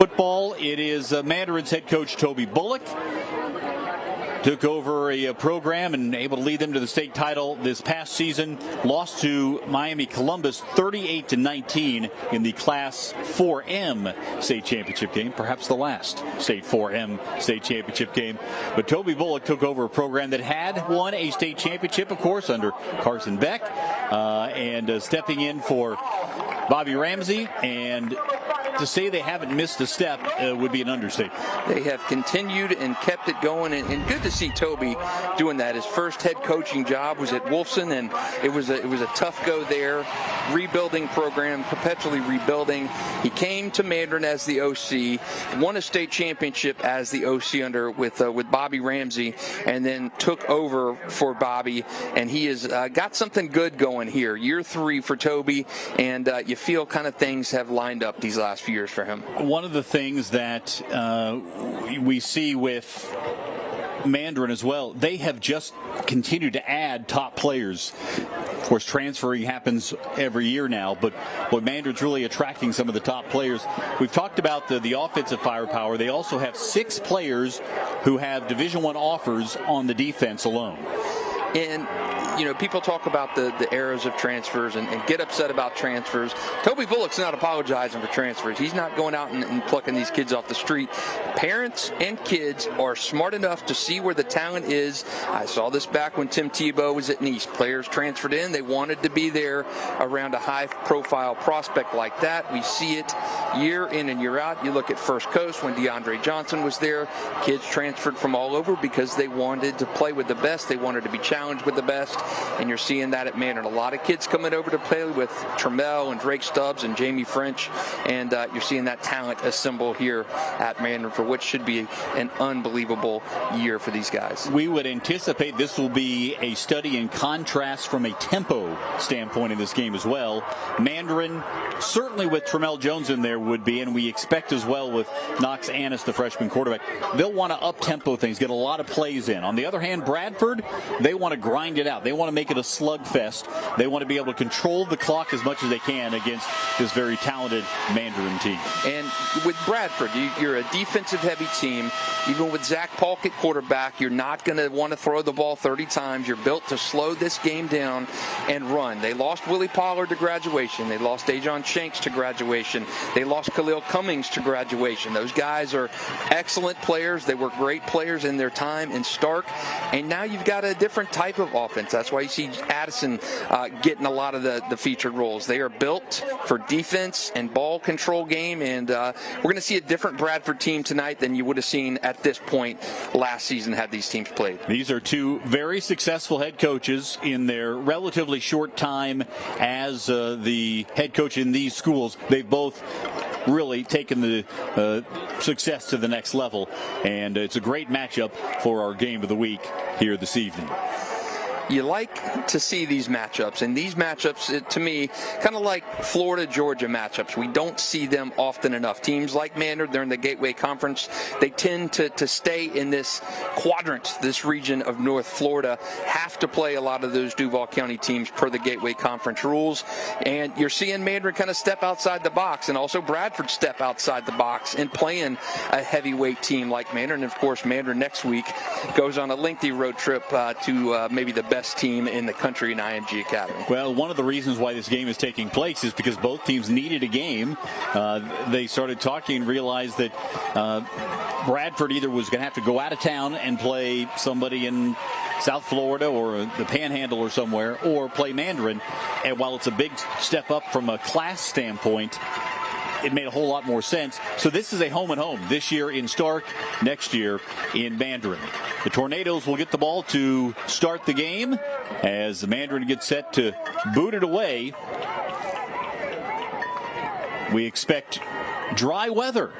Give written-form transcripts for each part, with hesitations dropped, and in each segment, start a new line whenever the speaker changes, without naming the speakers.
Football, it is Mandarin's head coach Toby Bullock. Took over a program and able to lead them to the state title this past season. Lost to Miami Columbus 38-19 in the Class 4M state championship game. Perhaps the last state 4M state championship game. But Toby Bullock took over a program that had won a state championship, of course, under Carson Beck. And stepping in for Bobby Ramsey. And to say they haven't missed a step would be an understatement.
They have continued and kept it going, and good to see Toby doing that. His first head coaching job was at Wolfson, and it was a tough go there. Rebuilding program, perpetually rebuilding. He came to Mandarin as the OC, won a state championship as the OC with Bobby Ramsey, and then took over for Bobby. And he has got something good going here. Year 3 for Toby, and you feel kind of things have lined up these last few years for him.
One of the things that we see with Mandarin as well, they have just continued to add top players. Of course, transferring happens every year now, but Mandarin's really attracting some of the top players. We've talked about the offensive firepower. They also have 6 players who have Division I offers on the defense alone.
And people talk about the eras of transfers and get upset about transfers. Toby Bullock's not apologizing for transfers. He's not going out and plucking these kids off the street. Parents and kids are smart enough to see where the talent is. I saw this back when Tim Tebow was at Nice. Players transferred in. They wanted to be there around a high-profile prospect like that. We see it year in and year out. You look at First Coast when DeAndre Johnson was there. Kids transferred from all over because they wanted to play with the best. They wanted to be challenged with the best. And you're seeing that at Mandarin. A lot of kids coming over to play with Trammell and Drake Stubbs and Jamie French, and you're seeing that talent assemble here at Mandarin for what should be an unbelievable year for these guys.
We would anticipate this will be a study in contrast from a tempo standpoint in this game as well. Mandarin, certainly with Trammell Jones in there, would be, and we expect as well with Knox Annis, the freshman quarterback, they'll want to up-tempo things, get a lot of plays in. On the other hand, Bradford, they want to grind it out. They want to make it a slugfest. They want to be able to control the clock as much as they can against this very talented Mandarin team.
And with Bradford, you're a defensive-heavy team. Even with Zach Polk at quarterback, you're not going to want to throw the ball 30 times. You're built to slow this game down and run. They lost Willie Pollard to graduation. They lost Ajon Shanks to graduation. They lost Khalil Cummings to graduation. Those guys are excellent players. They were great players in their time in Stark. And now you've got a different type of offense. That's why you see Addison getting a lot of the featured roles. They are built for defense and ball control game, and we're going to see a different Bradford team tonight than you would have seen at this point last season had these teams played.
These are 2 very successful head coaches in their relatively short time as the head coach in these schools. They've both really taken the success to the next level, and it's a great matchup for our game of the week here this evening.
You like to see these matchups, and these matchups, to me, kind of like Florida-Georgia matchups. We don't see them often enough. Teams like Mandarin, they're in the Gateway Conference. They tend to stay in this quadrant, this region of North Florida, have to play a lot of those Duval County teams per the Gateway Conference rules. And you're seeing Mandarin kind of step outside the box, and also Bradford step outside the box and playing a heavyweight team like Mandarin. And, of course, Mandarin next week goes on a lengthy road trip to maybe the best team in the country in IMG Academy.
Well, one of the reasons why this game is taking place is because both teams needed a game. They started talking and realized that Bradford either was going to have to go out of town and play somebody in South Florida or the Panhandle or somewhere, or play Mandarin. And while it's a big step up from a class standpoint, it made a whole lot more sense. So this is a home and home this year in Stark, next year in Mandarin. The Tornadoes will get the ball to start the game as the Mandarin gets set to boot it away. We expect dry weather.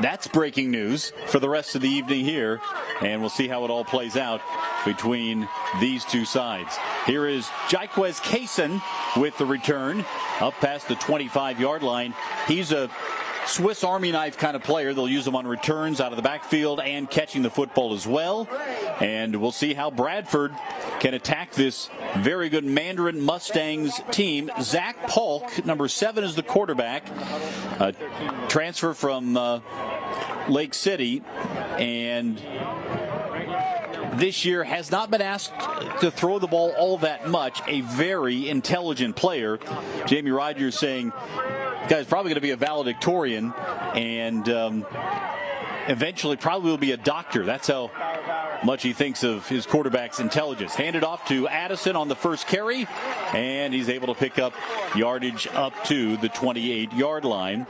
That's breaking news for the rest of the evening here, and we'll see how it all plays out between these 2 sides. Here is Jaquez Kaysen with the return up past the 25-yard line. He's a Swiss Army knife kind of player. They'll use him on returns out of the backfield and catching the football as well. And we'll see how Bradford can attack this very good Mandarin Mustangs team. Zach Polk, number 7, is the quarterback. A transfer from Lake City, and this year has not been asked to throw the ball all that much. A very intelligent player. Jamie Rogers saying guy's probably going to be a valedictorian and eventually probably will be a doctor. That's how much he thinks of his quarterback's intelligence. Handed off to Addison on the first carry, and he's able to pick up yardage up to the 28-yard line.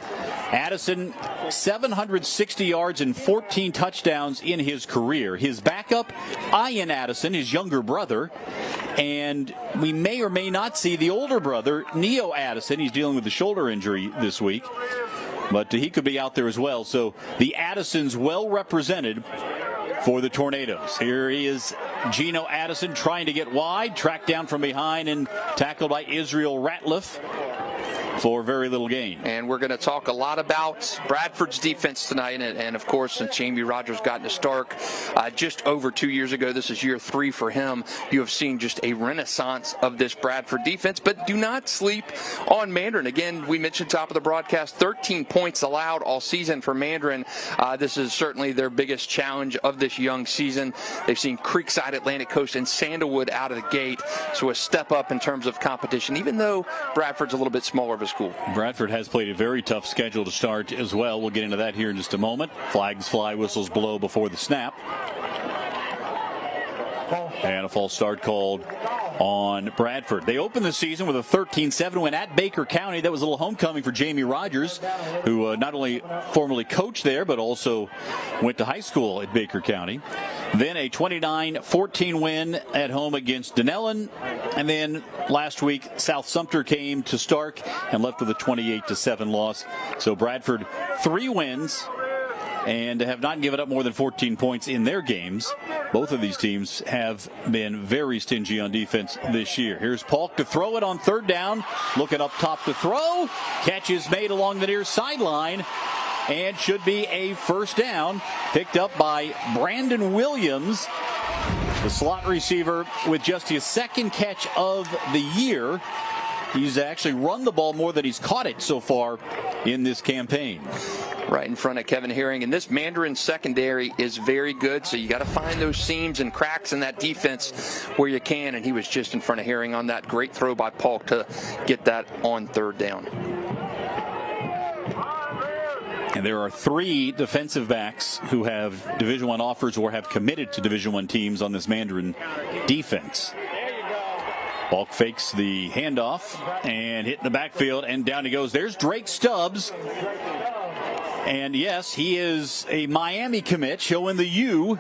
Addison, 760 yards and 14 touchdowns in his career. His backup, Ian Addison, his younger brother, and we may or may not see the older brother, Neo Addison. He's dealing with a shoulder injury this week, but he could be out there as well. So the Addisons well represented for the Tornadoes. Here he is, Geno Addison, trying to get wide, tracked down from behind and tackled by Israel Ratliff for very little gain.
And we're going to talk a lot about Bradford's defense tonight. And of course, since Jamie Rogers got into Stark just over 2 years ago, this is year 3 for him. You have seen just a renaissance of this Bradford defense. But do not sleep on Mandarin. Again, we mentioned top of the broadcast, 13 points allowed all season for Mandarin. This is certainly their biggest challenge of this young season. They've seen Creekside, Atlantic Coast, and Sandalwood out of the gate. So a step up in terms of competition, even though Bradford's a little bit smaller of a school.
Bradford has played a very tough schedule to start as well. We'll get into that here in just a moment. Flags fly, whistles blow before the snap. And a false start called on Bradford. They opened the season with a 13-7 win at Baker County. That was a little homecoming for Jamie Rogers, who not only formerly coached there, but also went to high school at Baker County. Then a 29-14 win at home against Dunellen. And then last week, South Sumter came to Stark and left with a 28-7 loss. So Bradford, 3 wins and have not given up more than 14 points in their games. Both of these teams have been very stingy on defense this year. Here's Polk to throw it on third down. Looking up top to throw. Catch is made along the near sideline and should be a first down. Picked up by Brandon Williams, the slot receiver, with just his second catch of the year. He's actually run the ball more than he's caught it so far in this campaign.
Right in front of Kevin Herring. And this Mandarin secondary is very good, so you got to find those seams and cracks in that defense where you can. And he was just in front of Herring on that great throw by Polk to get that on third down.
And there are 3 defensive backs who have Division I offers or have committed to Division I teams on this Mandarin defense. Polk fakes the handoff and hit in the backfield, and down he goes. There's Drake Stubbs. And yes, he is a Miami commit. He'll win the U.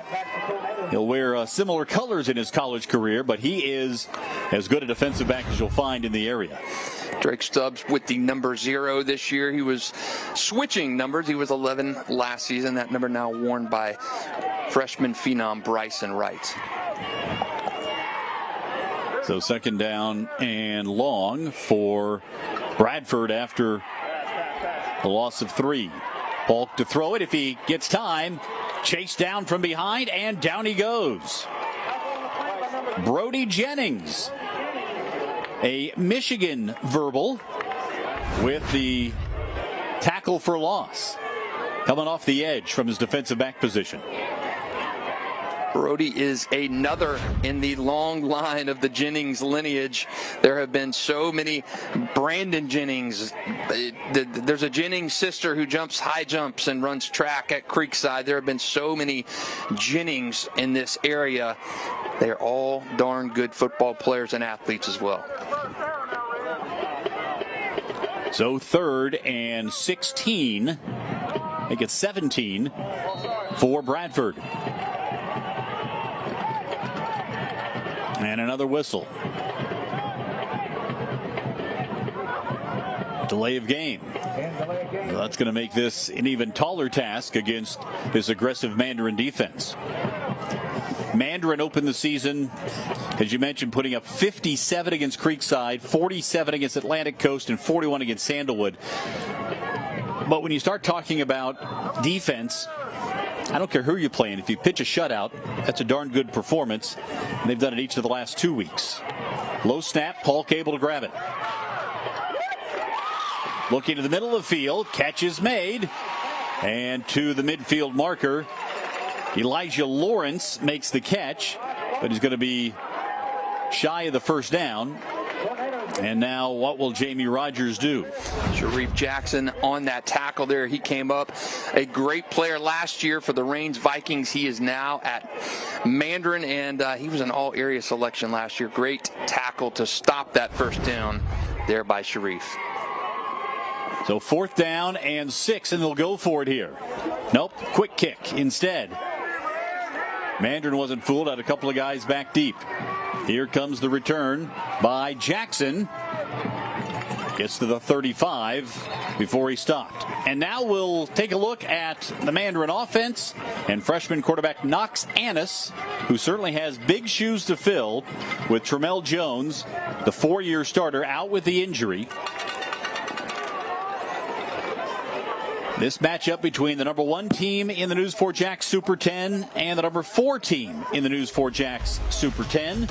He'll wear similar colors in his college career, but he is as good a defensive back as you'll find in the area.
Drake Stubbs with the number 0 this year. He was switching numbers. He was 11 last season. That number now worn by freshman phenom Bryson Wright.
So second down and long for Bradford after the loss of 3. Polk to throw it if he gets time. Chased down from behind, and down he goes. Brody Jennings, a Michigan verbal, with the tackle for loss. Coming off the edge from his defensive back position.
Brody is another in the long line of the Jennings lineage. There have been so many Brandon Jennings. There's a Jennings sister who jumps high jumps and runs track at Creekside. There have been so many Jennings in this area. They're all darn good football players and athletes as well.
So 3rd and 16. Make it 17 for Bradford. And another whistle. Delay of game. So that's going to make this an even taller task against this aggressive Mandarin defense. Mandarin opened the season, as you mentioned, putting up 57 against Creekside, 47 against Atlantic Coast, and 41 against Sandalwood. But when you start talking about defense, I don't care who you're playing. If you pitch a shutout, that's a darn good performance. And they've done it each of the last 2 weeks. Low snap, Polk able to grab it. Looking to the middle of the field, catch is made. And to the midfield marker, Elijah Lawrence makes the catch, but he's going to be shy of the first down. And now what will Jamie Rogers do?
Sharif Jackson on that tackle there. He came up a great player last year for the Reigns Vikings. He is now at Mandarin, and he was an all-area selection last year. Great tackle to stop that first down there by Sharif.
So 4th down and 6, and they'll go for it here. Nope, quick kick instead. Mandarin wasn't fooled, had a couple of guys back deep. Here comes the return by Jackson. Gets to the 35 before he stopped. And now we'll take a look at the Mandarin offense and freshman quarterback Knox Annis, who certainly has big shoes to fill with Tramel Jones, the 4-year starter, out with the injury. This matchup between the number 1 team in the News4JAX Super 10 and the number 4 team in the News4JAX Super 10.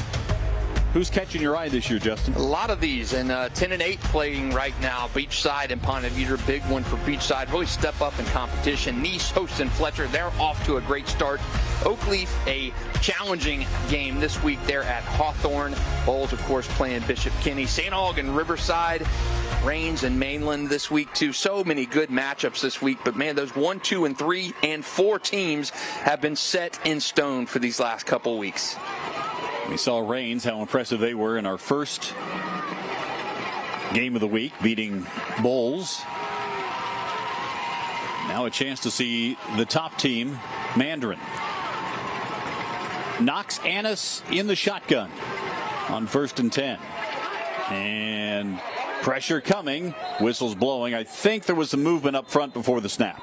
Who's catching your eye this year, Justin?
A lot of these, and 10-8 playing right now. Beachside and Ponte Vedra, big one for Beachside. Really step up in competition. Nice, Houston, Fletcher, they're off to a great start. Oakleaf, a challenging game this week. They're at Hawthorne. Bowles, of course, playing Bishop Kenny. St. Aug and Riverside. Rains and Mainland this week, too. So many good matchups this week. But, man, those 1, 2, and 3, and 4 teams have been set in stone for these last couple weeks.
We saw Rains, how impressive they were in our first game of the week, beating Bowles. Now a chance to see the top team, Mandarin. Knox Annis in the shotgun on 1st and 10. And pressure coming, whistles blowing. I think there was some movement up front before the snap.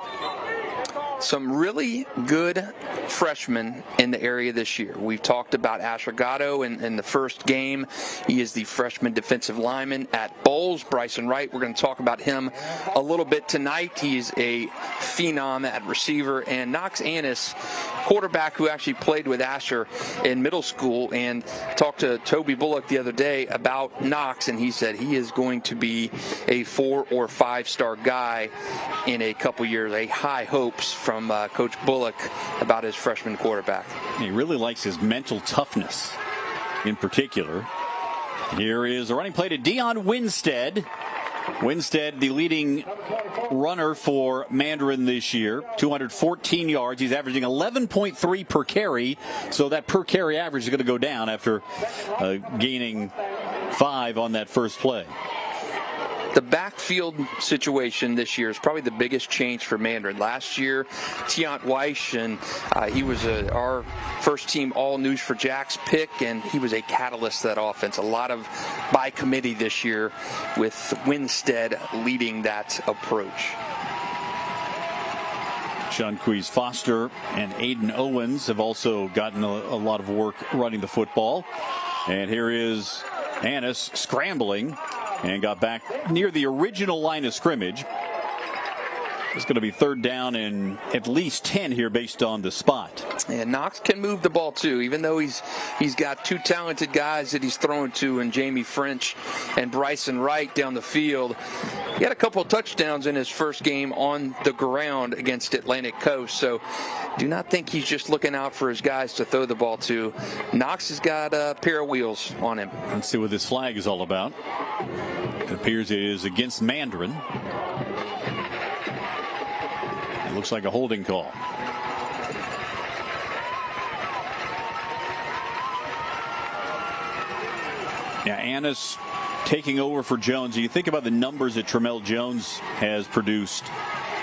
Some really good freshmen in the area this year. We've talked about Asher Gatto in the first game. He is the freshman defensive lineman at Bowles. Bryson Wright, we're going to talk about him a little bit tonight. He's a phenom at receiver. And Knox Annis, quarterback who actually played with Asher in middle school, and talked to Toby Bullock the other day about Knox, and he said he is going to be a 4 or 5-star guy in a couple years. A high hopes from Coach Bullock about his freshman quarterback.
He really likes his mental toughness in particular. Here is a running play to Dion Winstead. Winstead, the leading runner for Mandarin this year, 214 yards. He's averaging 11.3 per carry, so that per carry average is going to go down after gaining 5 on that first play.
The backfield situation this year is probably the biggest change for Mandarin. Last year, Tiant Weiss, and he was our first-team All-News4JAX pick, and he was a catalyst to that offense. A lot of by committee this year with Winstead leading that approach.
Seanquise Foster and Aiden Owens have also gotten a lot of work running the football. And here is Annis scrambling and got back near the original line of scrimmage. It's going to be 3rd down and at least 10 here based on the spot.
And Knox can move the ball too, even though he's got 2 talented guys that he's throwing to, and Jamie French and Bryson Wright down the field. He had a couple of touchdowns in his first game on the ground against Atlantic Coast, so do not think he's just looking out for his guys to throw the ball to. Knox has got a pair of wheels on him.
Let's see what this flag is all about. It appears it is against Mandarin. It looks like a holding call. Yeah, Annis taking over for Jones. You think about the numbers that Tramel Jones has produced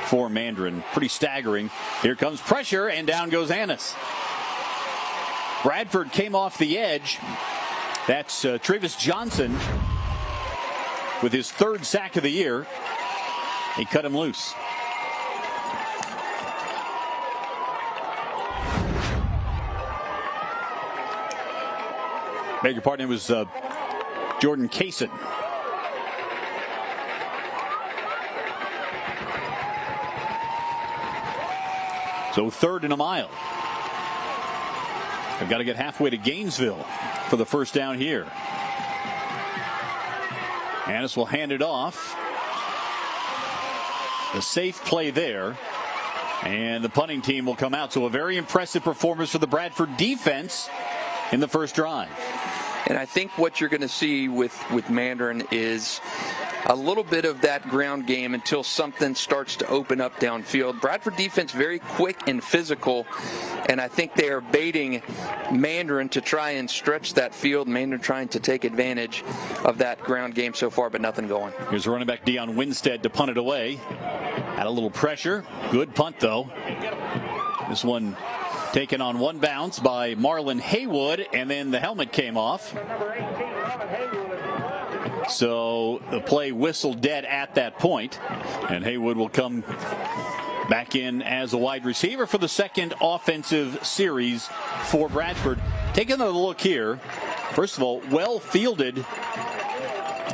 for Mandarin. Pretty staggering. Here comes pressure, and down goes Annis. Bradford came off the edge. That's Travis Johnson with his 3rd sack of the year. He cut him loose. Beg your pardon, it was Jordan Kaysen. So 3rd and a mile. They've got to get halfway to Gainesville for the first down here. Annis will hand it off. The safe play there. And the punting team will come out. So a very impressive performance for the Bradford defense in the first drive.
And I think what you're going to see with Mandarin is a little bit of that ground game until something starts to open up downfield. Bradford defense very quick and physical, and I think they are baiting Mandarin to try and stretch that field. Mandarin trying to take advantage of that ground game so far, but nothing going.
Here's running back Dion Winstead to punt it away. Had a little pressure. Good punt, though. This one taken on one bounce by Marlon Haywood, and then the helmet came off. So the play whistled dead at that point, and Haywood will come back in as a wide receiver for the second offensive series for Bradford. Taking a look here, first of all, well fielded,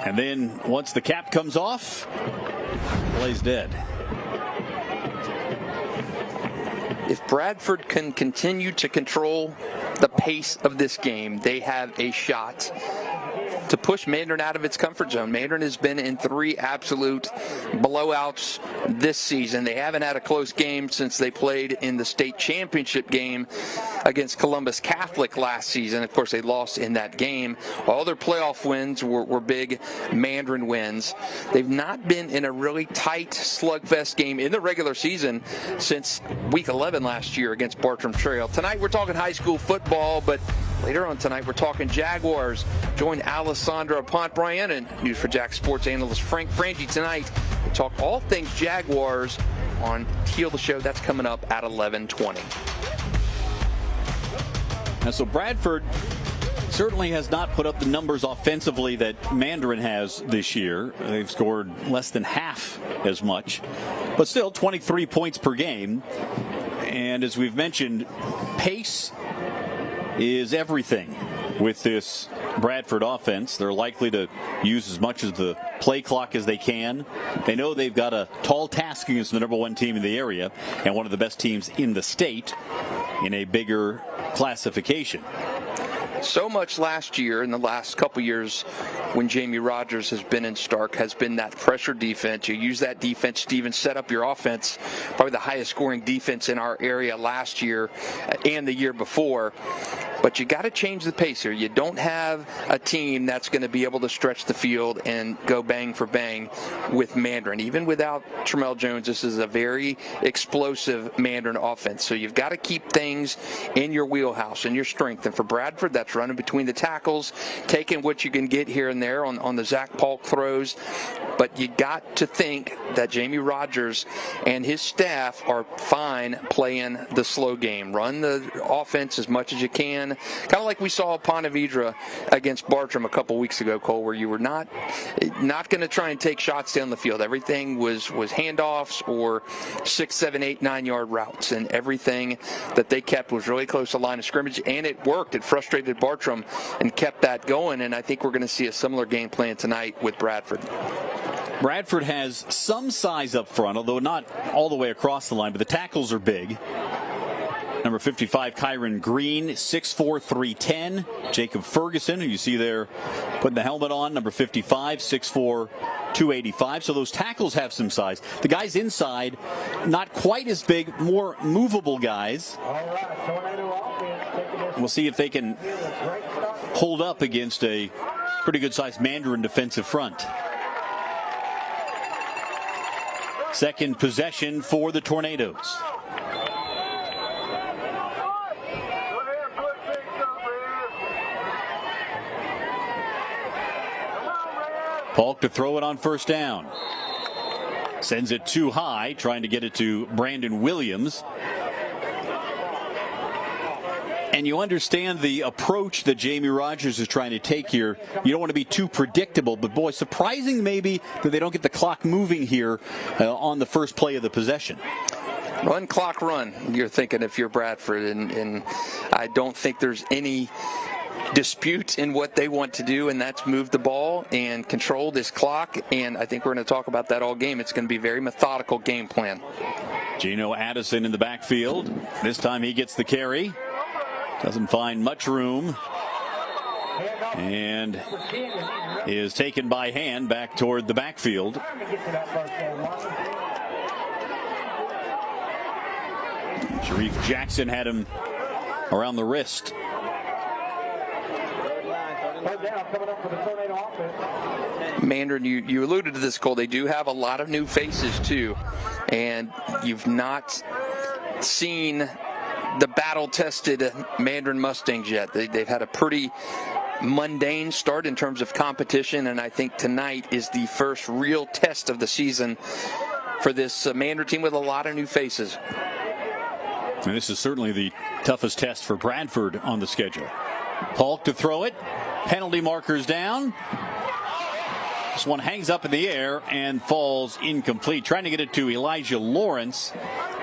and then once the cap comes off, play's dead.
If Bradford can continue to control the pace of this game, they have a shot to push Mandarin out of its comfort zone. Mandarin has been in 3 absolute blowouts this season. They haven't had a close game since they played in the state championship game against Columbus Catholic last season. Of course, they lost in that game. All their playoff wins were big Mandarin wins. They've not been in a really tight slugfest game in the regular season since week 11 last year against Bartram Trail. Tonight we're talking high school football, but later on tonight we're talking Jaguars. Join Alessandra Pontbriand and News4JAX sports analyst Frank Frangie tonight to talk all things Jaguars on Teal the Show. That's coming up at 11:20.
Now, so Bradford certainly has not put up the numbers offensively that Mandarin has this year. They've scored less than half as much, but still 23 points per game. And as we've mentioned, pace is everything with this Bradford offense. They're likely to use as much of the play clock as they can. They know they've got a tall task against the #1 team in the area and one of the best teams in the state in a bigger classification.
So much last year, in the last couple years, when Jamie Rogers has been in Stark, has been that pressure defense. You use that defense to even set up your offense. Probably the highest scoring defense in our area last year and the year before. But you got to change the pace here. You don't have a team that's going to be able to stretch the field and go bang for bang with Mandarin. Even without Tramel Jones, this is a very explosive Mandarin offense. So you've got to keep things in your wheelhouse and your strength. And for Bradford, that's running between the tackles, taking what you can get here and there on the Zach Polk throws. But you got to think that Jamie Rogers and his staff are fine playing the slow game. Run the offense as much as you can. Kind of like we saw Ponte Vedra against Bartram a couple weeks ago, Cole, where you were not going to try and take shots down the field. Everything was handoffs or 6, 7, 8, 9-yard routes, and everything that they kept was really close to the line of scrimmage, and it worked. It frustrated Bartram and kept that going, and I think we're going to see a similar game plan tonight with Bradford.
Bradford has some size up front, although not all the way across the line, but the tackles are big. Number 55, Kyron Green, 6'4", 310. Jacob Ferguson, who you see there putting the helmet on, number 55, 6'4", 285. So those tackles have some size. The guys inside, not quite as big, more movable guys. We'll see if they can hold up against a pretty good-sized Mandarin defensive front. Second possession for the Tornadoes. Polk to throw it on first down. Sends it too high, trying to get it to Brandon Williams. And you understand the approach that Jamie Rogers is trying to take here. You don't want to be too predictable, but boy, surprising maybe that they don't get the clock moving here on the first play of the possession.
Run, clock, run, you're thinking if you're Bradford, and I don't think there's any dispute in what they want to do, and that's move the ball and control this clock. And I think we're going to talk about that all game. It's going to be a very methodical game plan.
Gino Addison in the backfield. This time he gets the carry. Doesn't find much room. And is taken by hand back toward the backfield. Sharif Jackson had him around the wrist.
Mandarin, you alluded to this, Cole. They do have a lot of new faces, too. And you've not seen the battle-tested Mandarin Mustangs yet. They've had a pretty mundane start in terms of competition, and I think tonight is the first real test of the season for this Mandarin team with a lot of new faces.
And this is certainly the toughest test for Bradford on the schedule. Hulk to throw it. Penalty markers down. This one hangs up in the air and falls incomplete. Trying to get it to Elijah Lawrence,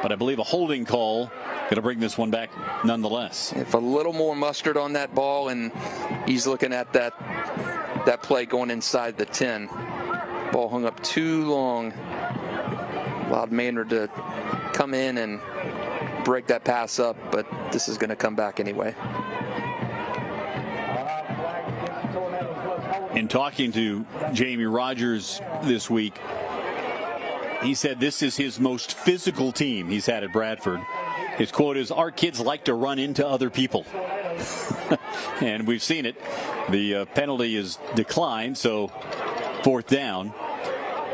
but I believe a holding call going to bring this one back nonetheless.
If a little more mustard on that ball, and he's looking at that play going inside the 10. Ball hung up too long. Allowed Mandarin to come in and break that pass up, but this is going to come back anyway.
In talking to Jamie Rogers this week, he said this is his most physical team he's had at Bradford. His quote is, "Our kids like to run into other people." And we've seen it. The penalty is declined, so 4th down.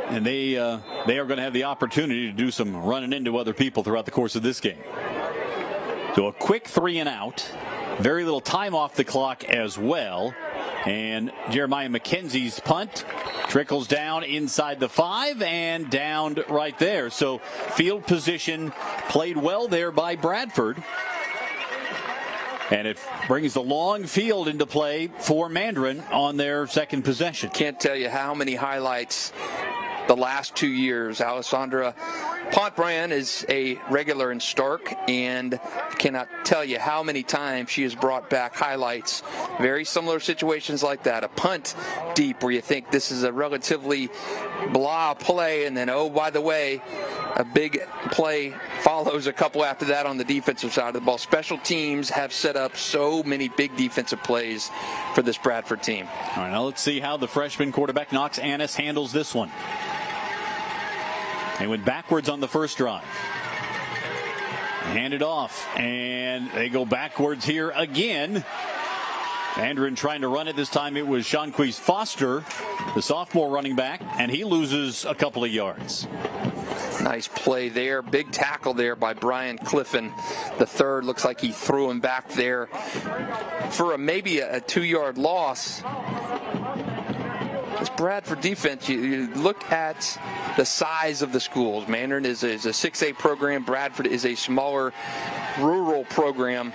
And they are going to have the opportunity to do some running into other people throughout the course of this game. So a quick 3 and out. Very little time off the clock as well. And Jeremiah McKenzie's punt trickles down inside the 5 and downed right there. So field position played well there by Bradford. And it brings the long field into play for Mandarin on their second possession.
Can't tell you how many highlights the last 2 years. Alessandra Pontbrand is a regular in Stark, and I cannot tell you how many times she has brought back highlights. Very similar situations like that. A punt deep where you think this is a relatively blah play, and then, oh, by the way, a big play follows a couple after that on the defensive side of the ball. Special teams have set up so many big defensive plays for this Bradford team.
All right, now let's see how the freshman quarterback Knox Annis handles this one. They went backwards on the first drive. Hand it off, and they go backwards here again. Mandarin trying to run it. This time it was Seanquise Foster, the sophomore running back, and he loses a couple of yards.
Nice play there. Big tackle there by Brian Clifton. The third looks like he threw him back there for maybe a 2-yard loss. This Bradford defense, you look at the size of the schools. Mandarin is a 6A program. Bradford is a smaller rural program.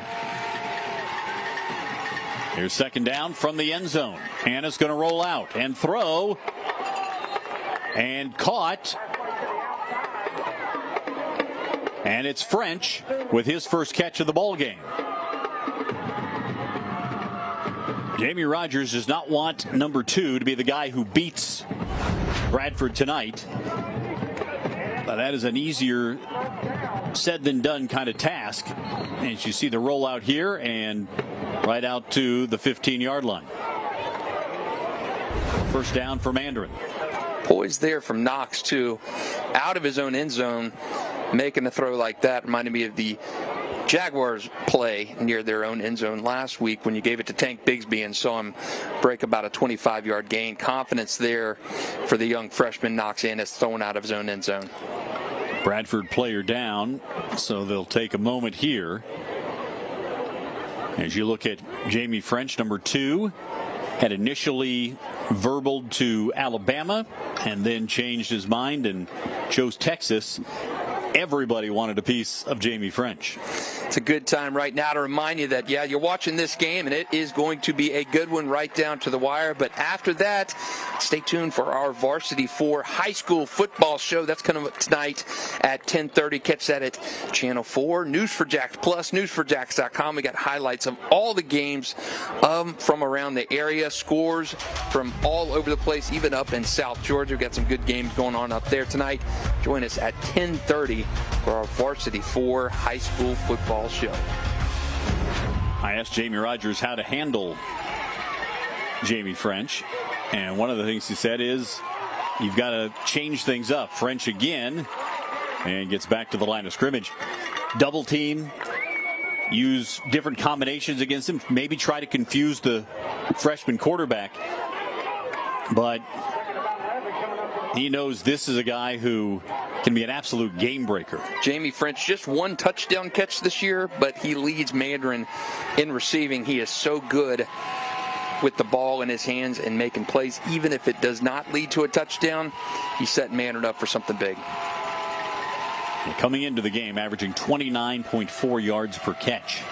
Here's second down from the end zone. Anna's going to roll out and throw. And caught. And it's French with his first catch of the ball game. Jamie Rogers does not want number 2 to be the guy who beats Bradford tonight. But that is an easier said than done kind of task. And you see the rollout here and right out to the 15-yard line. First down for Mandarin.
Poised there from Knox, too. Out of his own end zone, making a throw like that reminded me of the Jaguars play near their own end zone last week when you gave it to Tank Bigsby and saw him break about a 25-yard gain. Confidence there for the young freshman Knox Annis thrown out of his own end zone.
Bradford player down, so they'll take a moment here. As you look at Jamie French, number 2, had initially verbaled to Alabama and then changed his mind and chose Texas. Everybody wanted a piece of Jamie French.
It's a good time right now to remind you that, yeah, you're watching this game, and it is going to be a good one right down to the wire. But after that, stay tuned for our Varsity 4 high school football show. That's coming up tonight at 10:30. Catch that at Channel 4. News4JAX Plus, News4JAX.com. We got highlights of all the games from around the area, scores from all over the place, even up in South Georgia. We've got some good games going on up there tonight. Join us at 10:30 for our Varsity 4 high school football show.
I asked Jamie Rogers how to handle Jamie French, and one of the things he said is you've got to change things up. French again, and gets back to the line of scrimmage. Double team, use different combinations against him, maybe try to confuse the freshman quarterback. But he knows this is a guy who can be an absolute game breaker.
Jamie French, just one touchdown catch this year, but he leads Mandarin in receiving. He is so good with the ball in his hands and making plays. Even if it does not lead to a touchdown, he's setting Mandarin up for something big.
Coming into the game, averaging 29.4 yards per catch.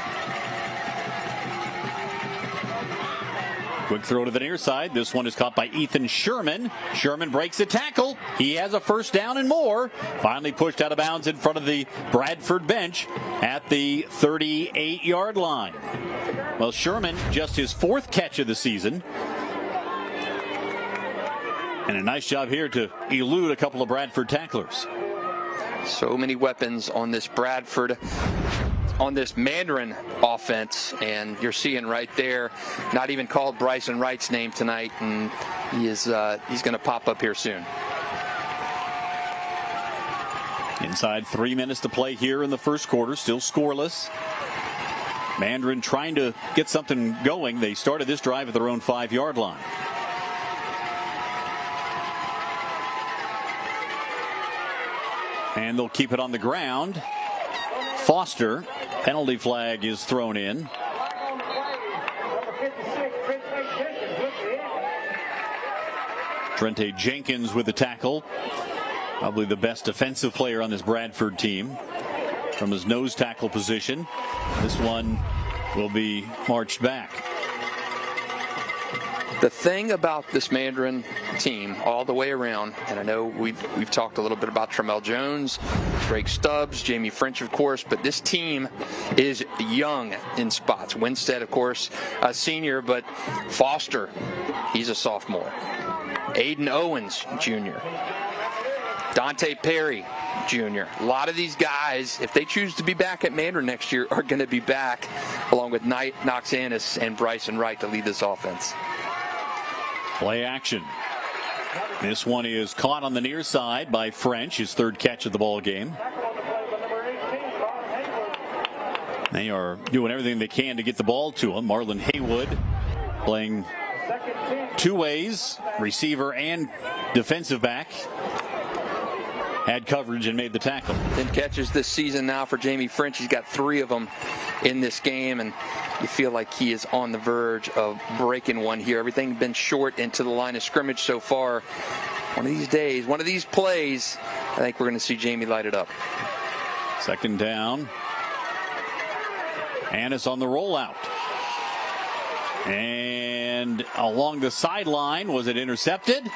Quick throw to the near side. This one is caught by Ethan Sherman. Sherman breaks a tackle. He has a first down and more. Finally pushed out of bounds in front of the Bradford bench at the 38-yard line. Well, Sherman, just his 4th catch of the season. And a nice job here to elude a couple of Bradford tacklers.
So many weapons on this Mandarin offense, and you're seeing right there, not even called Bryson Wright's name tonight, and he's going to pop up here soon.
Inside 3 minutes to play here in the first quarter, still scoreless. Mandarin trying to get something going. They started this drive at their own 5-yard line. And they'll keep it on the ground. Foster, penalty flag is thrown in. Trente Jenkins with the tackle. Probably the best defensive player on this Bradford team from his nose tackle position. This one will be marched back.
The thing about this Mandarin team all the way around, and I know we've talked a little bit about Tramel Jones, Drake Stubbs, Jamie French, of course, but this team is young in spots. Winstead, of course, a senior, but Foster, he's a sophomore. Aiden Owens, junior. Dante Perry, junior. A lot of these guys, if they choose to be back at Mandarin next year, are going to be back along with Knox Annis and Bryson Wright to lead this offense.
Play action. This one is caught on the near side by French, his 3rd catch of the ball game. They are doing everything they can to get the ball to him. Marlon Haywood playing 2 ways, receiver and defensive back. Had coverage and made the tackle.
10 catches this season now for Jamie French. He's got 3 of them in this game, and you feel like he is on the verge of breaking one here. Everything been short into the line of scrimmage so far. One of these days, one of these plays, I think we're going to see Jamie light it up.
2nd down. Annis on the rollout. And along the sideline, was it intercepted?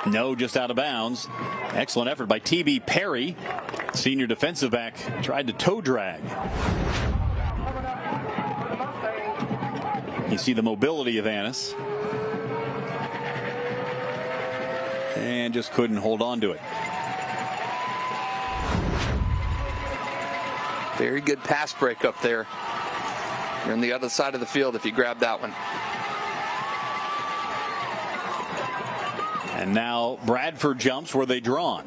No, just out of bounds. Excellent effort by T.B. Perry. Senior defensive back tried to toe drag. You see the mobility of Annis. And just couldn't hold on to it.
Very good pass break up there. You're on the other side of the field if you grab that one.
And now Bradford jumps. Were they drawn?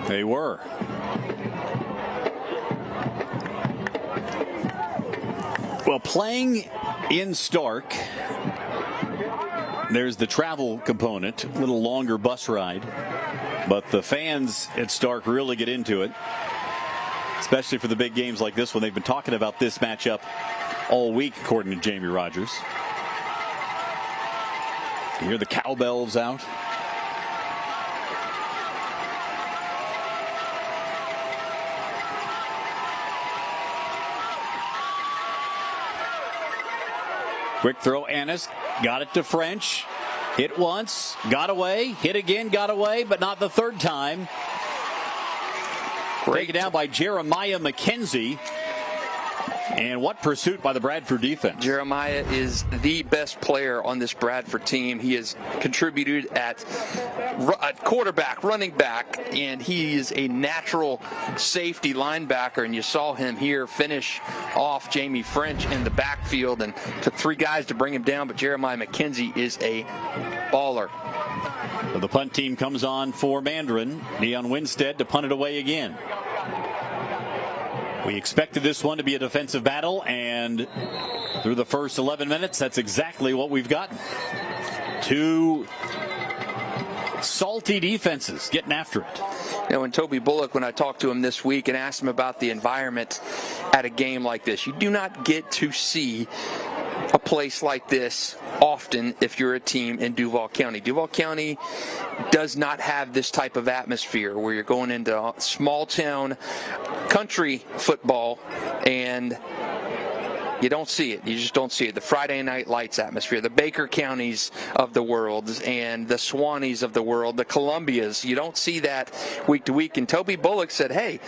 They were. Well, playing in Stark, there's the travel component, a little longer bus ride. But the fans at Stark really get into it, especially for the big games like this one. They've been talking about this matchup all week, according to Jamie Rogers. You hear the cowbells out. Quick throw, Annis got it to French. Hit once, got away, hit again, got away, but not the 3rd time. Taken down by Jeremiah McKenzie. And what pursuit by the Bradford defense.
Jeremiah is the best player on this Bradford team. He has contributed at quarterback, running back, and he is a natural safety linebacker. And you saw him here finish off Jamie French in the backfield, and took 3 guys to bring him down, but Jeremiah McKenzie is a baller.
So the punt team comes on for Mandarin. Leon Winstead to punt it away again. We expected this one to be a defensive battle, and through the first 11 minutes, that's exactly what we've gotten. 2 salty defenses getting after it.
You know, and Toby Bullock, when I talked to him this week and asked him about the environment at a game like this, you do not get to see a place like this often if you're a team in Duval County. Duval County does not have this type of atmosphere where you're going into small town country football and you don't see it. You just don't see it. The Friday Night Lights atmosphere, the Baker Counties of the world and the Swannies of the world, the Columbias. You don't see that week to week. And Toby Bullock said, hey,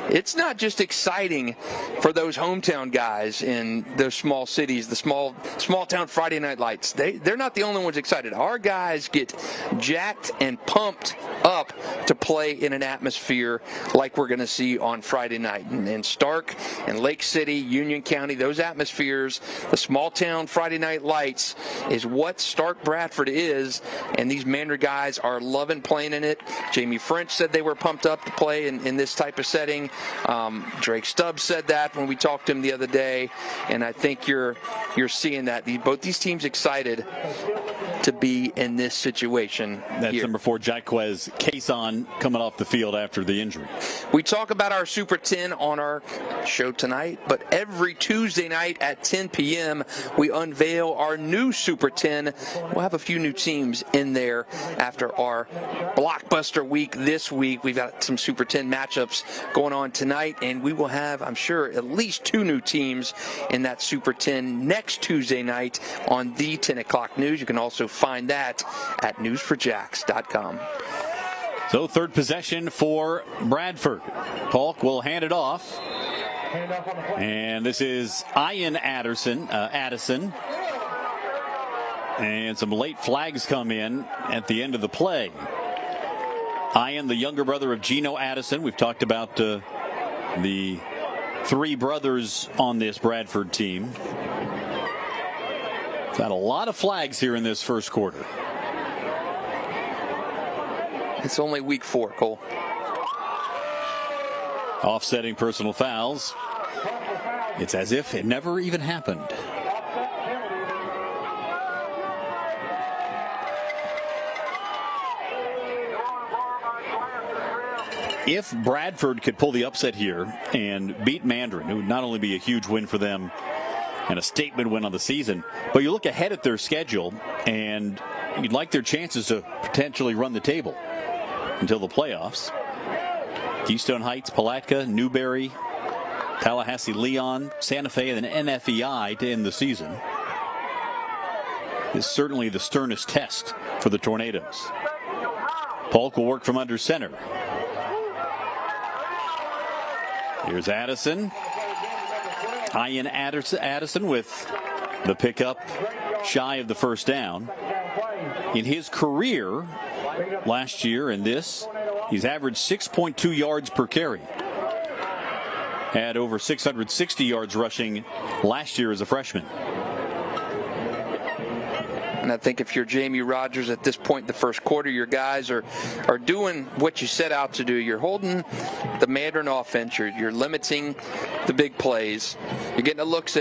it's not just exciting for those hometown guys in those small cities, the small town Friday Night Lights. They're not the only ones excited. Our guys get jacked and pumped up to play in an atmosphere like we're going to see on Friday night. And Stark and Lake City, Union County, those atmospheres, the small town Friday Night Lights is what Stark Bradford is, and these Mandarin guys are loving playing in it. Jamie French said they were pumped up to play in this type of setting. Drake Stubbs said that when we talked to him the other day, and I think you're seeing that. Both these teams excited to be in this situation.
That's
here.
number 4, Jaquez Cason, coming off the field after the injury.
We talk about our Super 10 on our show tonight, but every Tuesday night at 10 p.m. we unveil our new Super 10. We'll have a few new teams in there after our blockbuster week this week. We've got some Super 10 matchups going on tonight, and we will have, I'm sure, at least 2 new teams in that Super 10 next Tuesday night on the 10 o'clock news. You can also find that at News4JAX.com.
So 3rd possession for Bradford. Polk will hand it off. And this is Ian Addison. And some late flags come in at the end of the play. Ian, the younger brother of Geno Addison. We've talked about the 3 brothers on this Bradford team. Got a lot of flags here in this first quarter.
It's only week 4, Cole.
Offsetting personal fouls. It's as if it never even happened. If Bradford could pull the upset here and beat Mandarin, it would not only be a huge win for them and a statement win on the season, but you look ahead at their schedule and you'd like their chances to potentially run the table until the playoffs. Keystone Heights, Palatka, Newberry, Tallahassee, Leon, Santa Fe, and then NFEI to end the season. This is certainly the sternest test for the Tornadoes. Polk will work from under center. Here's Addison. Ian Addison with the pickup shy of the first down. In his career last year in this, he's averaged 6.2 yards per carry. Had over 660 yards rushing last year as a freshman.
And I think if you're Jamie Rogers at this point in the first quarter, your guys are doing what you set out to do. You're holding the Mandarin offense. You're limiting the big plays. You're getting a look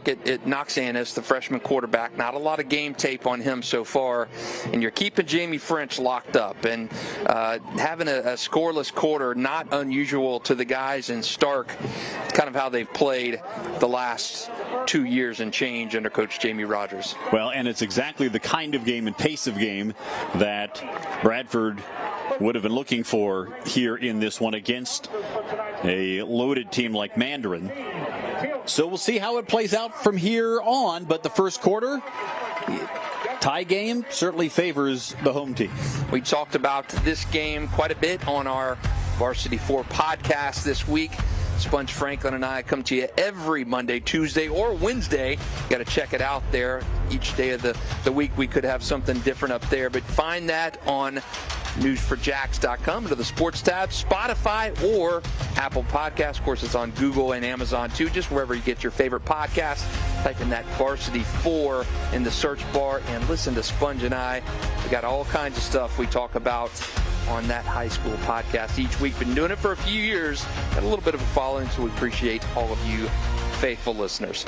at Knox Annis, the freshman quarterback. Not a lot of game tape on him so far. And you're keeping Jamie French locked up. And having a scoreless quarter, not unusual to the guys in Stark. It's kind of how they've played the last 2 years and change under Coach Jamie Rogers.
Well, and it's exactly the kind of game and pace of game that Bradford would have been looking for here in this one against a loaded team like Mandarin. So we'll see how it plays out from here on, but the first quarter tie game certainly favors the home team.
We talked about this game quite a bit on our Varsity 4 podcast this week. Sponge Franklin and I come to you every Monday, Tuesday, or Wednesday. You got to check it out there. Each day of the week we could have something different up there. But find that on News4JAX.com under the sports tab, Spotify or Apple Podcasts. Of course, it's on Google and Amazon too, just wherever you get your favorite podcast. Type in that Varsity 4 in the search bar and listen to Sponge and I. We got all kinds of stuff we talk about on that high school podcast each week. Been doing it for a few years. Got a little bit of a following, so we appreciate all of you faithful listeners.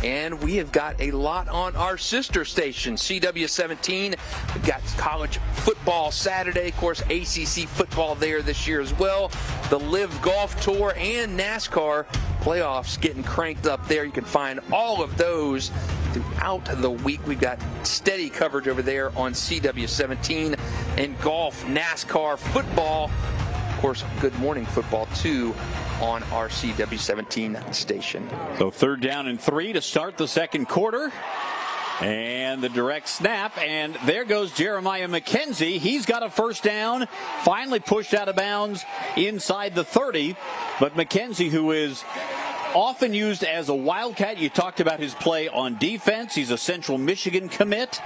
And we have got a lot on our sister station, CW17. We've got college football Saturday. Of course, ACC football there this year as well. The Live Golf Tour and NASCAR playoffs getting cranked up there. You can find all of those throughout the week. We've got steady coverage over there on CW17 and golf, NASCAR, football. Of course, Good Morning Football, too, on our CW17 station.
So 3rd down and 3 to start the second quarter. And the direct snap, and there goes Jeremiah McKenzie. He's got a first down, finally pushed out of bounds inside the 30. But McKenzie, who is often used as a wildcat, you talked about his play on defense. He's a Central Michigan commit,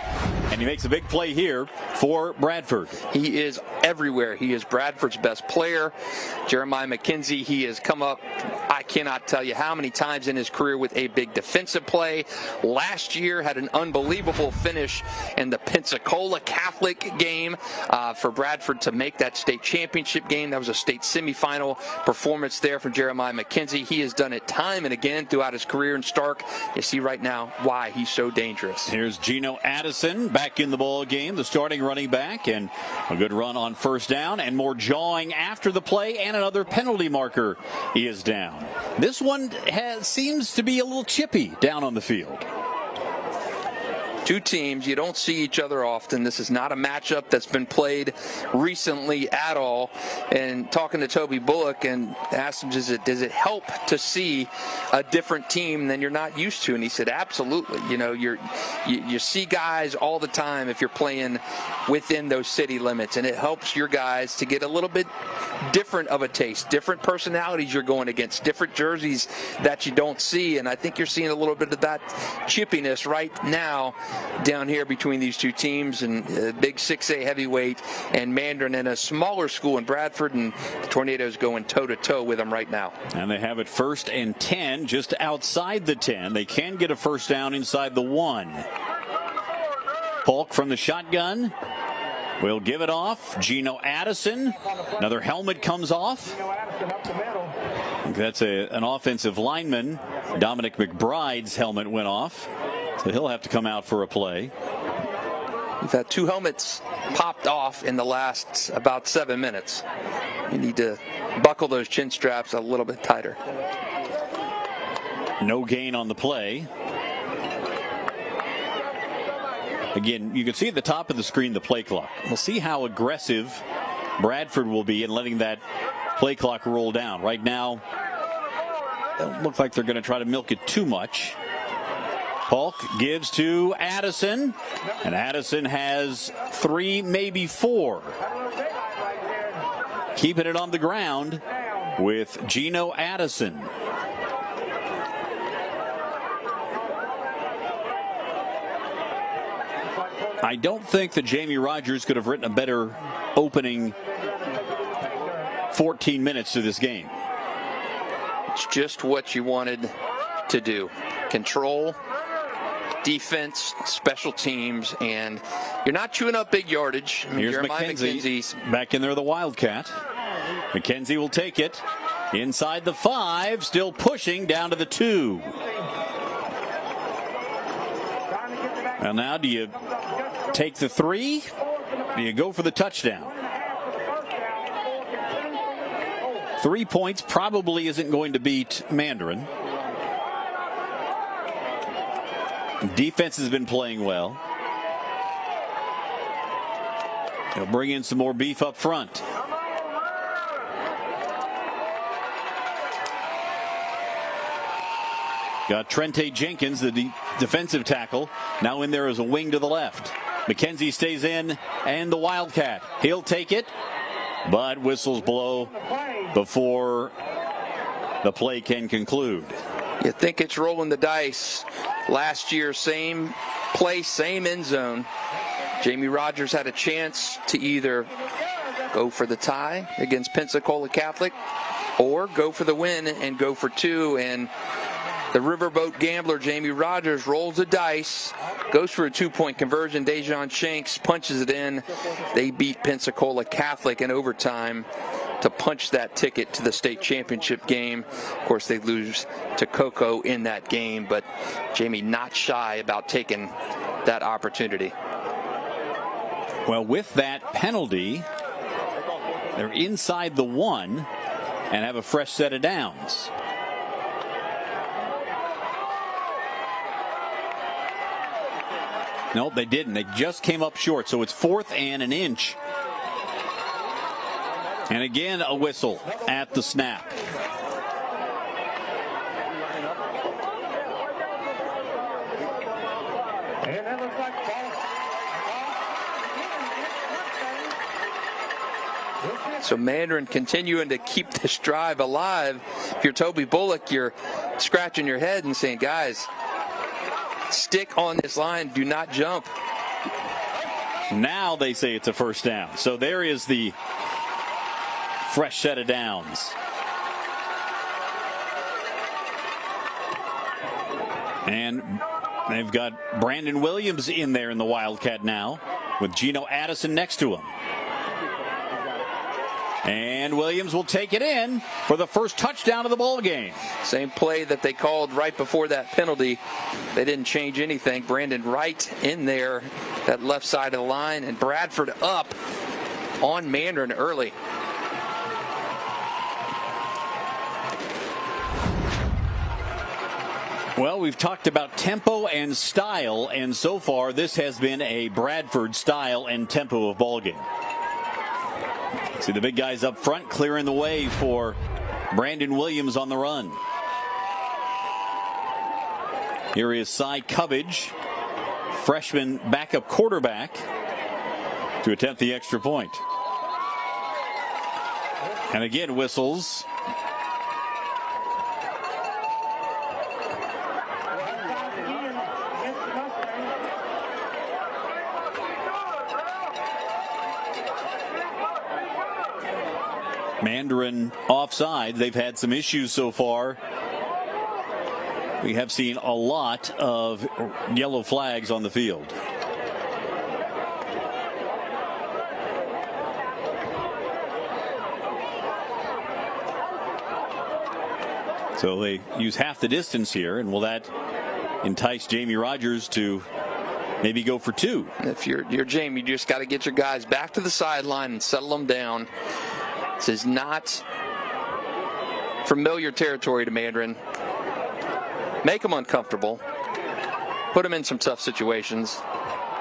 and he makes a big play here for Bradford.
He is everywhere. He is Bradford's best player. Jeremiah McKenzie, he has come up, I cannot tell you how many times in his career with a big defensive play. Last year had an unbelievable finish in the Pensacola Catholic game for Bradford to make that state championship game. That was a state semifinal performance there for Jeremiah McKenzie. He has done it time and again throughout his career in Stark. You see right now why he's so dangerous.
Here's Geno Addison back in the ball game, the starting running back, and a good run on first down and more jawing after the play, and another penalty marker is down. This one seems to be a little chippy down on the field.
Two teams, you don't see each other often. This is not a matchup that's been played recently at all. And talking to Toby Bullock and asked him, does it help to see a different team than you're not used to? And he said, absolutely. You know, you see guys all the time if you're playing within those city limits, and it helps your guys to get a little bit different of a taste, different personalities you're going against, different jerseys that you don't see. And I think you're seeing a little bit of that chippiness right now down here between these two teams, and big 6A heavyweight and Mandarin, and a smaller school in Bradford, and the Tornadoes going toe-to-toe with them right now.
And they have it 1st and 10 just outside the 10. They can get a first down inside the 1. Polk from the shotgun will give it off. Geno Addison, another helmet comes off. That's an offensive lineman. Dominic McBride's helmet went off, so he'll have to come out for a play.
We've had 2 helmets popped off in the last about 7 minutes. You need to buckle those chin straps a little bit tighter.
No gain on the play. Again, you can see at the top of the screen the play clock. We'll see how aggressive Bradford will be in letting that play clock roll down. Right now, it don't look like they're going to try to milk it too much. Polk gives to Addison, and Addison has 3, maybe 4. Keeping it on the ground with Geno Addison. I don't think that Jamie Rogers could have written a better opening 14 minutes to this game.
It's just what you wanted to do. Control, defense, special teams, and you're not chewing up big yardage.
Here's McKenzie back in there, the Wildcat. McKenzie will take it inside the 5, still pushing down to the 2. Well, now do you take the 3? Do you go for the touchdown? 3 points probably isn't going to beat Mandarin. Defense has been playing well. They'll bring in some more beef up front. Got Trente Jenkins, the defensive tackle, now in there as a wing to the left. McKenzie stays in, and the Wildcat. He'll take it. But whistles blow before the play can conclude.
You think it's rolling the dice. Last year, same play, same end zone. Jamie Rogers had a chance to either go for the tie against Pensacola Catholic or go for the win and go for two. And the riverboat gambler, Jamie Rogers, rolls the dice, goes for a 2-point conversion. Dejon Shanks punches it in. They beat Pensacola Catholic in overtime to punch that ticket to the state championship game. Of course, they lose to Cocoa in that game, but Jamie not shy about taking that opportunity.
Well, with that penalty, they're inside the 1 and have a fresh set of downs. Nope, they didn't. They just came up short, so it's 4th and an inch. And again, a whistle at the snap.
So Mandarin continuing to keep this drive alive. If you're Toby Bullock, you're scratching your head and saying, guys, stick on this line, do not jump.
Now they say it's a first down. So there is the fresh set of downs. And they've got Brandon Williams in there in the Wildcat now with Gino Addison next to him. And Williams will take it in for the first touchdown of the ball game.
Same play that they called right before that penalty. They didn't change anything. Brandon right in there, that left side of the line, and Bradford up on Mandarin early.
Well, we've talked about tempo and style, and so far this has been a Bradford style and tempo of ball game. See the big guys up front clearing the way for Brandon Williams on the run. Here is Cy Cubbage, freshman backup quarterback, to attempt the extra point. And again, whistles. Mandarin offside. They've had some issues so far. We have seen a lot of yellow flags on the field. So they use half the distance here, and will that entice Jamie Rogers to maybe go for two?
If you're Jamie, you just got to get your guys back to the sideline and settle them down. This is not familiar territory to Mandarin. Make them uncomfortable. Put them in some tough situations.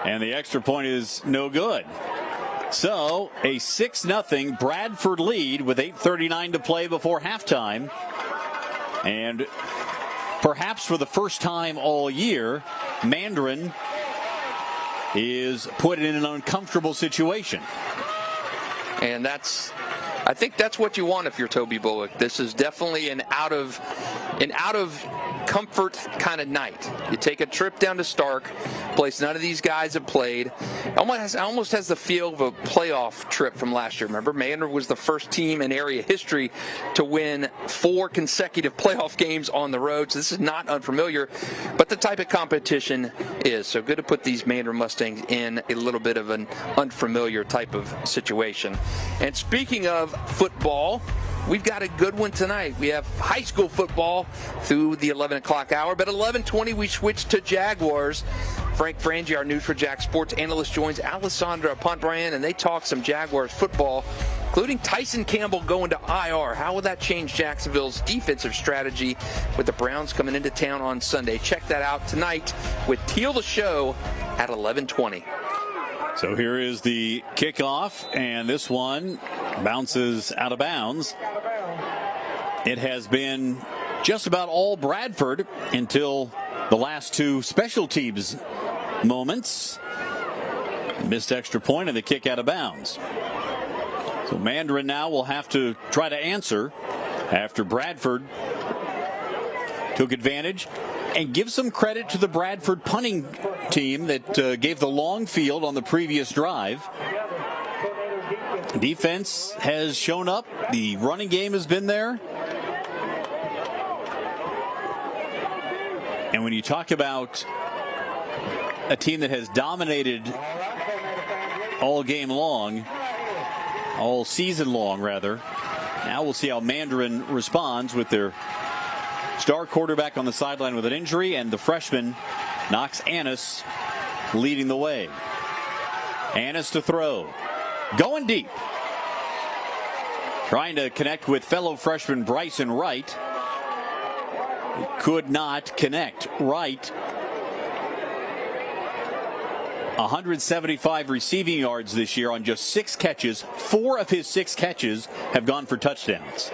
And the extra point is no good. So a 6-0 Bradford lead with 8:39 to play before halftime. And perhaps for the first time all year, Mandarin is put in an uncomfortable situation.
And I think that's what you want if you're Toby Bullock. This is definitely an out of comfort kind of night. You take a trip down to Stark, place none of these guys have played. Almost has the feel of a playoff trip from last year. Remember, Mandarin was the first team in area history to win 4 consecutive playoff games on the road. So this is not unfamiliar, but the type of competition is. So good to put these Mandarin Mustangs in a little bit of an unfamiliar type of situation. And speaking of football, we've got a good one tonight. We have high school football through the 11 o'clock hour, but 11:20 we switch to Jaguars. Frank Frangie, our News4JAX sports analyst, joins Alessandra Pontbriand, and they talk some Jaguars football, including Tyson Campbell going to IR. How will that change Jacksonville's defensive strategy with the Browns coming into town on Sunday? Check that out tonight with Teal the Show at 11:20.
So here is the kickoff, and this one bounces out of bounds. It has been just about all Bradford until the last 2 special teams moments. Missed extra point and the kick out of bounds. So Mandarin now will have to try to answer after Bradford took advantage. And give some credit to the Bradford punting team that gave the long field on the previous drive. Defense has shown up. The running game has been there. And when you talk about a team that has dominated all game long, all season long rather, now we'll see how Mandarin responds with their star quarterback on the sideline with an injury, and the freshman Knox Annis leading the way. Annis to throw. Going deep. Trying to connect with fellow freshman Bryson Wright. Could not connect. Wright, 175 receiving yards this year on just 6 catches. 4 of his 6 catches have gone for touchdowns.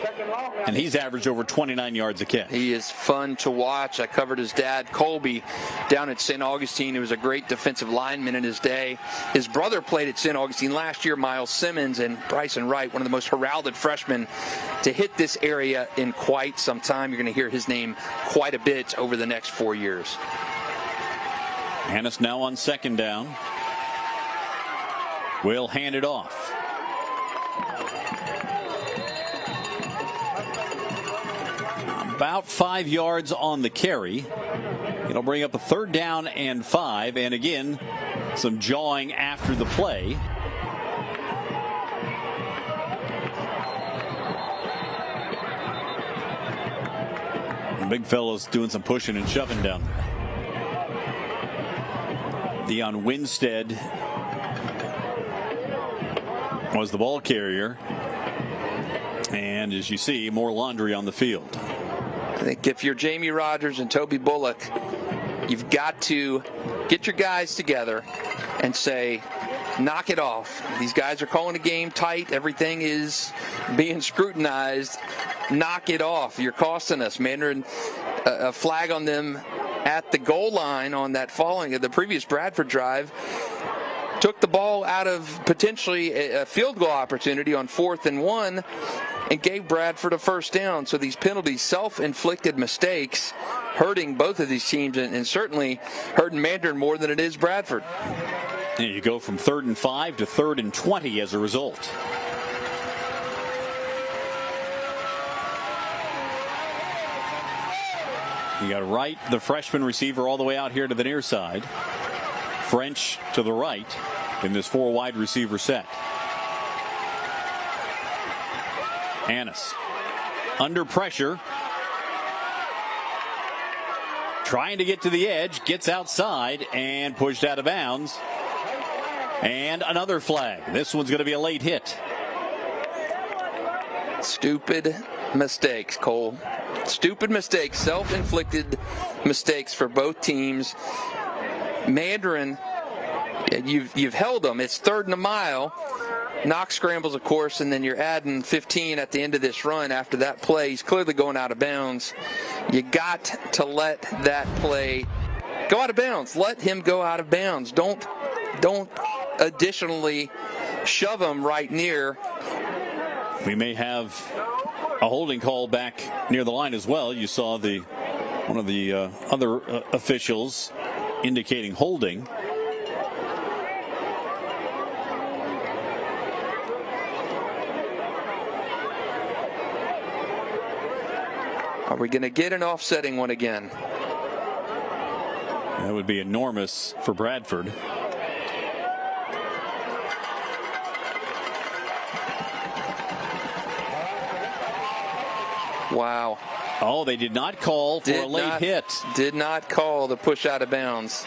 And he's averaged over 29 yards a catch.
He is fun to watch. I covered his dad, Colby, down at St. Augustine. He was a great defensive lineman in his day. His brother played at St. Augustine last year, Miles Simmons, and Bryson Wright, one of the most heralded freshmen to hit this area in quite some time. You're going to hear his name quite a bit over the next 4 years.
Annis now on second down. Will hand it off. About 5 yards on the carry. It'll bring up a 3rd down and 5. And again, some jawing after the play. The big fella's doing some pushing and shoving down there. Deion Winstead was the ball carrier. And as you see, more laundry on the field.
I think if you're Jamie Rogers and Toby Bullock, you've got to get your guys together and say, knock it off. These guys are calling the game tight. Everything is being scrutinized. Knock it off. You're costing us. Mandarin, a flag on them at the goal line on that following of the previous Bradford drive. Took the ball out of potentially a field goal opportunity on 4th and 1 and gave Bradford a 1st down. So these penalties, self-inflicted mistakes, hurting both of these teams and certainly hurting Mandarin more than it is Bradford.
And you go from 3rd and 5 to 3rd and 20 as a result. You got Wright, the freshman receiver, all the way out here to the near side. French to the right in this 4 wide receiver set. Annis under pressure, trying to get to the edge, gets outside and pushed out of bounds. And another flag. This one's going to be a late hit. Stupid
Mistakes, Cole. Stupid mistakes, self-inflicted mistakes for both teams. Mandarin, you've held them. It's 3rd and a mile. Knox scrambles, of course, and then you're adding 15 at the end of this run after that play. He's clearly going out of bounds. You got to let that play go out of bounds. Let him go out of bounds. Don't additionally shove him right near.
We may have a holding call back near the line as well. You saw one of the other officials indicating holding.
Are we going to get an offsetting one again?
That would be enormous for Bradford.
Wow.
Oh, they did not call for a late hit.
Did not call the push out of bounds.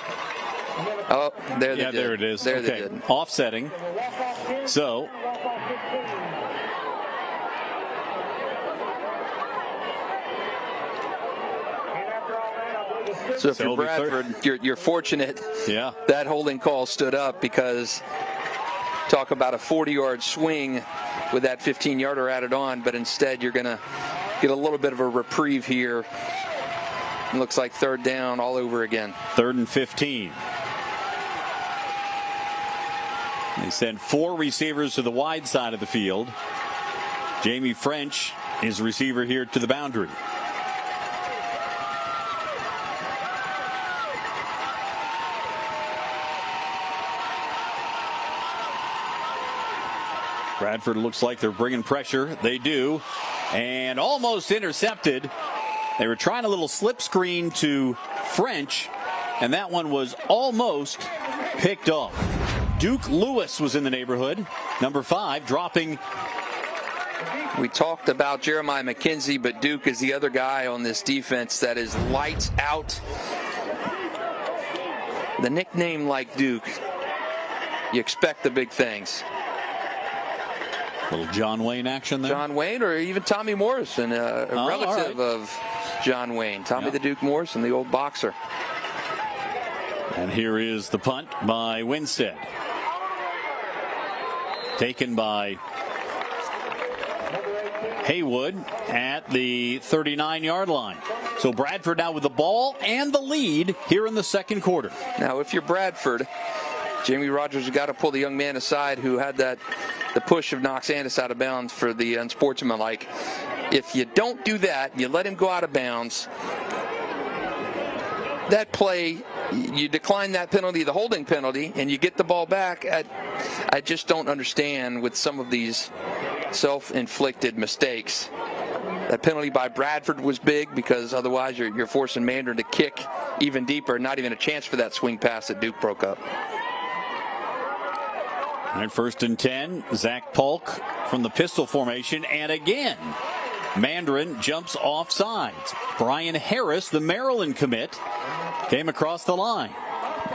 Oh, there they did.
There it is.
There
okay.
they did.
Offsetting. So
if you're Bradford, you're fortunate that holding call stood up, because talk about a 40-yard swing with that 15-yarder added on, but instead you're going to get a little bit of a reprieve here. It looks like 3rd down all over again.
3rd and 15. They send 4 receivers to the wide side of the field. Jamie French is receiver here to the boundary. Bradford looks like they're bringing pressure. They do. And almost intercepted. They were trying a little slip screen to French, and that one was almost picked off. Duke Lewis was in the neighborhood. Number 5 dropping.
We talked about Jeremiah McKenzie, but Duke is the other guy on this defense that is lights out. The nickname like Duke, you expect the big things.
Little John Wayne action there.
John Wayne, or even Tommy Morrison, a relative of John Wayne. Tommy the Duke Morrison, the old boxer.
And here is the punt by Winstead. Taken by Haywood at the 39-yard line. So Bradford now with the ball and the lead here in the second quarter.
Now, if you're Bradford, Jamie Rogers has got to pull the young man aside who had the push of Knox Andis out of bounds for the unsportsmanlike. If you don't do that, you let him go out of bounds, that play, you decline that penalty, the holding penalty, and you get the ball back. I just don't understand with some of these self-inflicted mistakes. That penalty by Bradford was big because otherwise you're forcing Mandarin to kick even deeper. Not even a chance for that swing pass that Duke broke up.
All right, 1st and 10. Zach Polk from the pistol formation. And again, Mandarin jumps off sides. Brian Harris, the Maryland commit, came across the line.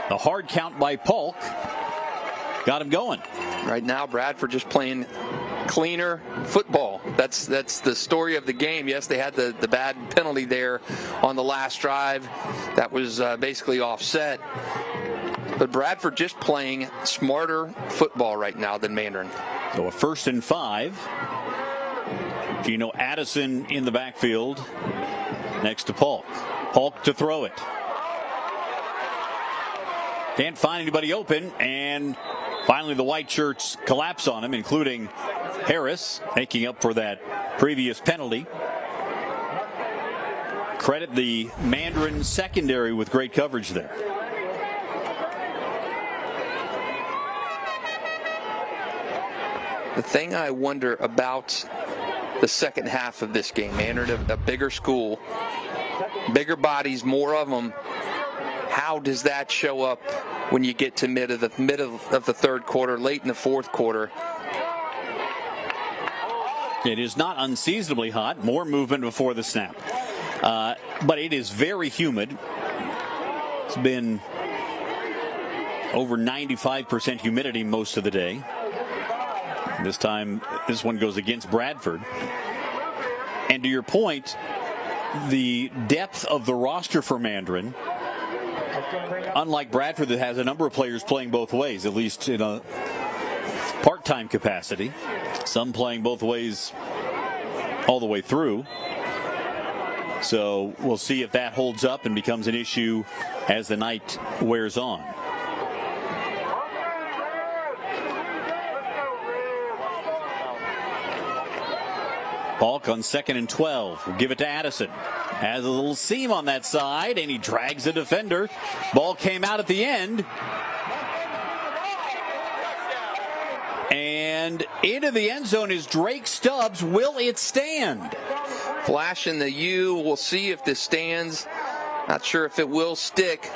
The hard count by Polk got him going.
Right now, Bradford just playing cleaner football. That's the story of the game. Yes, they had the bad penalty there on the last drive. That was basically offset. But Bradford just playing smarter football right now than Mandarin.
So a 1st and 5. Gino Addison in the backfield next to Polk. Polk to throw it. Can't find anybody open, and finally the white shirts collapse on him, including Harris, making up for that previous penalty. Credit the Mandarin secondary with great coverage there.
The thing I wonder about the second half of this game, Mandarin, a bigger school, bigger bodies, more of them. How does that show up when you get to mid of the third quarter, late in the fourth quarter?
It is not unseasonably hot. More movement before the snap. But it is very humid. It's been over 95% humidity most of the day. This time, this one goes against Bradford. And to your point, the depth of the roster for Mandarin, unlike Bradford that has a number of players playing both ways, at least in a part-time capacity, some playing both ways all the way through. So we'll see if that holds up and becomes an issue as the night wears on. Polk on 2nd and 12. We'll give it to Addison. Has a little seam on that side, and he drags the defender. Ball came out at the end. And into the end zone is Drake Stubbs. Will it stand?
Flashing the U. We'll see if this stands. Not sure if it will stick.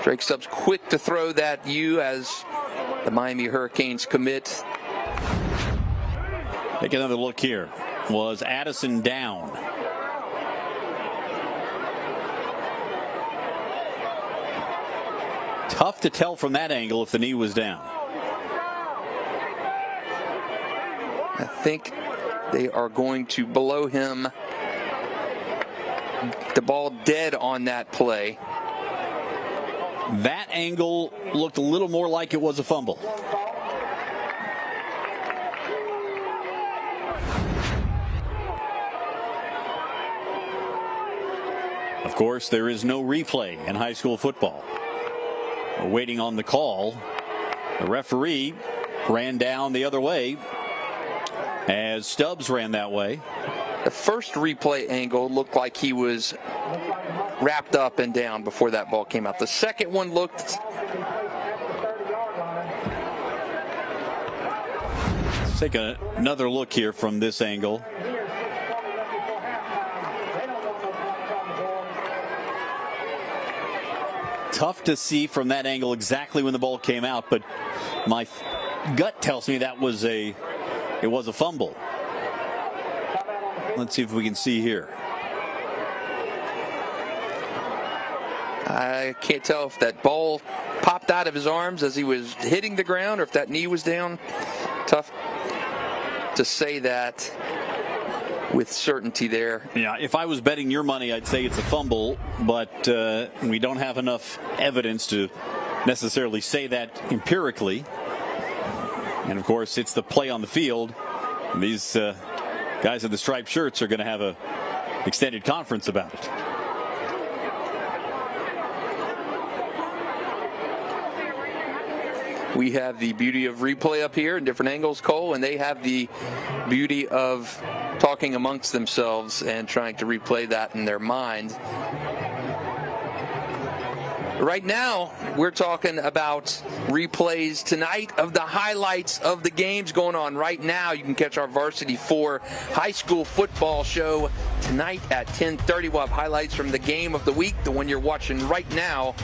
Drake Stubbs quick to throw that U as the Miami Hurricanes commit.
Take another look here. Was Addison down? Tough to tell from that angle if the knee was down.
I think they are going to blow him the ball dead on that play.
That angle looked a little more like it was a fumble. Of course, there is no replay in high school football. We're waiting on the call The referee ran down the other way as Stubbs ran that way.
The first replay angle looked like he was wrapped up and down before that ball came out. The second one looked...
Let's take another look here from this angle. Tough to see from that angle exactly when the ball came out, but my gut tells me that was it was a fumble. Let's see if we can see here.
I can't tell if that ball popped out of his arms as he was hitting the ground or if that knee was down. Tough to say that with certainty there.
Yeah, if I was betting your money, I'd say it's a fumble, but we don't have enough evidence to necessarily say that empirically. And of course, it's the play on the field. These guys in the striped shirts are going to have an extended conference about it.
We have the beauty of replay up here in different angles, Cole, and they have the beauty of talking amongst themselves and trying to replay that in their mind. Right now, we're talking about replays tonight of the highlights of the games going on right now. You can catch our Varsity 4 high school football show tonight at 10:30. We'll have highlights from the game of the week, the one you're watching right now,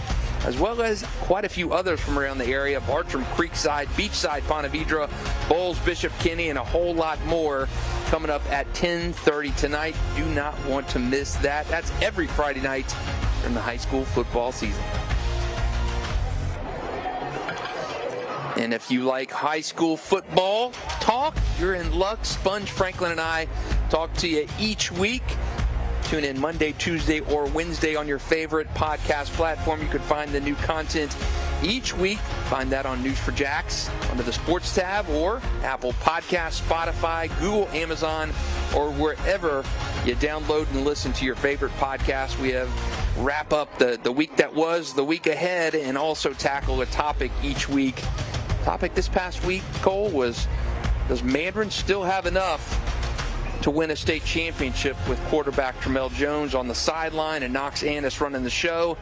as well as quite a few others from around the area: Bartram, Creekside, Beachside, Ponte Vedra, Bowles, Bishop Kenny, and a whole lot more coming up at 10:30 tonight. Do not want to miss that. That's every Friday night during the high school football season. And if you like high school football talk, you're in luck. Sponge, Franklin, and I talk to you each week. Tune in Monday, Tuesday, or Wednesday on your favorite podcast platform. You can find the new content each week. Find that on News4JAX under the Sports tab, or Apple Podcasts, Spotify, Google, Amazon, or wherever you download and listen to your favorite podcast. We have wrap up the week that was, the week ahead, and also tackle a topic each week. Topic this past week, Cole, was, does Mandarin still have enough to win a state championship with quarterback Tramel Jones on the sideline and Knox Annis running the show?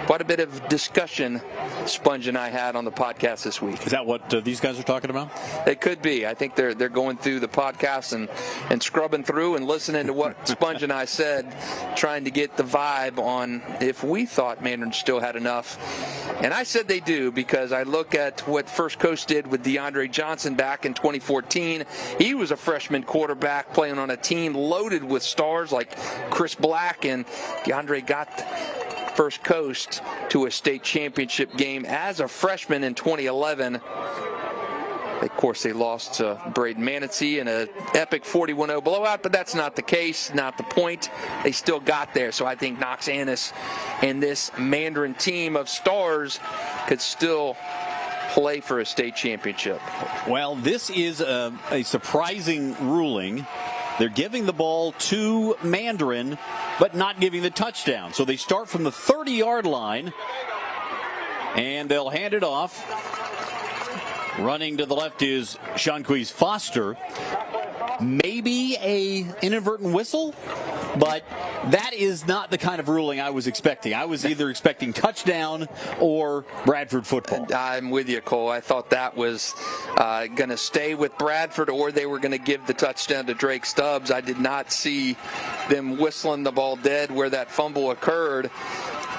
Quite a bit of discussion Sponge and I had on the podcast this week.
Is that what these guys are talking about?
It could be. I think they're going through the podcast and scrubbing through and listening to what Sponge and I said, trying to get the vibe on if we thought Mandarin still had enough. And I said they do, because I look at what First Coast did with DeAndre Johnson back in 2014. He was a freshman quarterback playing on a team loaded with stars like Chris Black, and DeAndre got First Coast to a state championship game as a freshman in 2011. Of course, they lost to Braden Manatee in an epic 41-0 blowout, but that's not the case, not the point. They still got there, so I think Knox Annis and this Mandarin team of stars could still play for a state championship.
Well, this is a surprising ruling. They're giving the ball to Mandarin, but not giving the touchdown. So they start from the 30-yard line, and they'll hand it off. Running to the left is Shanquise Foster. Maybe an inadvertent whistle, but that is not the kind of ruling I was expecting. I was either expecting touchdown or Bradford football.
I'm with you, Cole. I thought that was going to stay with Bradford, or they were going to give the touchdown to Drake Stubbs. I did not see them whistling the ball dead where that fumble occurred.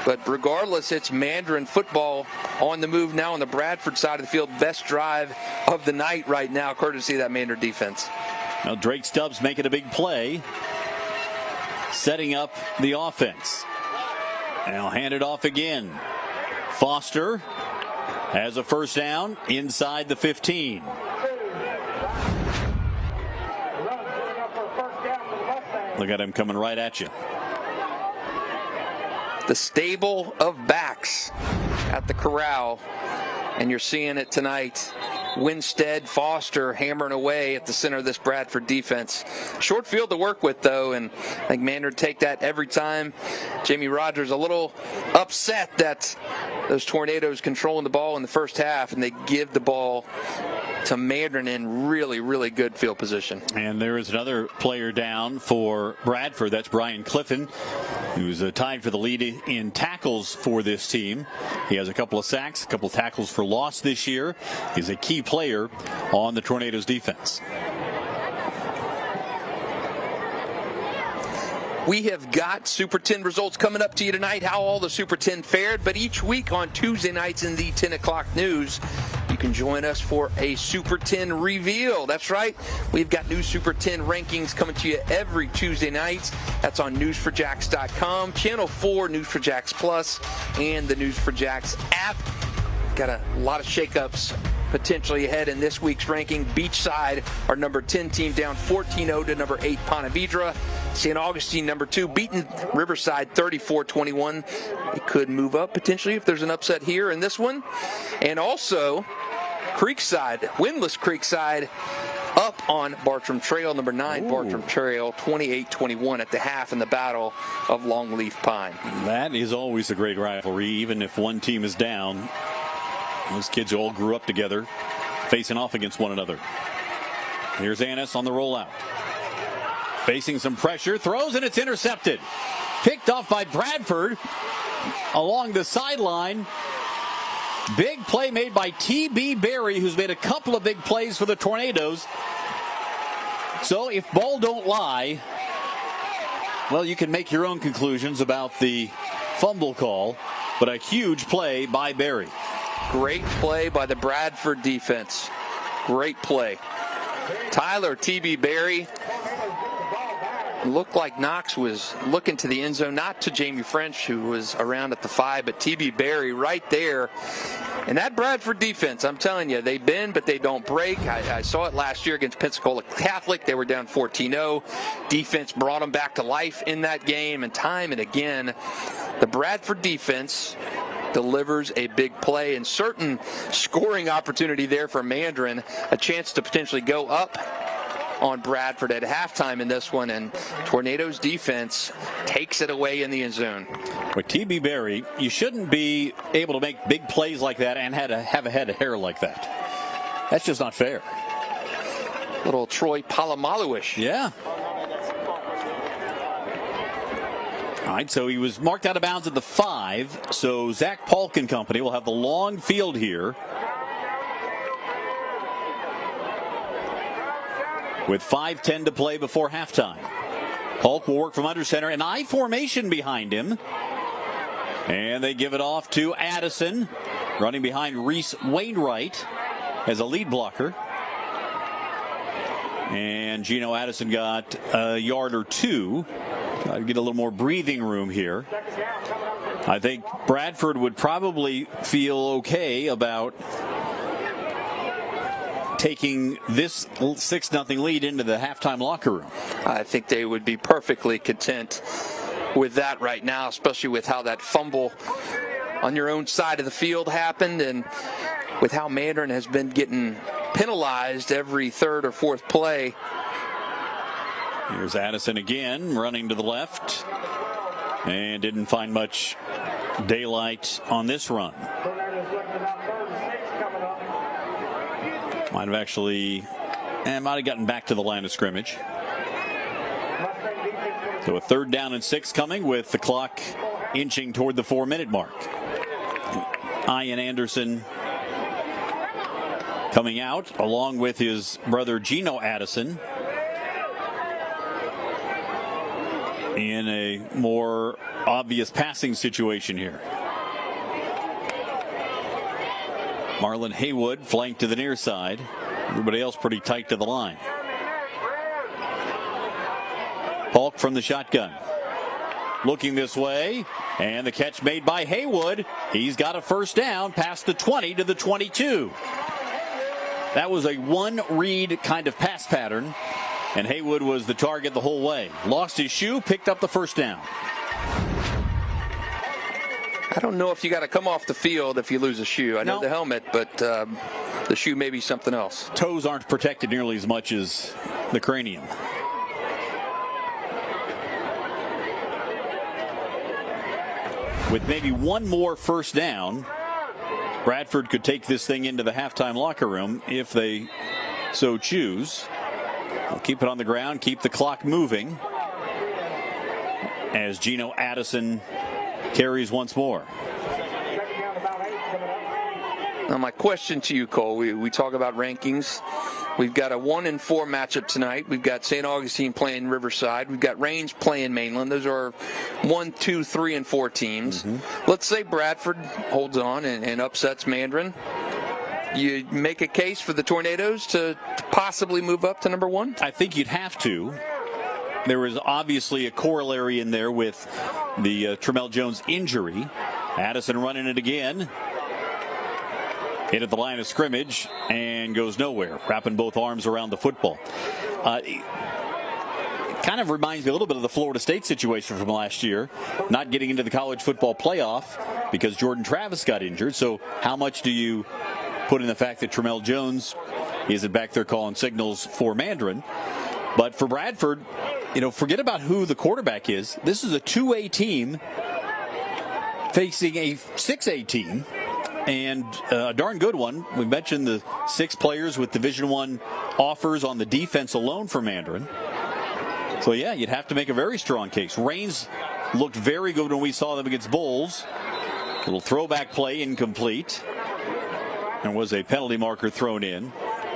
But regardless, it's Mandarin football on the move now on the Bradford side of the field. Best drive of the night right now, courtesy of that Mandarin defense.
Well, Drake Stubbs making a big play, setting up the offense. And I'll hand it off again. Foster has a first down inside the 15. Look at him coming right at you.
The stable of backs at the corral, and you're seeing it tonight. Winstead, Foster hammering away at the center of this Bradford defense. Short field to work with, though, and I think Mandarin take that every time. Jamie Rogers a little upset that those Tornadoes controlling the ball in the first half, and they give the ball to Mandarin in really, really good field position.
And there is another player down for Bradford. That's Brian Clifton, who's tied for the lead in tackles for this team. He has a couple of sacks, a couple of tackles for loss this year. He's a key player on the Tornadoes defense.
We have got Super 10 results coming up to you tonight, how all the Super 10 fared. But each week on Tuesday nights in the 10 o'clock news, you can join us for a Super 10 reveal. That's right. We've got new Super 10 rankings coming to you every Tuesday night. That's on News4JAX.com, Channel 4, News4JAX Plus, and the News4JAX app. Got a lot of shakeups potentially ahead in this week's ranking. Beachside, our number 10 team, down 14-0 to number 8 Ponte Vedra. St. Augustine, number 2, beating Riverside 34-21. It could move up potentially if there's an upset here in this one. And also, Creekside, winless Creekside, up on Bartram Trail, number 9 Bartram Trail, 28-21 at the half in the Battle of Longleaf Pine.
That is always a great rivalry, even if one team is down. Those kids all grew up together, facing off against one another. Here's Annis on the rollout. Facing some pressure, throws, and it's intercepted. Picked off by Bradford along the sideline. Big play made by T.B. Berry, who's made a couple of big plays for the Tornadoes. So if ball don't lie, well, you can make your own conclusions about the fumble call, but a huge play by Berry.
Great play by the Bradford defense. Great play. Tyler T.B. Berry. Looked like Knox was looking to the end zone, not to Jamie French, who was around at the 5, but T.B. Berry right there. And that Bradford defense, I'm telling you, they bend, but they don't break. I saw it last year against Pensacola Catholic. They were down 14-0. Defense brought them back to life in that game, and time and again, the Bradford defense delivers a big play and certain scoring opportunity there for Mandarin, a chance to potentially go up on Bradford at halftime in this one, and Tornadoes defense takes it away in the end zone.
With T.B. Berry, you shouldn't be able to make big plays like that and have a head of hair like that. That's just not fair.
Little Troy Polamalu-ish.
Yeah. All right, so he was marked out of bounds at the 5, so Zach Polk and company will have the long field here. With 5:10 to play before halftime. Polk will work from under center, an I formation behind him. And they give it off to Addison, running behind Reese Wainwright as a lead blocker. And Gino Addison got a yard or two. Got to get a little more breathing room here. I think Bradford would probably feel okay about taking this 6-0 lead into the halftime locker room.
I think they would be perfectly content with that right now, especially with how that fumble on your own side of the field happened, and with how Mandarin has been getting penalized every third or fourth play.
Here's Addison again, running to the left, and didn't find much daylight on this run. Might have actually, might have gotten back to the line of scrimmage. So a 3rd down and 6 coming with the clock inching toward the 4-minute mark. Ian Anderson coming out along with his brother Gino Addison in a more obvious passing situation here. Marlon Haywood flanked to the near side. Everybody else pretty tight to the line. Polk from the shotgun. Looking this way, and the catch made by Haywood. He's got a 1st down past the 20 to the 22. That was a one-read kind of pass pattern, and Haywood was the target the whole way. Lost his shoe, picked up the 1st down.
I don't know if you got to come off the field if you lose a shoe. I know the helmet, but the shoe may be something else.
Toes aren't protected nearly as much as the cranium. With maybe one more first down, Bradford could take this thing into the halftime locker room if they so choose. They'll keep it on the ground, keep the clock moving as Geno Addison carries once more.
Now my question to you, Cole, we talk about rankings. We've got a 1-4 matchup tonight. We've got St. Augustine playing Riverside. We've got Range playing Mainland. Those are 1, 2, 3, and 4 teams. Let's say Bradford holds on and upsets Mandarin. You make a case for the Tornadoes to possibly move up to number 1?
I think you'd have to. There is obviously a corollary in there with the Tramell Jones injury. Addison running it again. Hit at the line of scrimmage and goes nowhere, wrapping both arms around the football. It kind of reminds me a little bit of the Florida State situation from last year, not getting into the college football playoff because Jordan Travis got injured. So how much do you put in the fact that Tramell Jones isn't back there calling signals for Mandarin? But for Bradford, forget about who the quarterback is. This is a 2A team facing a 6A team. And a darn good one. We mentioned the 6 players with Division I offers on the defense alone for Mandarin. So, yeah, you'd have to make a very strong case. Raines looked very good when we saw them against Bulls. A little throwback play, incomplete. And was a penalty marker thrown in.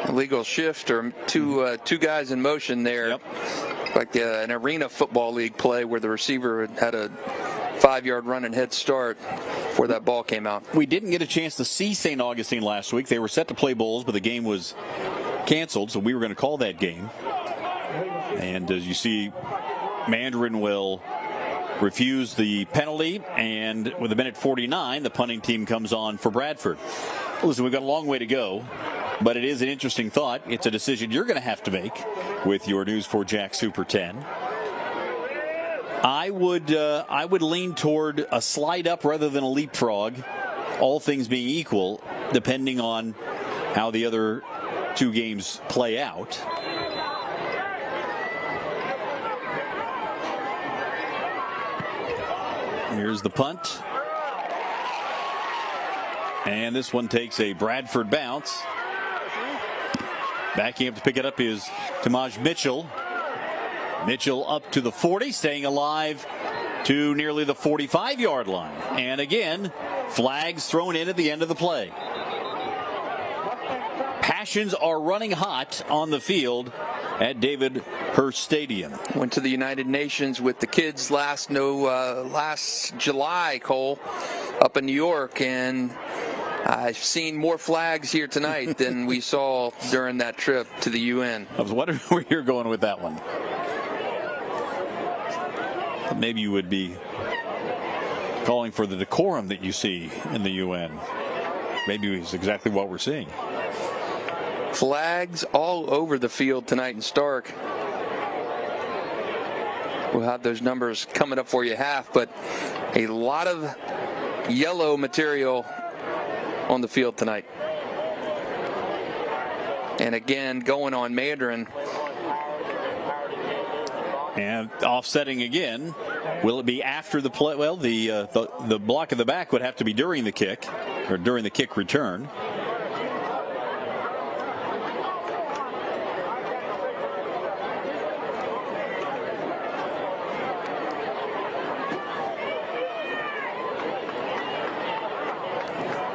Illegal shift or two guys in motion there.
Yep.
Like an arena football league play where the receiver had a 5-yard run and head start before that ball came out.
We didn't get a chance to see St. Augustine last week. They were set to play Bulls, but the game was canceled, so we were going to call that game. And as you see, Mandarin will refuse the penalty, and with a minute 49, the punting team comes on for Bradford. Listen, we've got a long way to go, but it is an interesting thought. It's a decision you're going to have to make with your News4JAX Super 10. I would lean toward a slide up rather than a leapfrog, all things being equal, depending on how the other 2 games play out. Here's the punt. And this one takes a Bradford bounce. Backing up to pick it up is Tamaj Mitchell. Mitchell up to the 40, staying alive to nearly the 45-yard line. And again, flags thrown in at the end of the play. Passions are running hot on the field at David Hurst Stadium.
Went to the United Nations with the kids last July, Cole, up in New York, and I've seen more flags here tonight than we saw during that trip to the UN.
I was wondering where you're going with that one. Maybe you would be calling for the decorum that you see in the UN. Maybe it's exactly what we're seeing.
Flags all over the field tonight in Stark. We'll have those numbers coming up for you half, but a lot of yellow material on the field tonight. And again, going on Mandarin.
And offsetting again. Will it be after the play? Well, the block of the back would have to be during the kick, or during the kick return.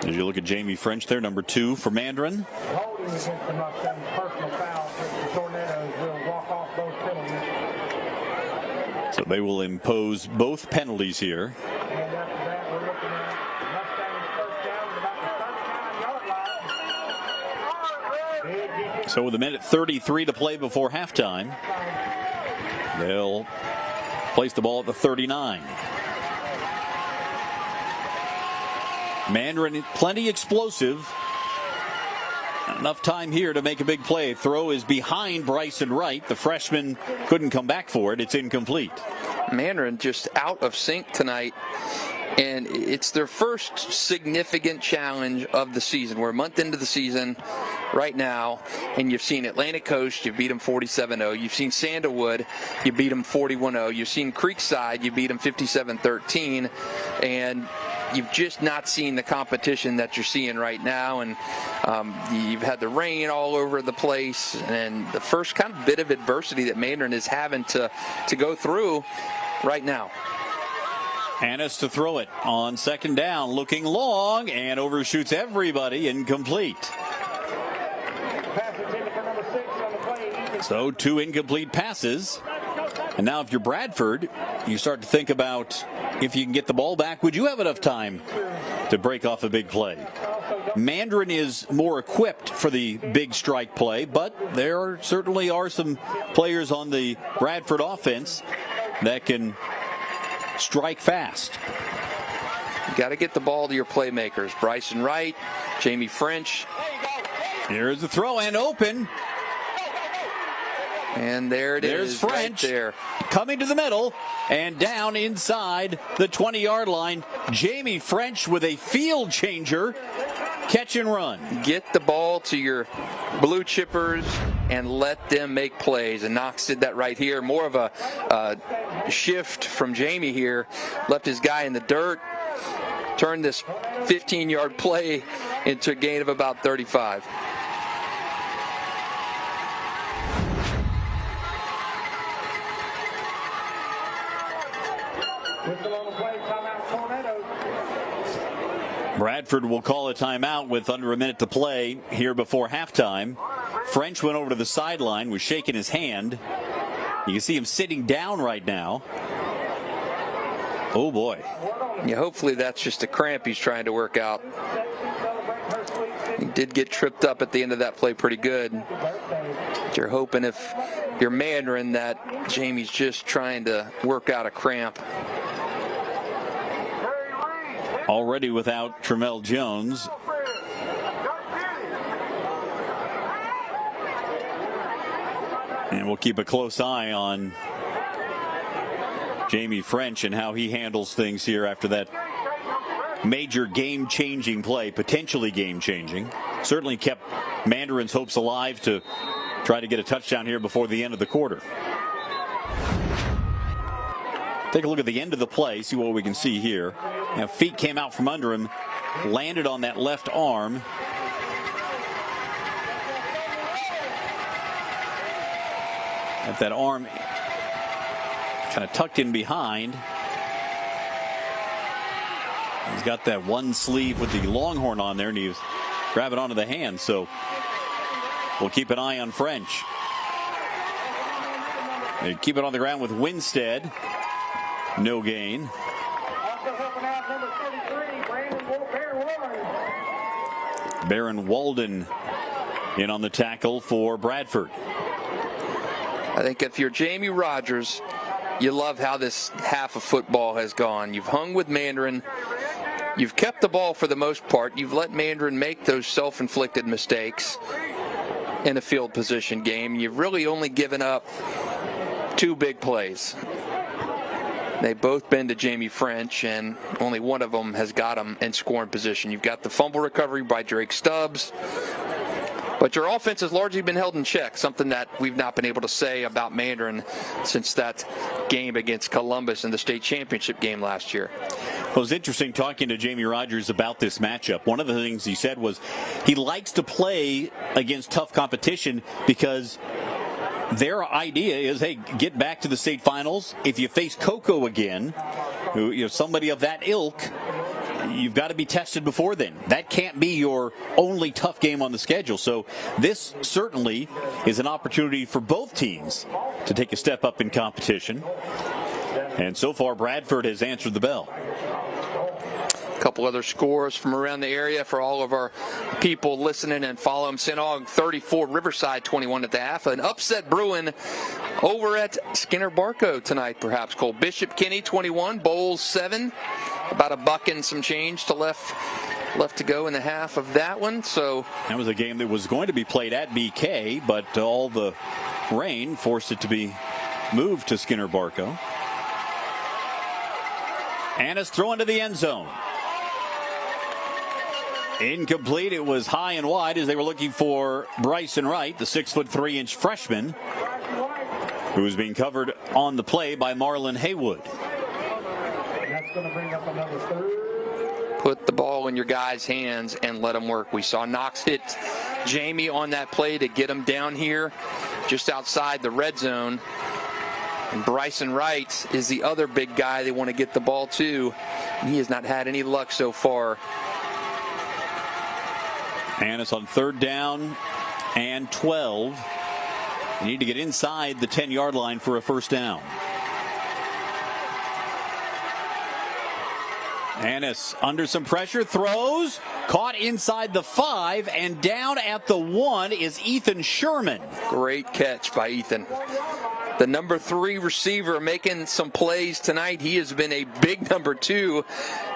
As you look at Jamie French there, number 2 for Mandarin.
Holding against the personal foul, the Tornadoes will walk off both penalties.
So they will impose both penalties here.
And after that, we're looking at Mustang's first down at about the 39-yard line.
So with a minute 33 to play before halftime, they'll place the ball at the 39. Mandarin plenty explosive. Enough time here to make a big play. Throw is behind Bryson Wright. The freshman couldn't come back for it. It's incomplete.
Mandarin just out of sync tonight. And it's their first significant challenge of the season. We're a month into the season right now, and you've seen Atlantic Coast, you beat them 47-0. You've seen Sandalwood, you beat them 41-0. You've seen Creekside, you beat them 57-13. And you've just not seen the competition that you're seeing right now, and you've had the rain all over the place, and the first kind of bit of adversity that Mandarin is having to go through right now.
Annis to throw it on second down, looking long, and overshoots everybody, incomplete. So 2 incomplete passes. And now if you're Bradford, you start to think about if you can get the ball back, would you have enough time to break off a big play? Mandarin is more equipped for the big strike play, but there certainly are some players on the Bradford offense that can strike fast.
You got to get the ball to your playmakers. Bryson Wright, Jamie French.
Here's the throw and open.
And there it is.
There's French
right there.
Coming to the middle and down inside the 20-yard line. Jamie French with a field changer. Catch and run.
Get the ball to your blue chippers and let them make plays. And Knox did that right here. More of a shift from Jamie here. Left his guy in the dirt. Turned this 15-yard play into a gain of about 35.
Bradford will call a timeout with under a minute to play here before halftime. French went over to the sideline, was shaking his hand. You can see him sitting down right now. Oh boy.
Yeah, hopefully that's just a cramp he's trying to work out. He did get tripped up at the end of that play pretty good. But you're hoping if you're Mandarin that Jamie's just trying to work out a cramp.
Already without Tremel Jones. And we'll keep a close eye on Jamie French and how he handles things here after that major game-changing play, potentially game-changing. Certainly kept Mandarin's hopes alive to try to get a touchdown here before the end of the quarter. Take a look at the end of the play, see what we can see here. Now, feet came out from under him, landed on that left arm. At that arm kind of tucked in behind. He's got that one sleeve with the longhorn on there, and he's grabbing onto the hand. So we'll keep an eye on French. They keep it on the ground with Winstead. No gain. Baron Walden in on the tackle for Bradford.
I think if you're Jamie Rogers, you love how this half of football has gone. You've hung with Mandarin. You've kept the ball for the most part. You've let Mandarin make those self-inflicted mistakes in a field position game. You've really only given up 2 big plays. They've both been to Jamie French, and only one of them has got them in scoring position. You've got the fumble recovery by Drake Stubbs, but your offense has largely been held in check, something that we've not been able to say about Mandarin since that game against Columbus in the state championship game last year.
Well, it was interesting talking to Jamie Rogers about this matchup. One of the things he said was he likes to play against tough competition because their idea is, hey, get back to the state finals. If you face Cocoa again, somebody of that ilk, you've got to be tested before then. That can't be your only tough game on the schedule. So this certainly is an opportunity for both teams to take a step up in competition. And so far, Bradford has answered the bell.
Couple other scores from around the area for all of our people listening and following. St. Aug 34, Riverside 21 at the half. An upset brewing over at Skinner Barco tonight, perhaps. Cole Bishop Kinney 21, Bowles 7. About a buck and some change to left to go in the half of that one. So
that was a game that was going to be played at BK, but all the rain forced it to be moved to Skinner Barco. Annis throwing to the end zone. Incomplete. It was high and wide as they were looking for Bryson Wright, the 6'3" freshman, who was being covered on the play by Marlon Haywood.
That's going to bring up another third.
Put the ball in your guys' hands and let them work. We saw Knox hit Jamie on that play to get him down here just outside the red zone. And Bryson Wright is the other big guy they want to get the ball to. He has not had any luck so far.
Annis on 3rd down and 12. You need to get inside the 10-yard line for a first down. Annis under some pressure, throws, caught inside the 5, and down at the 1 is Ethan Sherman.
Great catch by Ethan. The number 3 receiver making some plays tonight. He has been a big number 2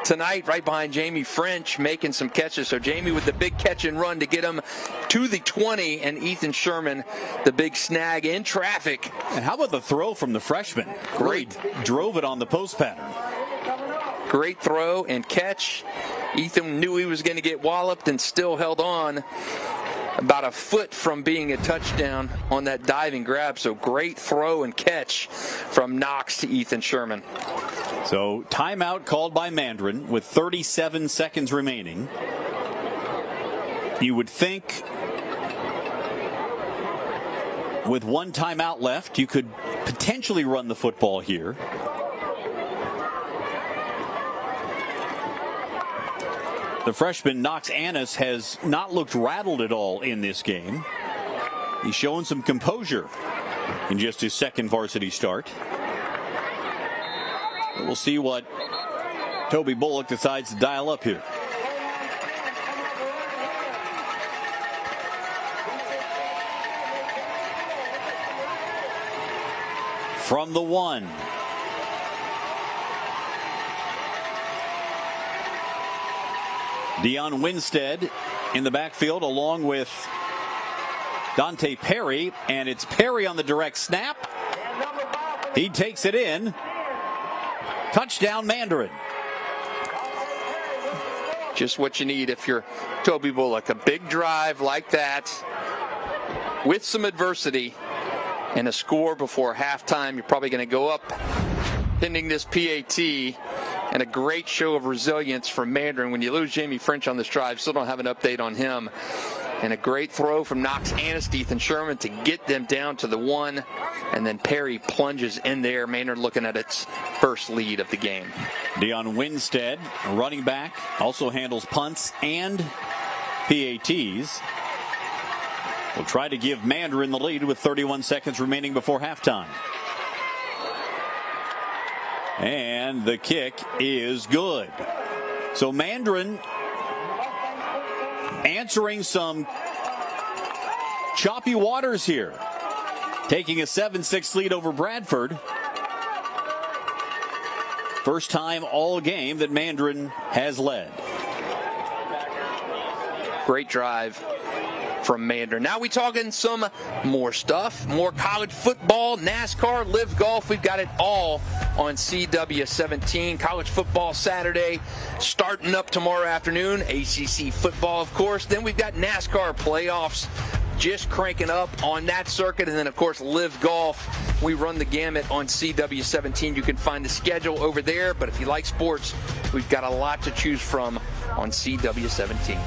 tonight, right behind Jamie French, making some catches. So Jamie with the big catch and run to get him to the 20, and Ethan Sherman, the big snag in traffic.
And how about the throw from the freshman?
Great.
Really drove it on the post pattern.
Great throw and catch. Ethan knew he was going to get walloped and still held on. About a foot from being a touchdown on that diving grab. So great throw and catch from Knox to Ethan Sherman.
So timeout called by Mandarin with 37 seconds remaining. You would think with one timeout left, you could potentially run the football here. The freshman Knox Annis has not looked rattled at all in this game. He's showing some composure in just his second varsity start. We'll see what Toby Bullock decides to dial up here. From the 1. Dion Winstead in the backfield along with Dante Perry, and it's Perry on the direct snap. He takes it in. Touchdown Mandarin.
Just what you need if you're Toby Bullock. A big drive like that with some adversity and a score before halftime. You're probably going to go up pending this PAT. And a great show of resilience from Mandarin. When you lose Jamie French on this drive, still don't have an update on him. And a great throw from Knox Annis to Ethan Sherman to get them down to the 1. And then Perry plunges in there. Mandarin looking at its first lead of the game.
Dion Winstead, running back, also handles punts and PATs. Will try to give Mandarin the lead with 31 seconds remaining before halftime. And the kick is good. So Mandarin answering some choppy waters here. Taking a 7-6 lead over Bradford. First time all game that Mandarin has led.
Great drive from Mandarin. Now we talking some more stuff, more college football, NASCAR, Live Golf. We've got it all on CW17. College football Saturday starting up tomorrow afternoon. ACC football, of course. Then we've got NASCAR playoffs just cranking up on that circuit. And then, of course, Live Golf. We run the gamut on CW17. You can find the schedule over there. But if you like sports, we've got a lot to choose from on CW17.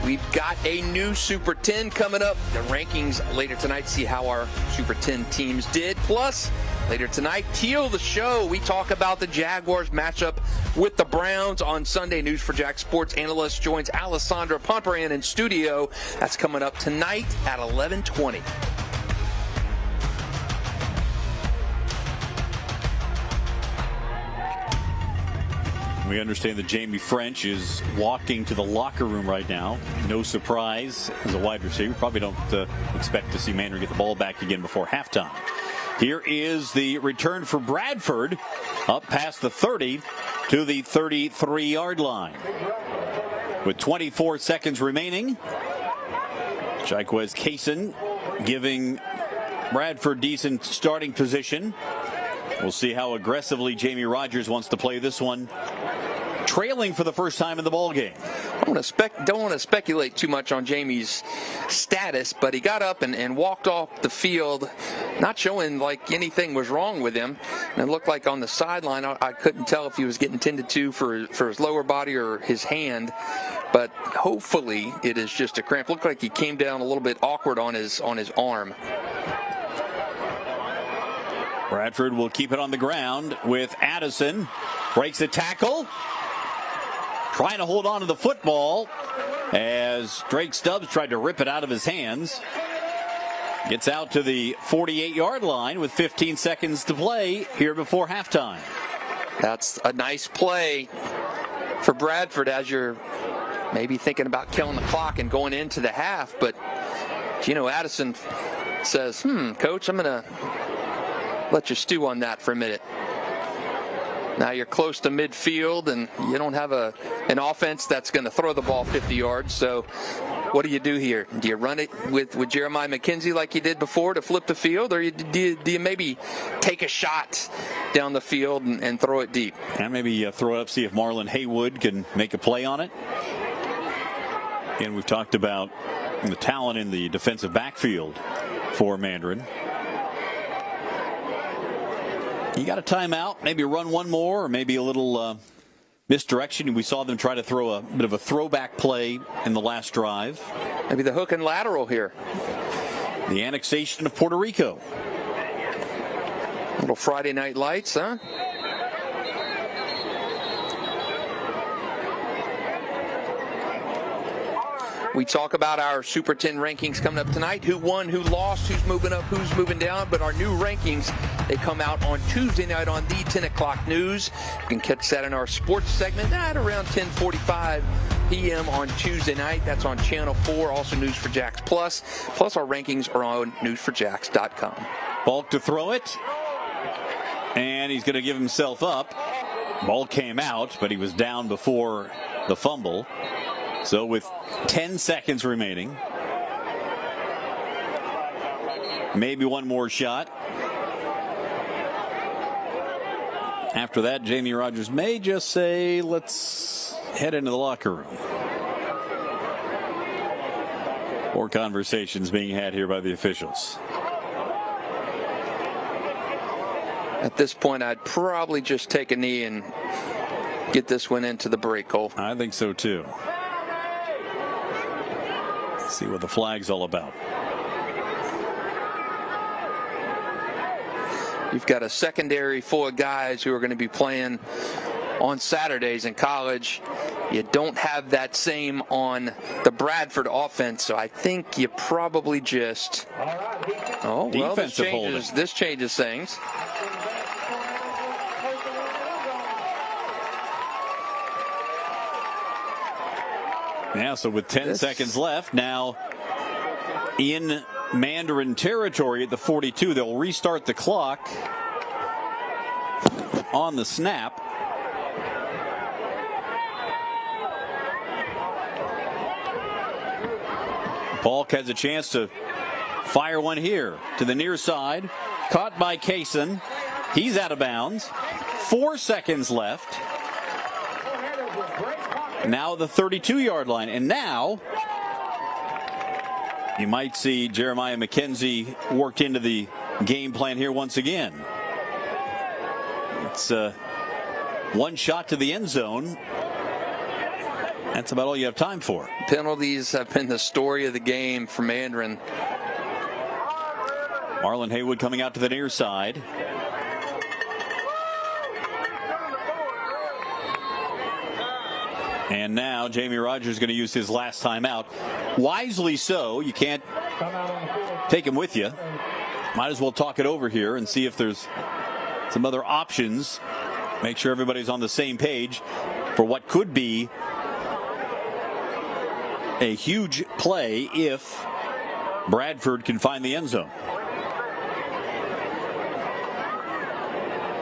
We've got a new Super 10 coming up. The rankings later tonight. See how our Super 10 teams did. Plus, later tonight, Teal the Show. We talk about the Jaguars matchup with the Browns on Sunday. News4JAX sports analyst joins Alessandra Pomperian in studio. That's coming up tonight at 11:20.
We understand that Jamie French is walking to the locker room right now. No surprise as a wide receiver. Probably don't expect to see Mandarin get the ball back again before halftime. Here is the return for Bradford, up past the 30 to the 33-yard line. With 24 seconds remaining, Jaquez Kaysen giving Bradford decent starting position. We'll see how aggressively Jamie Rogers wants to play this one. Trailing for the first time in the ball game.
Don't want to speculate too much on Jamie's status, but he got up and walked off the field, not showing like anything was wrong with him. And it looked like on the sideline, I couldn't tell if he was getting tended to for his lower body or his hand, but hopefully it is just a cramp. Looked like he came down a little bit awkward on his arm.
Bradford will keep it on the ground with Addison. Breaks the tackle. Trying to hold on to the football as Drake Stubbs tried to rip it out of his hands. Gets out to the 48-yard line with 15 seconds to play here before halftime.
That's a nice play for Bradford as you're maybe thinking about killing the clock and going into the half. But Gino Addison says, Coach, I'm going to let you stew on that for a minute. Now you're close to midfield, and you don't have an offense that's going to throw the ball 50 yards. So what do you do here? Do you run it with Jeremiah McKenzie like you did before to flip the field, or do you maybe take a shot down the field and throw it deep?
And maybe throw it up, see if Marlon Haywood can make a play on it. Again, we've talked about the talent in the defensive backfield for Mandarin. You got a timeout, maybe run one more, or maybe a little misdirection. We saw them try to throw a bit of a throwback play in the last drive.
Maybe the hook and lateral here.
The annexation of Puerto Rico.
Little Friday Night Lights, huh? We talk about our Super 10 rankings coming up tonight. Who won, who lost, who's moving up, who's moving down. But our new rankings, they come out on Tuesday night on the 10 o'clock news. You can catch that in our sports segment at around 10:45 p.m. on Tuesday night. That's on Channel 4, also News4JAX Plus. Plus our rankings are on News4JAX.com.
Balk to throw it. And he's going to give himself up. Ball came out, but he was down before the fumble. So with 10 seconds remaining, maybe one more shot. After that, Jamie Rogers may just say, let's head into the locker room. More conversations being had here by the officials.
At this point, I'd probably just take a knee and get this one into the break hole.
I think so, too. See what the flag's all about.
You've got a secondary full of guys who are going to be playing on Saturdays in college. You don't have that same on the Bradford offense, so I think you probably just... Oh, well, this changes things.
Yeah, so with 10 seconds left, now in Mandarin territory at the 42, they'll restart the clock on the snap. Balk has a chance to fire one here to the near side. Caught by Kaysen. He's out of bounds. 4 seconds left. Now the 32-yard line. And now you might see Jeremiah McKenzie worked into the game plan here once again. It's one shot to the end zone. That's about all you have time for.
Penalties have been the story of the game for Mandarin.
Marlon Haywood coming out to the near side. And now Jamie Rogers is going to use his last time out. Wisely so. You can't take him with you. Might as well talk it over here and see if there's some other options. Make sure everybody's on the same page for what could be a huge play if Bradford can find the end zone.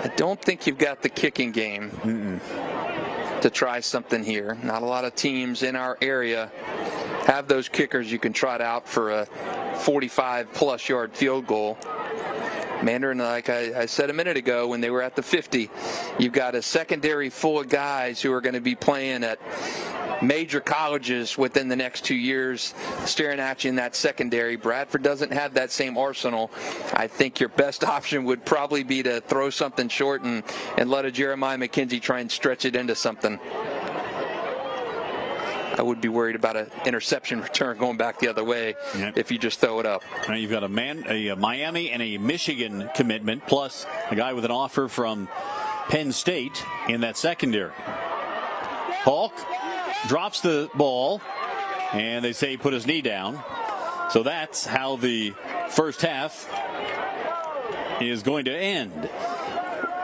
I don't think you've got the kicking game to try something here. Not a lot of teams in our area have those kickers you can trot out for a 45-plus yard field goal. Mandarin, like I said a minute ago when they were at the 50, you've got a secondary full of guys who are going to be playing at major colleges within the next 2 years, staring at you in that secondary. Bradford doesn't have that same arsenal. I think your best option would probably be to throw something short and let a Jeremiah McKenzie try and stretch it into something. I would be worried about an interception return going back the other way if you just throw it up.
Now you've got a Miami and a Michigan commitment, plus a guy with an offer from Penn State in that secondary. Hulk drops the ball, and they say he put his knee down. So that's how the first half is going to end.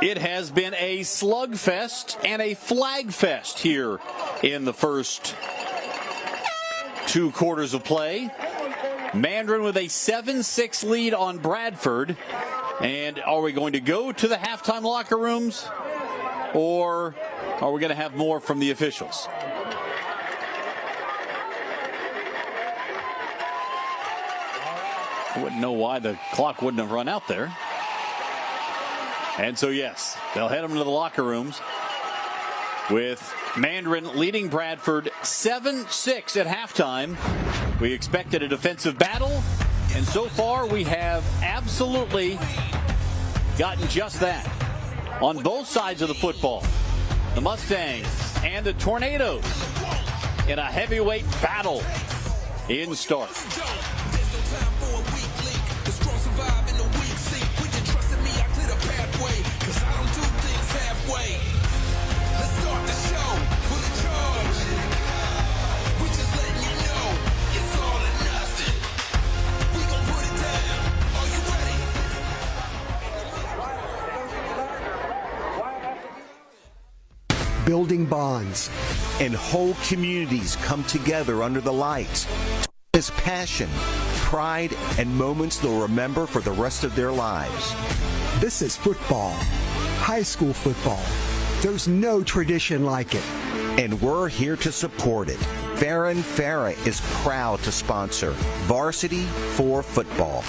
It has been a slugfest and a flag fest here in the first 2 quarters of play. Mandarin with a 7-6 lead on Bradford. And are we going to go to the halftime locker rooms, or are we going to have more from the officials? I wouldn't know why the clock wouldn't have run out there. And so, yes, they'll head them to the locker rooms with Mandarin leading Bradford 7-6 at halftime. We expected a defensive battle, and so far we have absolutely gotten just that on both sides of the football. The Mustangs and the Tornadoes in a heavyweight battle in start.
Building bonds, and whole communities come together under the lights. It's passion, pride, and moments they'll remember for the rest of their lives.
This is football, high school football. There's no tradition like it.
And we're here to support it. Farron Farah is proud to sponsor Varsity for Football.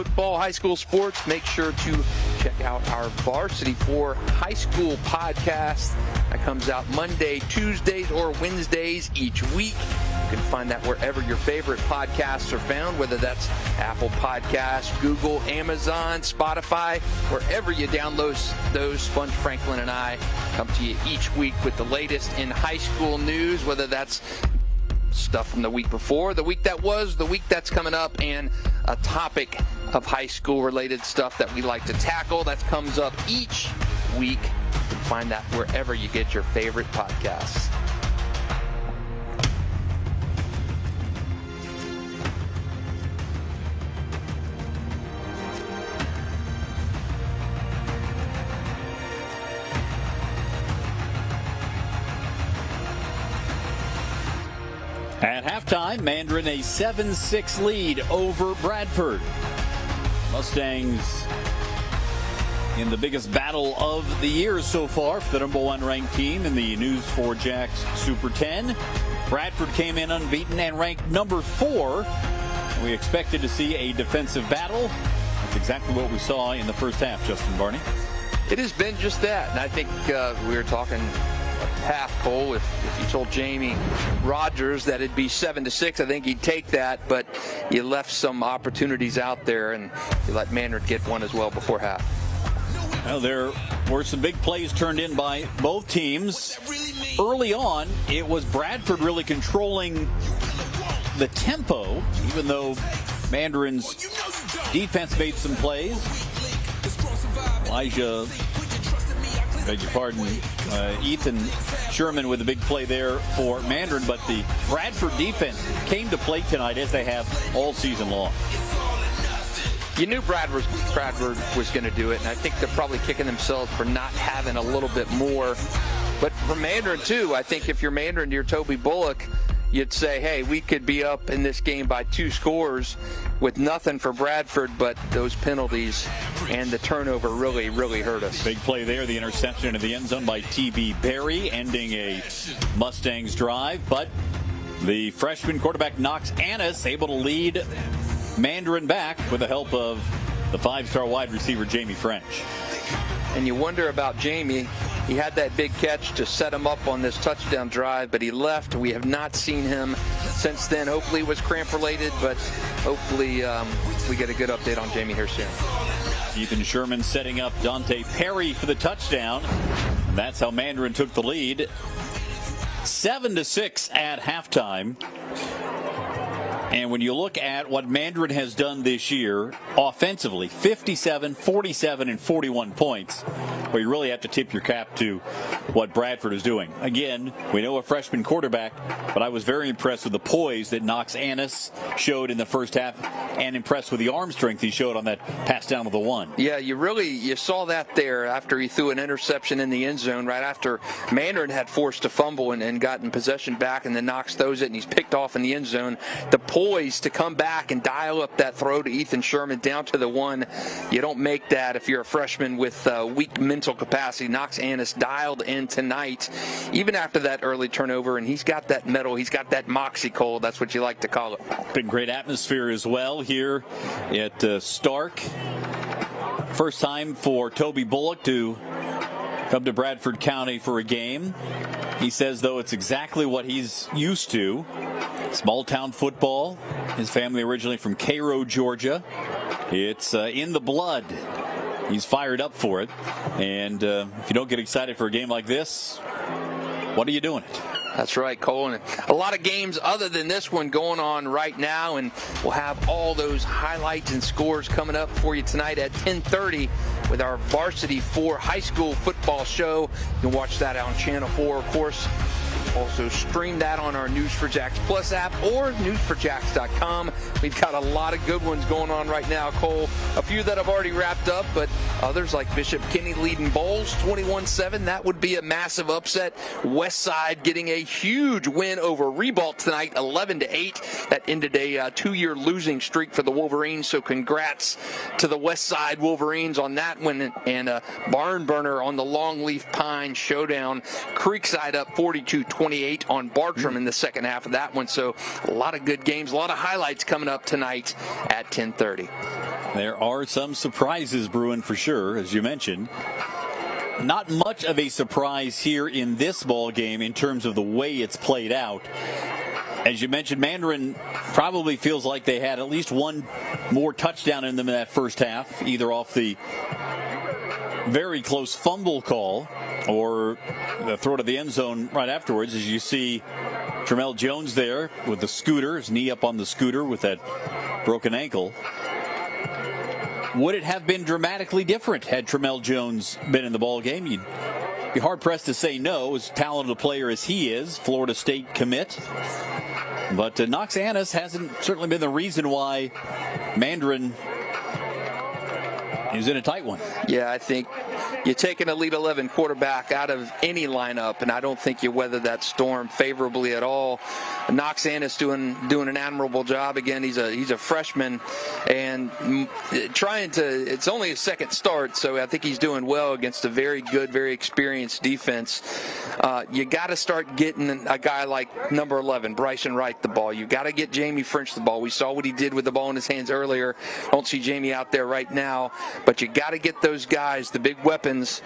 football, high school sports, make sure to check out our Varsity 4 high school podcast that comes out Monday, Tuesdays, or Wednesdays each week. You can find that wherever your favorite podcasts are found, whether that's Apple Podcasts, Google, Amazon, Spotify, wherever you download those. Sponge Franklin and I come to you each week with the latest in high school news, whether that's stuff from the week before, the week that was, the week that's coming up, and a topic of high school related stuff that we like to tackle that comes up each week. You can find that wherever you get your favorite podcasts.
At halftime, Mandarin a 7-6 lead over Bradford. Mustangs in the biggest battle of the year so far for the number one ranked team in the News4JAX Super 10. Bradford came in unbeaten and ranked number 4. We expected to see a defensive battle. That's exactly what we saw in the first half, Justin Barney.
It has been just that, and I think we were talking half, Cole. If you told Jamie Rogers that it'd be 7-6, I think he'd take that, but you left some opportunities out there, and you let Mandarin get one as well before half.
Well, there were some big plays turned in by both teams. Early on, it was Bradford really controlling the tempo, even though Mandarin's defense made some plays. Ethan Sherman with a big play there for Mandarin, but the Bradford defense came to play tonight as they have all season long.
You knew Bradford was going to do it, and I think they're probably kicking themselves for not having a little bit more. But for Mandarin, too, I think if you're Mandarin, you're Toby Bullock, you'd say, hey, we could be up in this game by 2 scores with nothing for Bradford, but those penalties and the turnover really, really hurt us.
Big play there, the interception into the end zone by T.B. Berry, ending a Mustangs drive. But the freshman quarterback Knox Annis able to lead Mandarin back with the help of the 5-star wide receiver Jamie French.
And you wonder about Jamie. He had that big catch to set him up on this touchdown drive, but he left. We have not seen him since then. Hopefully it was cramp related, but hopefully we get a good update on Jamie here soon.
Ethan Sherman setting up Dante Perry for the touchdown. And that's how Mandarin took the lead. 7-6 at halftime. And when you look at what Mandarin has done this year offensively, 57, 47, and 41 points, well, you really have to tip your cap to what Bradford is doing. Again, we know a freshman quarterback, but I was very impressed with the poise that Knox Annis showed in the first half and impressed with the arm strength he showed on that pass down with the 1.
Yeah, you saw that there after he threw an interception in the end zone right after Mandarin had forced a fumble and gotten possession back, and then Knox throws it and he's picked off in the end zone. The poise to come back and dial up that throw to Ethan Sherman down to the 1. You don't make that if you're a freshman with weak mental capacity. Knox Annis dialed in tonight, even after that early turnover, and he's got that mettle, he's got that moxie, Cole. That's what you like to call it.
Been great atmosphere as well here at Stark. First time for Toby Bullock to come to Bradford County for a game. He says, though, it's exactly what he's used to. Small town football. His family originally from Cairo, Georgia. It's in the blood. He's fired up for it. And if you don't get excited for a game like this, what are you doing it?
That's right, Cole. And a lot of games other than this one going on right now, and we'll have all those highlights and scores coming up for you tonight at 10:30 with our Varsity 4 high school football show. You can watch that on Channel 4, of course. Also stream that on our News4JAX Plus app or News4JAX.com. We've got a lot of good ones going on right now, Cole. A few that have already wrapped up, but others like Bishop Kenny leading Bowles 21-7. That would be a massive upset. Westside getting a huge win over Ribault tonight, 11-8. That ended a 2-year losing streak for the Wolverines. So congrats to the Westside Wolverines on that one, and a barn burner on the Longleaf Pine showdown. Creekside up 42-28 on Bartram in the second half of that one. So a lot of good games, a lot of highlights coming up tonight at 10:30.
There are some surprises brewing for sure, as you mentioned. Not much of a surprise here in this ball game in terms of the way it's played out. As you mentioned, Mandarin probably feels like they had at least one more touchdown in them in that first half, either off the very close fumble call or the throw to the end zone right afterwards. As you see Tramel Jones there with the scooter, his knee up on the scooter with that broken ankle. Would it have been dramatically different had Tramel Jones been in the ball game? You'd be hard-pressed to say no, as talented a player as he is, Florida State commit. But Knox Annis hasn't certainly been the reason why Mandarin is in a tight one.
Yeah, I think you take an Elite 11 quarterback out of any lineup, and I don't think you weather that storm favorably at all. Knox Annis doing an admirable job. Again, he's a freshman, and it's only his second start, so I think he's doing well against a very good, very experienced defense. You got to start getting a guy like number 11, Bryson Wright, the ball. You got to get Jamie French the ball. We saw what he did with the ball in his hands earlier. Don't see Jamie out there right now, but you got to get those guys, the big weapons.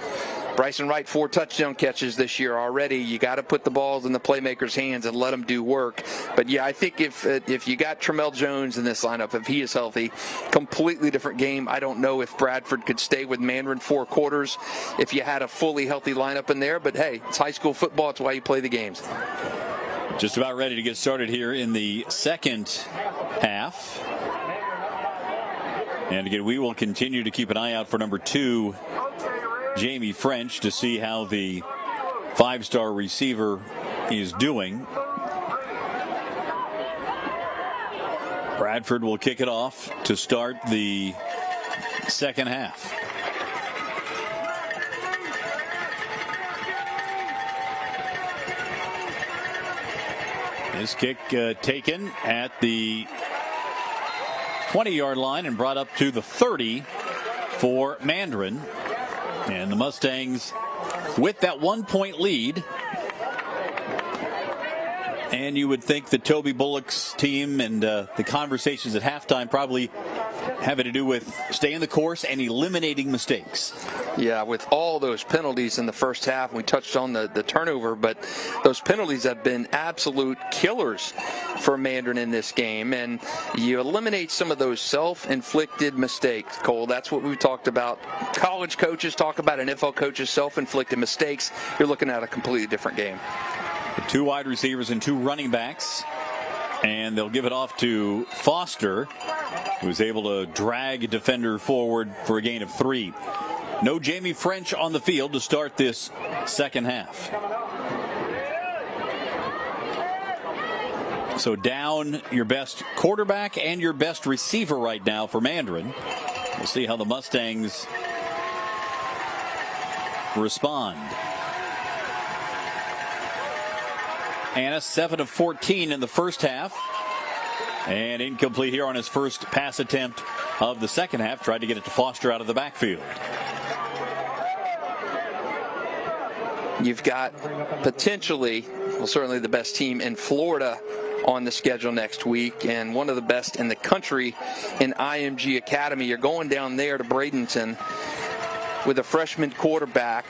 Bryson Wright, 4 touchdown catches this year already. You got to put the balls in the playmakers' hands and let them do work. But yeah, I think if you got Tramel Jones in this lineup, if he is healthy, completely different game. I don't know if Bradford could stay with Mandarin 4 quarters if you had a fully healthy lineup in there. But hey, it's high school football. It's why you play the games.
Just about ready to get started here in the second half. And again, we will continue to keep an eye out for number 2, Jamie French, to see how the 5-star receiver is doing. Bradford will kick it off to start the second half. This kick taken at the 20-yard line and brought up to the 30 for Mandarin. And the Mustangs with that 1-point lead. And you would think that Toby Bullock's team and the conversations at halftime probably having to do with staying the course and eliminating mistakes.
Yeah, with all those penalties in the first half, we touched on the turnover, but those penalties have been absolute killers for Mandarin in this game. And you eliminate some of those self-inflicted mistakes, Cole. That's what we've talked about. College coaches talk about, NFL coaches, self-inflicted mistakes. You're looking at a completely different game.
2 wide receivers and 2 running backs. And they'll give it off to Foster, who was able to drag a defender forward for a gain of 3. No Jamie French on the field to start this second half. So down your best quarterback and your best receiver right now for Mandarin. We'll see how the Mustangs respond. Annis 7 of 14 in the first half. And incomplete here on his first pass attempt of the second half. Tried to get it to Foster out of the backfield.
You've got potentially, well, certainly the best team in Florida on the schedule next week, and one of the best in the country in IMG Academy. You're going down there to Bradenton with a freshman quarterback.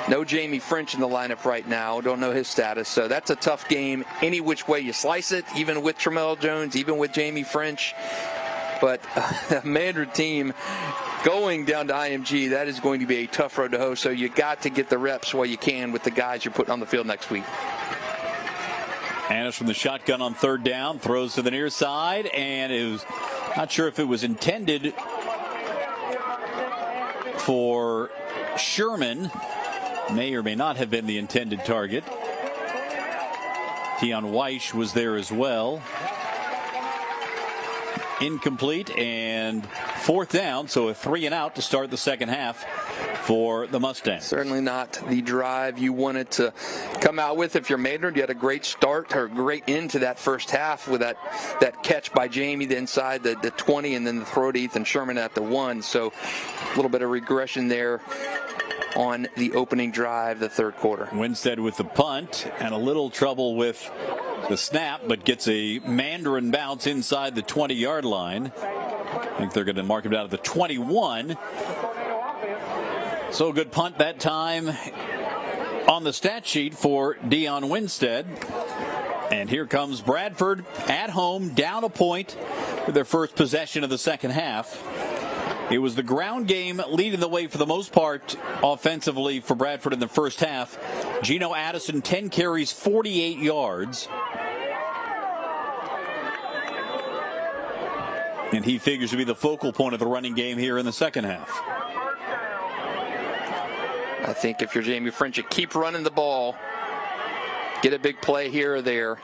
No Jamie French in the lineup right now. Don't know his status. So that's a tough game any which way you slice it, even with Tramel Jones, even with Jamie French. But a Mandarin team going down to IMG, that is going to be a tough road to hoe. So you got to get the reps while you can with the guys you're putting on the field next week.
Annis from the shotgun on third down, throws to the near side, and it was not sure if it was intended for Sherman. May or may not have been the intended target. Keon Weish was there as well. Incomplete, and fourth down, so a 3 and out to start the second half for the Mustangs.
Certainly not the drive you wanted to come out with if you're Mandarin. You had a great start or great end to that first half with that catch by Jamie inside the 20, and then the throw to Ethan Sherman at the 1. So a little bit of regression there on the opening drive, the third quarter.
Winstead with the punt, and a little trouble with the snap, but gets a Mandarin bounce inside the 20-yard line. I think they're going to mark him down at the 21. So good punt that time on the stat sheet for Dion Winstead. And here comes Bradford at home, down a point with their first possession of the second half. It was the ground game leading the way for the most part offensively for Bradford in the first half. Gino Addison, 10 carries, 48 yards. And he figures to be the focal point of the running game here in the second half.
I think if you're Jamie French, you keep running the ball. Get a big play here or there.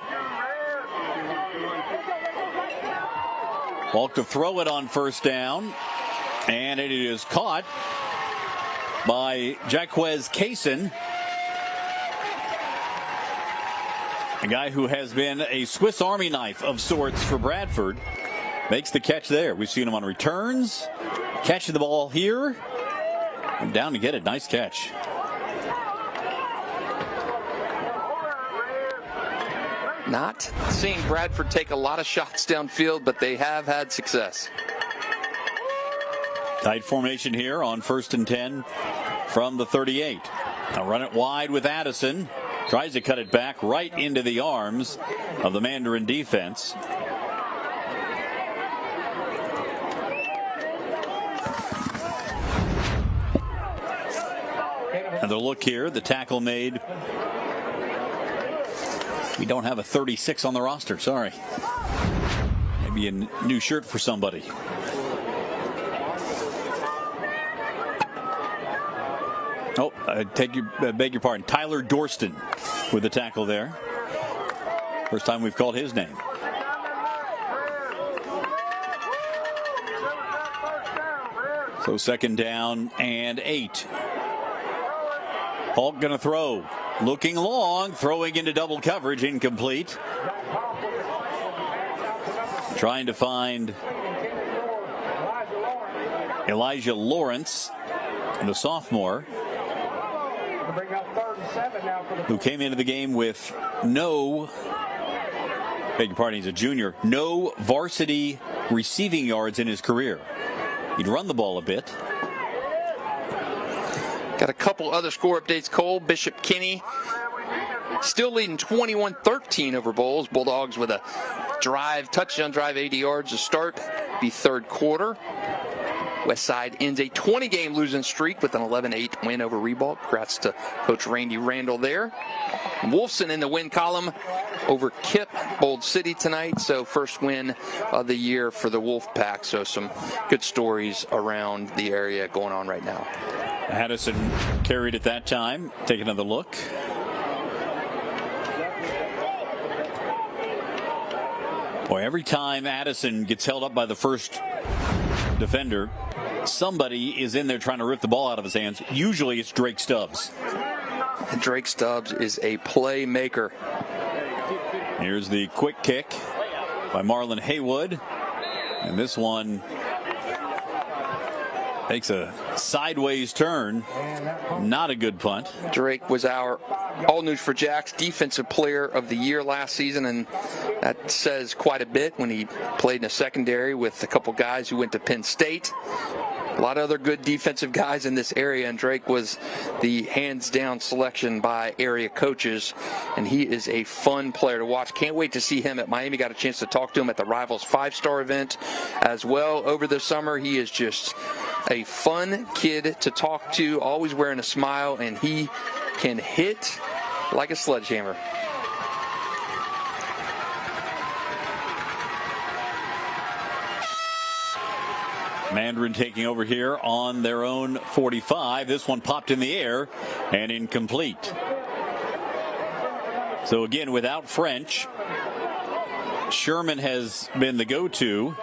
Falk to throw it on first down. And it is caught by Jaquez Kaysen, a guy who has been a Swiss Army knife of sorts for Bradford. Makes the catch there. We've seen him on returns, catching the ball here, and down to get it. Nice catch.
Not seeing Bradford take a lot of shots downfield, but they have had success.
Tight formation here on 1st and 10 from the 38. Now run it wide with Addison. Tries to cut it back right into the arms of the Mandarin defense. And the look here, the tackle made. We don't have a 36 on the roster, sorry. Maybe a new shirt for somebody. Oh, beg your pardon. Tyler Dorston with the tackle there. First time we've called his name. So 2nd down and 8. Falk gonna throw. Looking long, throwing into double coverage, incomplete. Trying to find Elijah Lawrence, the sophomore, who came into the game with no, beg your pardon, he's a junior, no varsity receiving yards in his career. He'd run the ball a bit.
Got a couple other score updates. Cole, Bishop Kinney still leading 21-13 over Bowles. Bulldogs with a touchdown drive, 80 yards to start the third quarter. Westside ends a 20-game losing streak with an 11-8 win over Ribault. Congrats to Coach Randy Randall there. Wolfson in the win column over Kip, Bold City tonight. So first win of the year for the Wolf Pack. So some good stories around the area going on right now.
Addison carried at that time. Take another look. Boy, every time Addison gets held up by the first defender, somebody is in there trying to rip the ball out of his hands. Usually it's Drake Stubbs.
And Drake Stubbs is a playmaker.
Here's the quick kick by Marlon Haywood. And this one takes a sideways turn. Not a good punt.
Drake was our All News4JAX Defensive Player of the Year last season, and that says quite a bit when he played in a secondary with a couple guys who went to Penn State. A lot of other good defensive guys in this area, and Drake was the hands-down selection by area coaches, and he is a fun player to watch. Can't wait to see him at Miami. Got a chance to talk to him at the Rivals 5-star event as well over the summer. He is just a fun kid to talk to, always wearing a smile, and he can hit like a sledgehammer.
Mandarin taking over here on their own 45. This one popped in the air and incomplete. So again, without French, Sherman has been the go-to.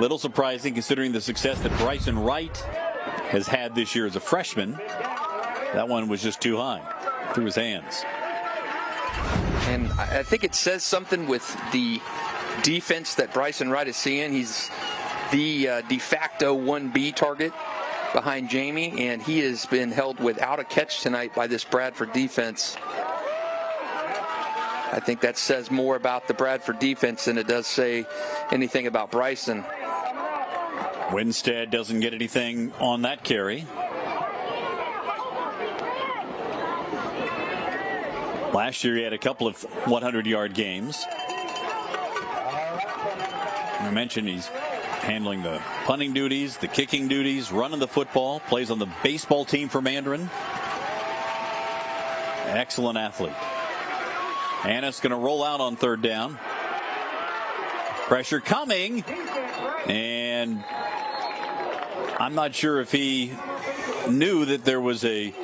Little surprising considering the success that Bryson Wright has had this year as a freshman. That one was just too high through his hands.
And I think it says something with the defense that Bryson Wright is seeing. He's the de facto 1B target behind Jamie, and he has been held without a catch tonight by this Bradford defense. I think that says more about the Bradford defense than it does say anything about Bryson.
Winstead doesn't get anything on that carry. Last year he had a couple of 100-yard games. I mentioned he's handling the punting duties, the kicking duties, running the football, plays on the baseball team for Mandarin. Excellent athlete. And it's going to roll out on third down. Pressure coming. And I'm not sure if he knew that there was a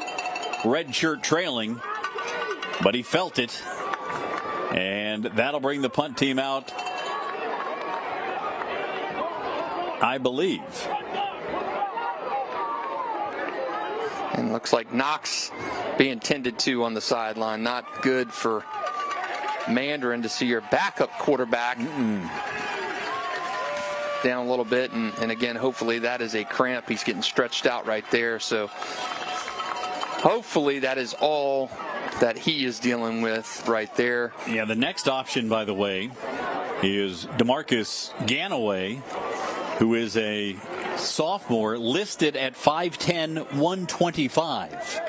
red shirt trailing, but he felt it. And that'll bring the punt team out, I believe.
And looks like Knox being tended to on the sideline. Not good for Mandarin to see your backup quarterback down a little bit. And again, hopefully that is a cramp. He's getting stretched out right there. So hopefully that is all that he is dealing with right there.
Yeah, the next option, by the way, is DeMarcus Ganaway, who is a sophomore, listed at 5'10", 125.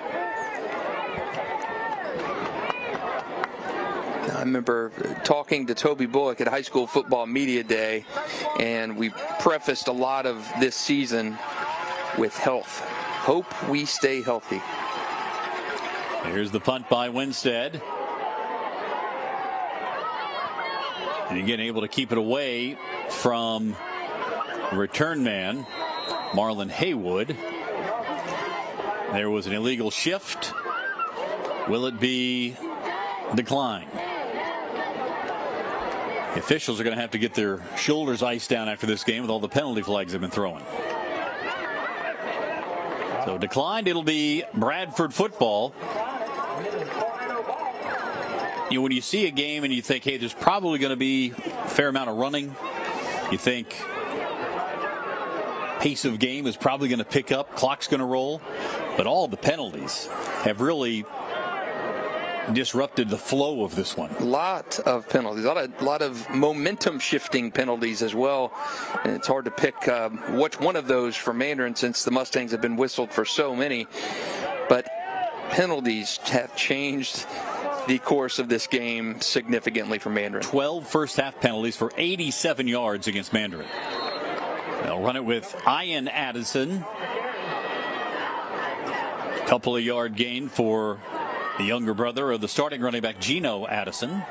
I remember talking to Toby Bullock at High School Football Media Day, and we prefaced a lot of this season with health. Hope we stay healthy.
Here's the punt by Winstead. And again, able to keep it away from return man Marlon Haywood. There was an illegal shift. Will it be declined? The officials are going to have to get their shoulders iced down after this game with all the penalty flags they've been throwing. So declined, it'll be Bradford football. You know, when you see a game and you think, hey, there's probably going to be a fair amount of running, you think pace of game is probably going to pick up, clock's going to roll, but all the penalties have really disrupted the flow of this one.
A lot of penalties, a lot of momentum shifting penalties as well. And it's hard to pick which one of those for Mandarin since the Mustangs have been whistled for so many. But penalties have changed the course of this game significantly for Mandarin.
12 first half penalties for 87 yards against Mandarin. They'll run it with Ian Addison. Couple of yard gain for the younger brother of the starting running back, Gino Addison.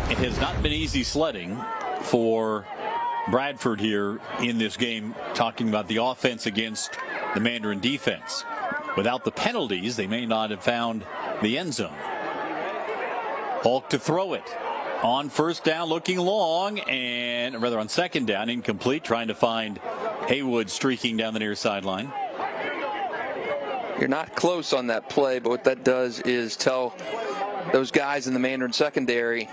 It has not been easy sledding for Bradford here in this game, talking about the offense against the Mandarin defense. Without the penalties, they may not have found the end zone. Hulk to throw it. On first down, looking long, and rather on second down, incomplete, trying to find Haywood streaking down the near sideline.
You're not close on that play, but what that does is tell those guys in the Mandarin secondary,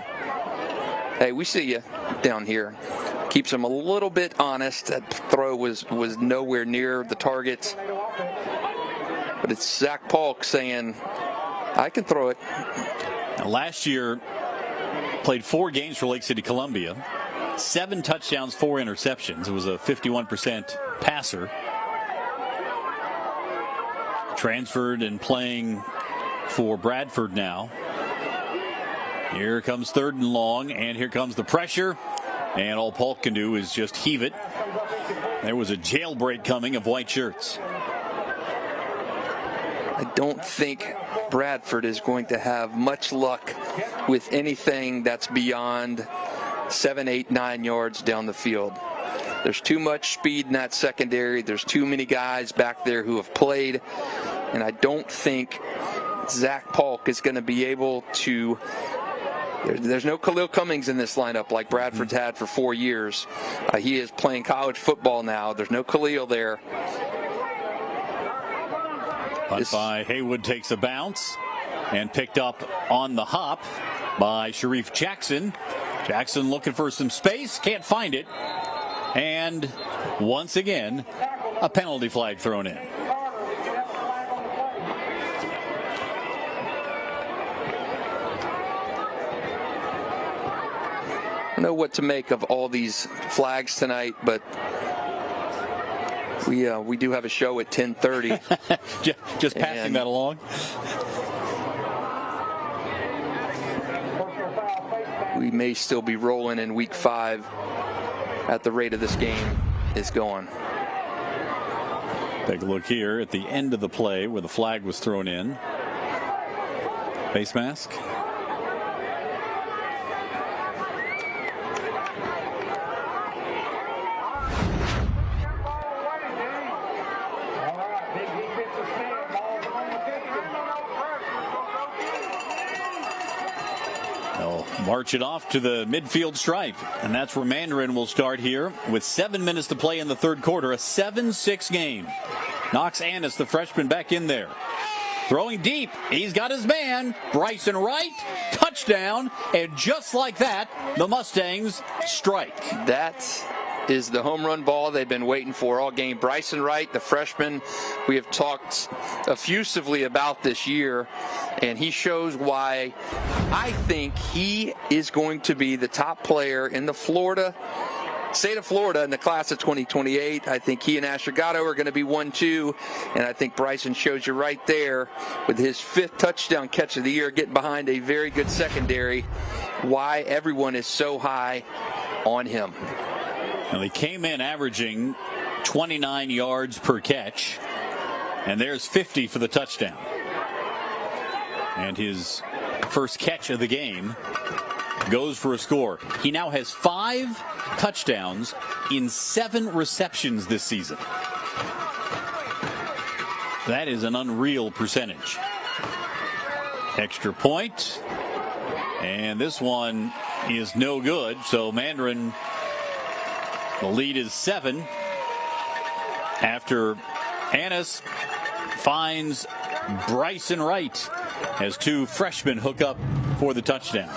hey, we see you down here. Keeps them a little bit honest. That throw was nowhere near the target. But it's Zach Polk saying, I can throw it.
Now, last year, played 4 games for Lake City Columbia. 7 touchdowns, 4 interceptions. It was a 51% passer. Transferred and playing for Bradford now. Here comes third and long, and here comes the pressure. And all Polk can do is just heave it. There was a jailbreak coming of white shirts.
I don't think Bradford is going to have much luck with anything that's beyond 7, 8, 9 yards down the field. There's too much speed in that secondary. There's too many guys back there who have played. And I don't think Zach Polk is going to be able to. There's no Khalil Cummings in this lineup like Bradford's had for 4 years. He is playing college football now. There's no Khalil there.
Punt by Haywood takes a bounce and picked up on the hop by Sharif Jackson. Jackson looking for some space, can't find it. And once again, a penalty flag thrown in.
don't know what to make of all these flags tonight, but we do have a show at 10:30.
Just passing that along.
We may still be rolling in week 5 at the rate of this game is going.
Take a look here at the end of the play where the flag was thrown in. Face mask. They'll march it off to the midfield stripe, and that's where Mandarin will start here with 7 minutes to play in the third quarter. A 7-6 game. Knox Annis, the freshman, back in there. Throwing deep. He's got his man. Bryson Wright. Touchdown. And just like that, the Mustangs strike.
That is the home run ball they've been waiting for all game. Bryson Wright, the freshman, we have talked effusively about this year, and he shows why I think he is going to be the top player in the state of Florida in the class of 2028. I think he and Asher Gatto are going to be 1-2, and I think Bryson shows you right there with his 5th touchdown catch of the year, getting behind a very good secondary, why everyone is so high on him.
Well, he came in averaging 29 yards per catch, and there's 50 for the touchdown. And his first catch of the game goes for a score. He now has 5 touchdowns in 7 receptions this season. That is an unreal percentage. Extra point, and this one is no good. So Mandarin, the lead is 7 after Annis finds Bryson Wright as 2 freshmen hook up for the touchdown.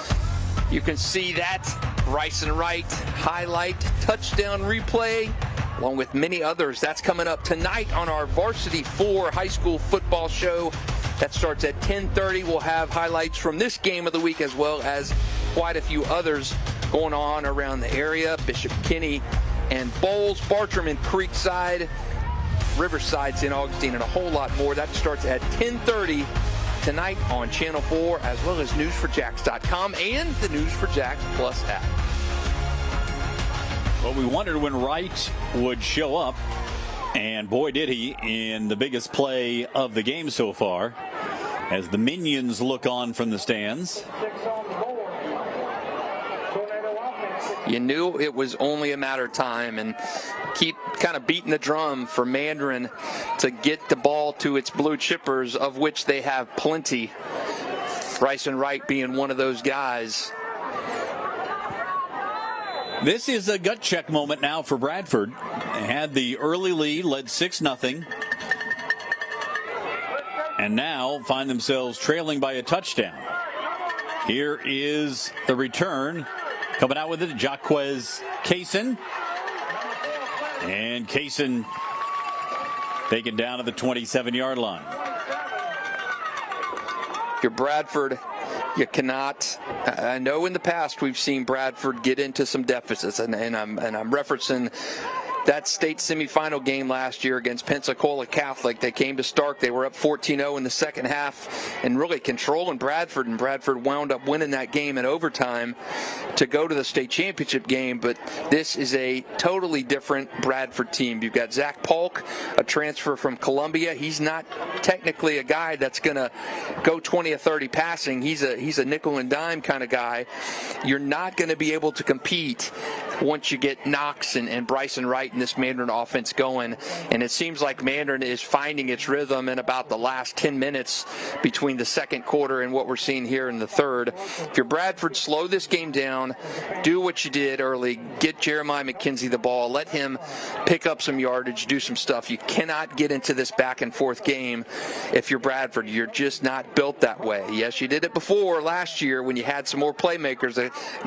You can see that Bryson Wright highlight touchdown replay, along with many others. That's coming up tonight on our Varsity 4 high school football show. That starts at 10:30. We'll have highlights from this game of the week as well as quite a few others going on around the area. Bishop Kinney and Bowles, Bartram and Creekside, Riverside, St. Augustine, and a whole lot more. That starts at 10:30 tonight on Channel 4, as well as News4JAX.com and the News4JAX Plus app.
Well, we wondered when Wright would show up, and boy did he in the biggest play of the game so far, as the Minions look on from the stands.
You knew it was only a matter of time, and keep kind of beating the drum for Mandarin to get the ball to its blue chippers, of which they have plenty. Bryson Wright being one of those guys.
This is a gut check moment now for Bradford. They had the early lead, led 6-0, and now find themselves trailing by a touchdown. Here is the return. Coming out with it, Jaquez Kaysen. And Kaysen taken down to the 27-yard line.
If you're Bradford, you cannot. I know in the past we've seen Bradford get into some deficits, and I'm referencing that state semifinal game last year against Pensacola Catholic. They came to Stark. They were up 14-0 in the second half and really controlling Bradford, and Bradford wound up winning that game in overtime to go to the state championship game. But this is a totally different Bradford team. You've got Zach Polk, a transfer from Columbia. He's not technically a guy that's going to go 20 or 30 passing. He's a nickel and dime kind of guy. You're not going to be able to compete once you get Knox and Bryson Wright and this Mandarin offense going. And it seems like Mandarin is finding its rhythm in about the last 10 minutes between the second quarter and what we're seeing here in the third. If you're Bradford, slow this game down. Do what you did early. Get Jeremiah McKenzie the ball. Let him pick up some yardage, do some stuff. You cannot get into this back and forth game if you're Bradford. You're just not built that way. Yes, you did it before last year when you had some more playmakers,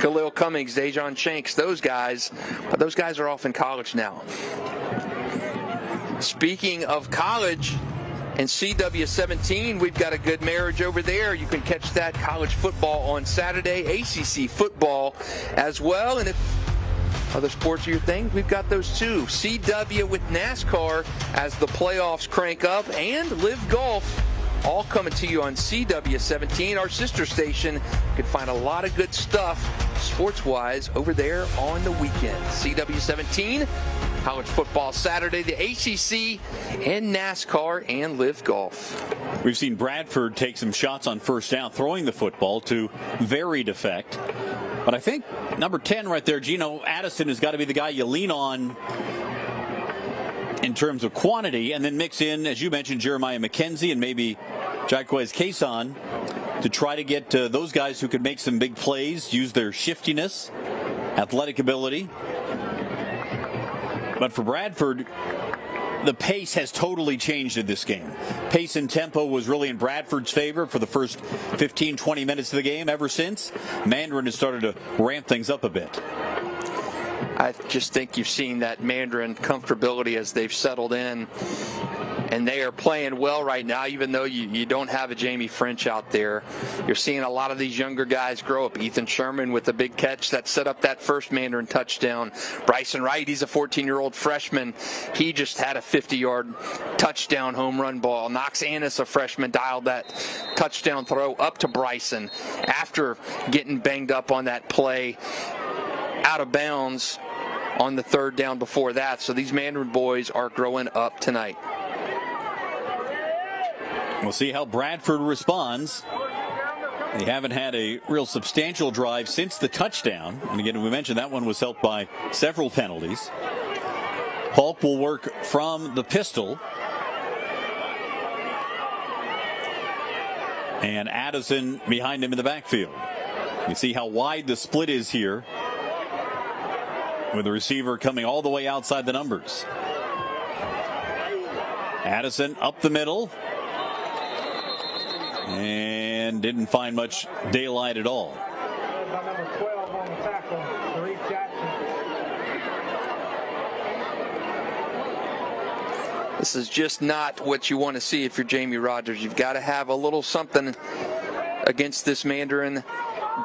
Khalil Cummings, Dejon Shanks, those guys. But those guys are off in college now. Speaking of college, And CW17, we've got a good marriage over there. You can catch that college football on Saturday, ACC football as well. And if other sports are your thing, we've got those too. CW with NASCAR as the playoffs crank up, and Live Golf, all coming to you on CW17, our sister station. You can find a lot of good stuff sports-wise over there on the weekend. CW17, college football Saturday, the ACC, and NASCAR, and Live Golf.
We've seen Bradford take some shots on first down, throwing the football to varied effect. But I think number 10 right there, Gino Addison, has got to be the guy you lean on in terms of quantity, and then mix in, as you mentioned, Jeremiah McKenzie and maybe Jaquez Cason to try to get those guys who could make some big plays, use their shiftiness, athletic ability. But for Bradford, the pace has totally changed in this game. Pace and tempo was really in Bradford's favor for the first 15, 20 minutes of the game. Ever since, Mandarin has started to ramp things up a bit.
I just think you've seen that Mandarin comfortability as they've settled in, and they are playing well right now, even though you don't have a Jamie French out there. You're seeing a lot of these younger guys grow up. Ethan Sherman with a big catch that set up that first Mandarin touchdown. Bryson Wright, he's a 14-year-old freshman. He just had a 50-yard touchdown home run ball. Knox Annis, a freshman, dialed that touchdown throw up to Bryson after getting banged up on that play out of bounds on the third down before that. So these Mandarin boys are growing up tonight.
We'll see how Bradford responds. They haven't had a real substantial drive since the touchdown. And again, we mentioned that one was helped by several penalties. Polk will work from the pistol. And Addison behind him in the backfield. You see how wide the split is here, with the receiver coming all the way outside the numbers. Addison up the middle. And didn't find much daylight at all.
Number 12 on the tackle, Sharif Jackson.
This is just not what you want to see if you're Jamie Rogers. You've got to have a little something against this Mandarin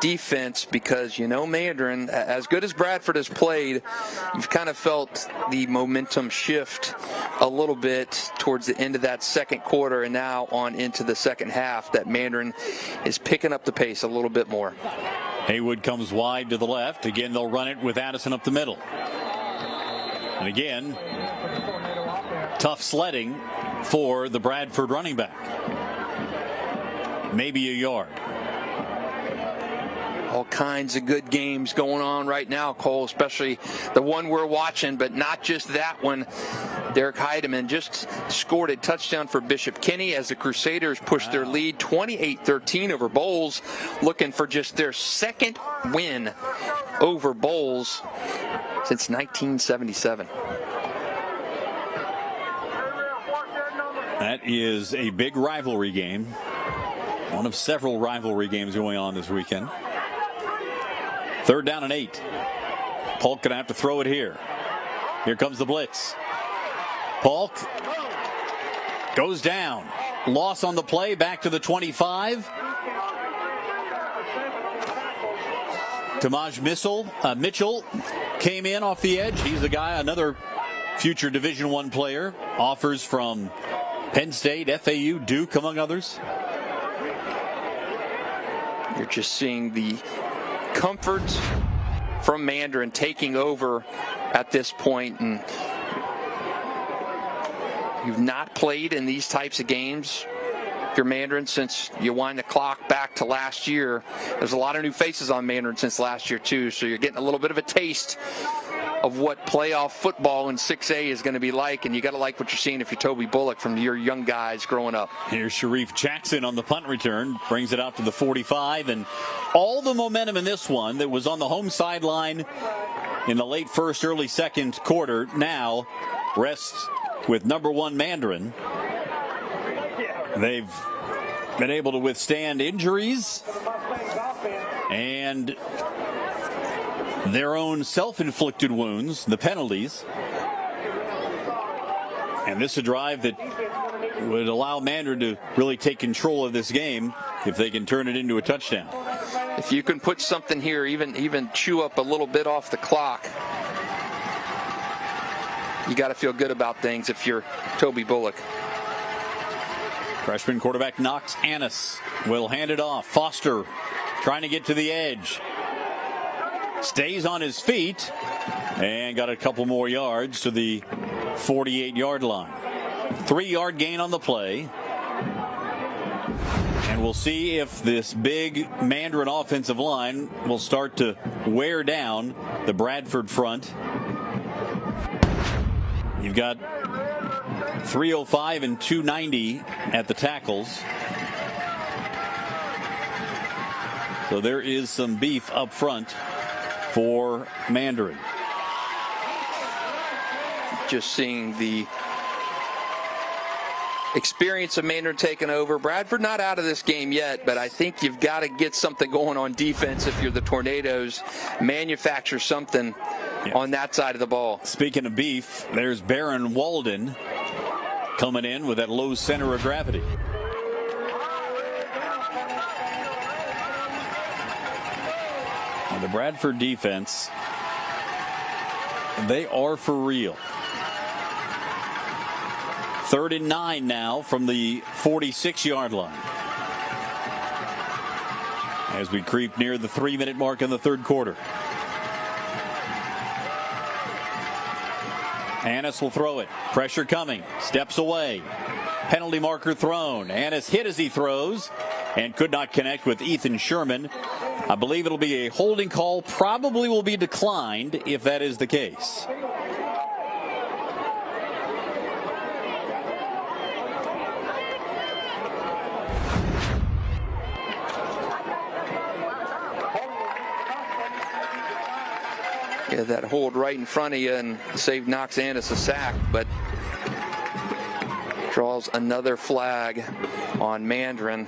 defense, because Mandarin, as good as Bradford has played, you've kind of felt the momentum shift a little bit towards the end of that second quarter, and now on into the second half, that Mandarin is picking up the pace a little bit more.
Haywood comes wide to the left. Again, they'll run it with Addison up the middle. And again, tough sledding for the Bradford running back. Maybe a yard.
All kinds of good games going on right now, Cole, especially the one we're watching, but not just that one. Derek Heidemann just scored a touchdown for Bishop Kenny as the Crusaders pushed their lead 28-13 over Bowles, looking for just their second win over Bowles since 1977.
That is a big rivalry game. One of several rivalry games going on this weekend. 3rd down and 8. Polk gonna have to throw it here. Here comes the blitz. Polk goes down. Loss on the play, back to the 25. Tamaj Mitchell came in off the edge. He's the guy, another future Division I player. Offers from Penn State, FAU, Duke, among others.
You're just seeing the comfort from Mandarin taking over at this point, and you've not played in these types of games, if you're Mandarin, since you wind the clock back to last year. There's a lot of new faces on Mandarin since last year too, so you're getting a little bit of a taste of what playoff football in 6A is going to be like, and you got to like what you're seeing if you're Toby Bullock from your young guys growing up.
Here's Sharif Jackson on the punt return, brings it out to the 45, and all the momentum in this one that was on the home sideline in the late first, early second quarter now rests with number 1 Mandarin. They've been able to withstand injuries and their own self-inflicted wounds, the penalties. And this is a drive that would allow Mandarin to really take control of this game if they can turn it into a touchdown.
If you can put something here, even chew up a little bit off the clock, you got to feel good about things if you're Toby Bullock.
Freshman quarterback Knox Annis will hand it off. Foster trying to get to the edge. Stays on his feet and got a couple more yards to the 48-yard line. 3-yard gain on the play. And we'll see if this big Mandarin offensive line will start to wear down the Bradford front. You've got 305 and 290 at the tackles. So there is some beef up front for Mandarin.
Just seeing the experience of Mandarin taking over. Bradford not out of this game yet, but I think you've got to get something going on defense if you're the Tornadoes. Manufacture something on that side of the ball.
Speaking of beef, there's Baron Walden coming in with that low center of gravity. Now the Bradford defense, they are for real. 3rd and 9 now from the 46-yard line. As we creep near the 3-minute mark in the third quarter. Annis will throw it. Pressure coming. Steps away. Penalty marker thrown. Annis hit as he throws and could not connect with Ethan Sherman. I believe it'll be a holding call. Probably will be declined if that is the case.
Yeah, that hold right in front of you and saved Knox Annis a sack, but draws another flag on Mandarin.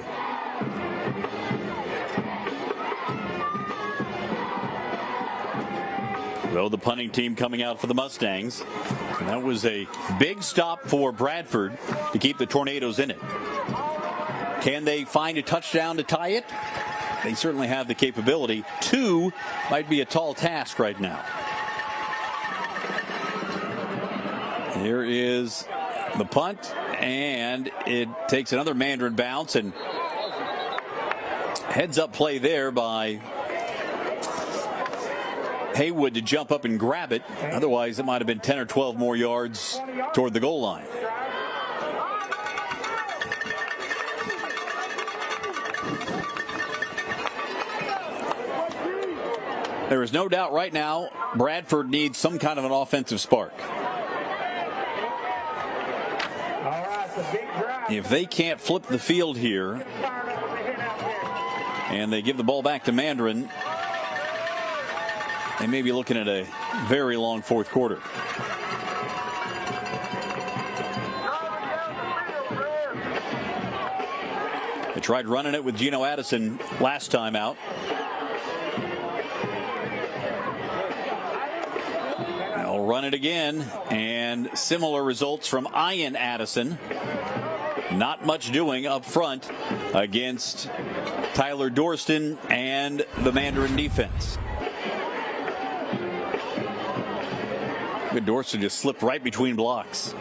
Well, the punting team coming out for the Mustangs. And that was a big stop for Bradford to keep the Tornadoes in it. Can they find a touchdown to tie it? They certainly have the capability. 2 might be a tall task right now. Here is the punt, and it takes another Mandarin bounce, and heads up play there by Haywood to jump up and grab it. Otherwise, it might have been 10 or 12 more yards toward the goal line. There is no doubt right now Bradford needs some kind of an offensive spark. If they can't flip the field here and they give the ball back to Mandarin, they may be looking at a very long fourth quarter. They tried running it with Geno Addison last time out. They'll run it again, and similar results from Ian Addison. Not much doing up front against Tyler Dorston and the Mandarin defense. Good, Dorston just slipped right between blocks.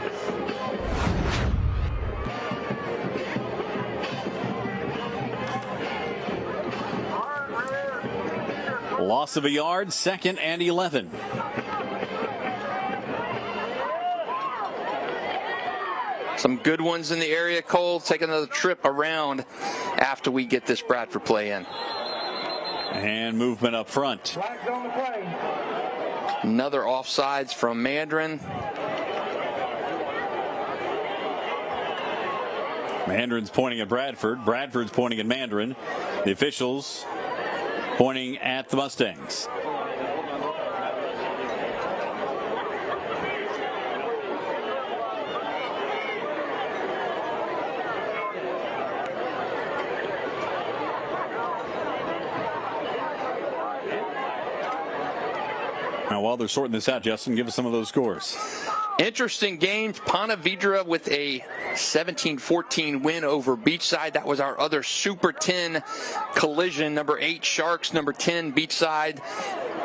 Loss of a yard, 2nd and 11.
Some good ones in the area. Cole, take another trip around after we get this Bradford play in.
And movement up front.
Flags on the play.
Another offsides from Mandarin.
Mandarin's pointing at Bradford. Bradford's pointing at Mandarin. The officials pointing at the Mustangs. Now, while they're sorting this out, Justin, give us some of those scores.
Interesting game. Ponte Vedra with a 17-14 win over Beachside. That was our other Super 10 collision. Number 8 Sharks, number 10 Beachside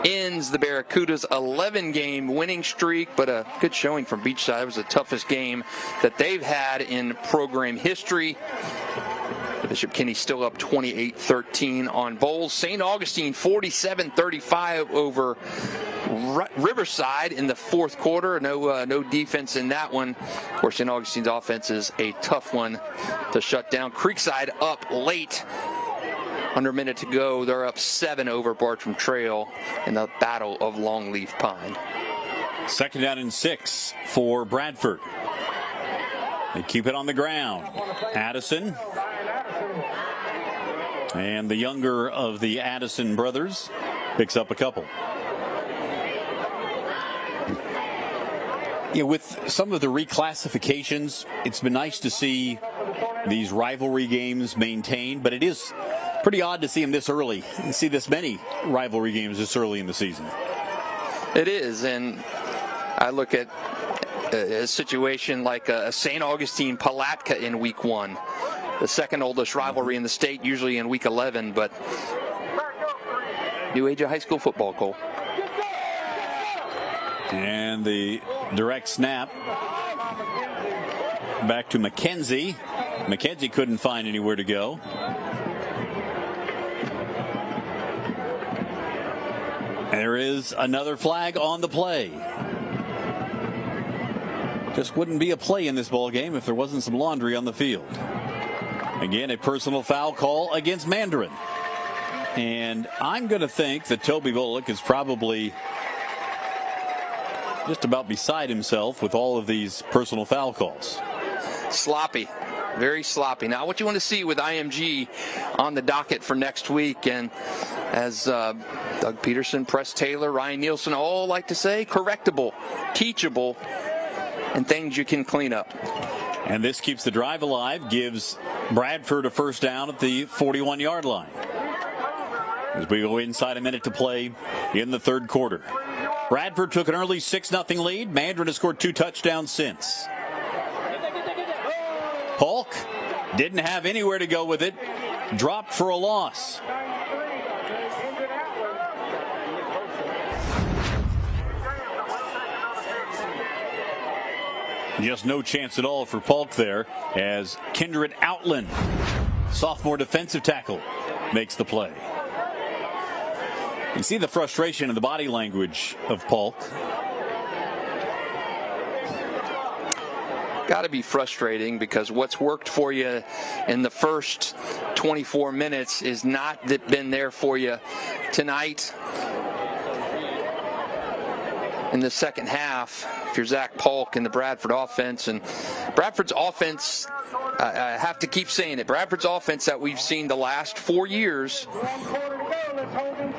ends the Barracudas' 11-game winning streak, but a good showing from Beachside. It was the toughest game that they've had in program history. Bishop Kenny still up 28-13 on Bowles. St. Augustine 47-35 over Riverside in the fourth quarter. No defense in that one. Of course, St. Augustine's offense is a tough one to shut down. Creekside up late. Under a minute to go, they're up 7 over Bartram Trail in the Battle of Longleaf Pine.
2nd down and 6 for Bradford. They keep it on the ground. Addison. And the younger of the Addison brothers picks up a couple. Yeah, with some of the reclassifications, it's been nice to see these rivalry games maintained, but it is pretty odd to see them this early and see this many rivalry games this early in the season.
It is, and I look at a situation like a St. Augustine Palatka in week 1. The second oldest rivalry in the state, usually in week 11, but new age of high school football, Cole.
And the direct snap back to McKenzie. McKenzie couldn't find anywhere to go. There is another flag on the play. Just wouldn't be a play in this ball game if there wasn't some laundry on the field. Again, a personal foul call against Mandarin. And I'm going to think that Toby Bullock is probably just about beside himself with all of these personal foul calls.
Sloppy. Very sloppy. Now, what you want to see with IMG on the docket for next week, and as Doug Peterson, Press Taylor, Ryan Nielsen all like to say, correctable, teachable, and things you can clean up.
And this keeps the drive alive, gives Bradford a first down at the 41-yard line. As we go inside a minute to play in the third quarter. Bradford took an early 6-0 lead. Mandarin has scored 2 touchdowns since. Polk didn't have anywhere to go with it. Dropped for a loss. Just no chance at all for Polk there as Kindred Outland, sophomore defensive tackle, makes the play. You see the frustration in the body language of Polk.
Got to be frustrating because what's worked for you in the first 24 minutes is not been there for you tonight. In the second half, if you're Zach Polk and the Bradford offense, and Bradford's offense, I have to keep saying it, Bradford's offense that we've seen the last 4 years,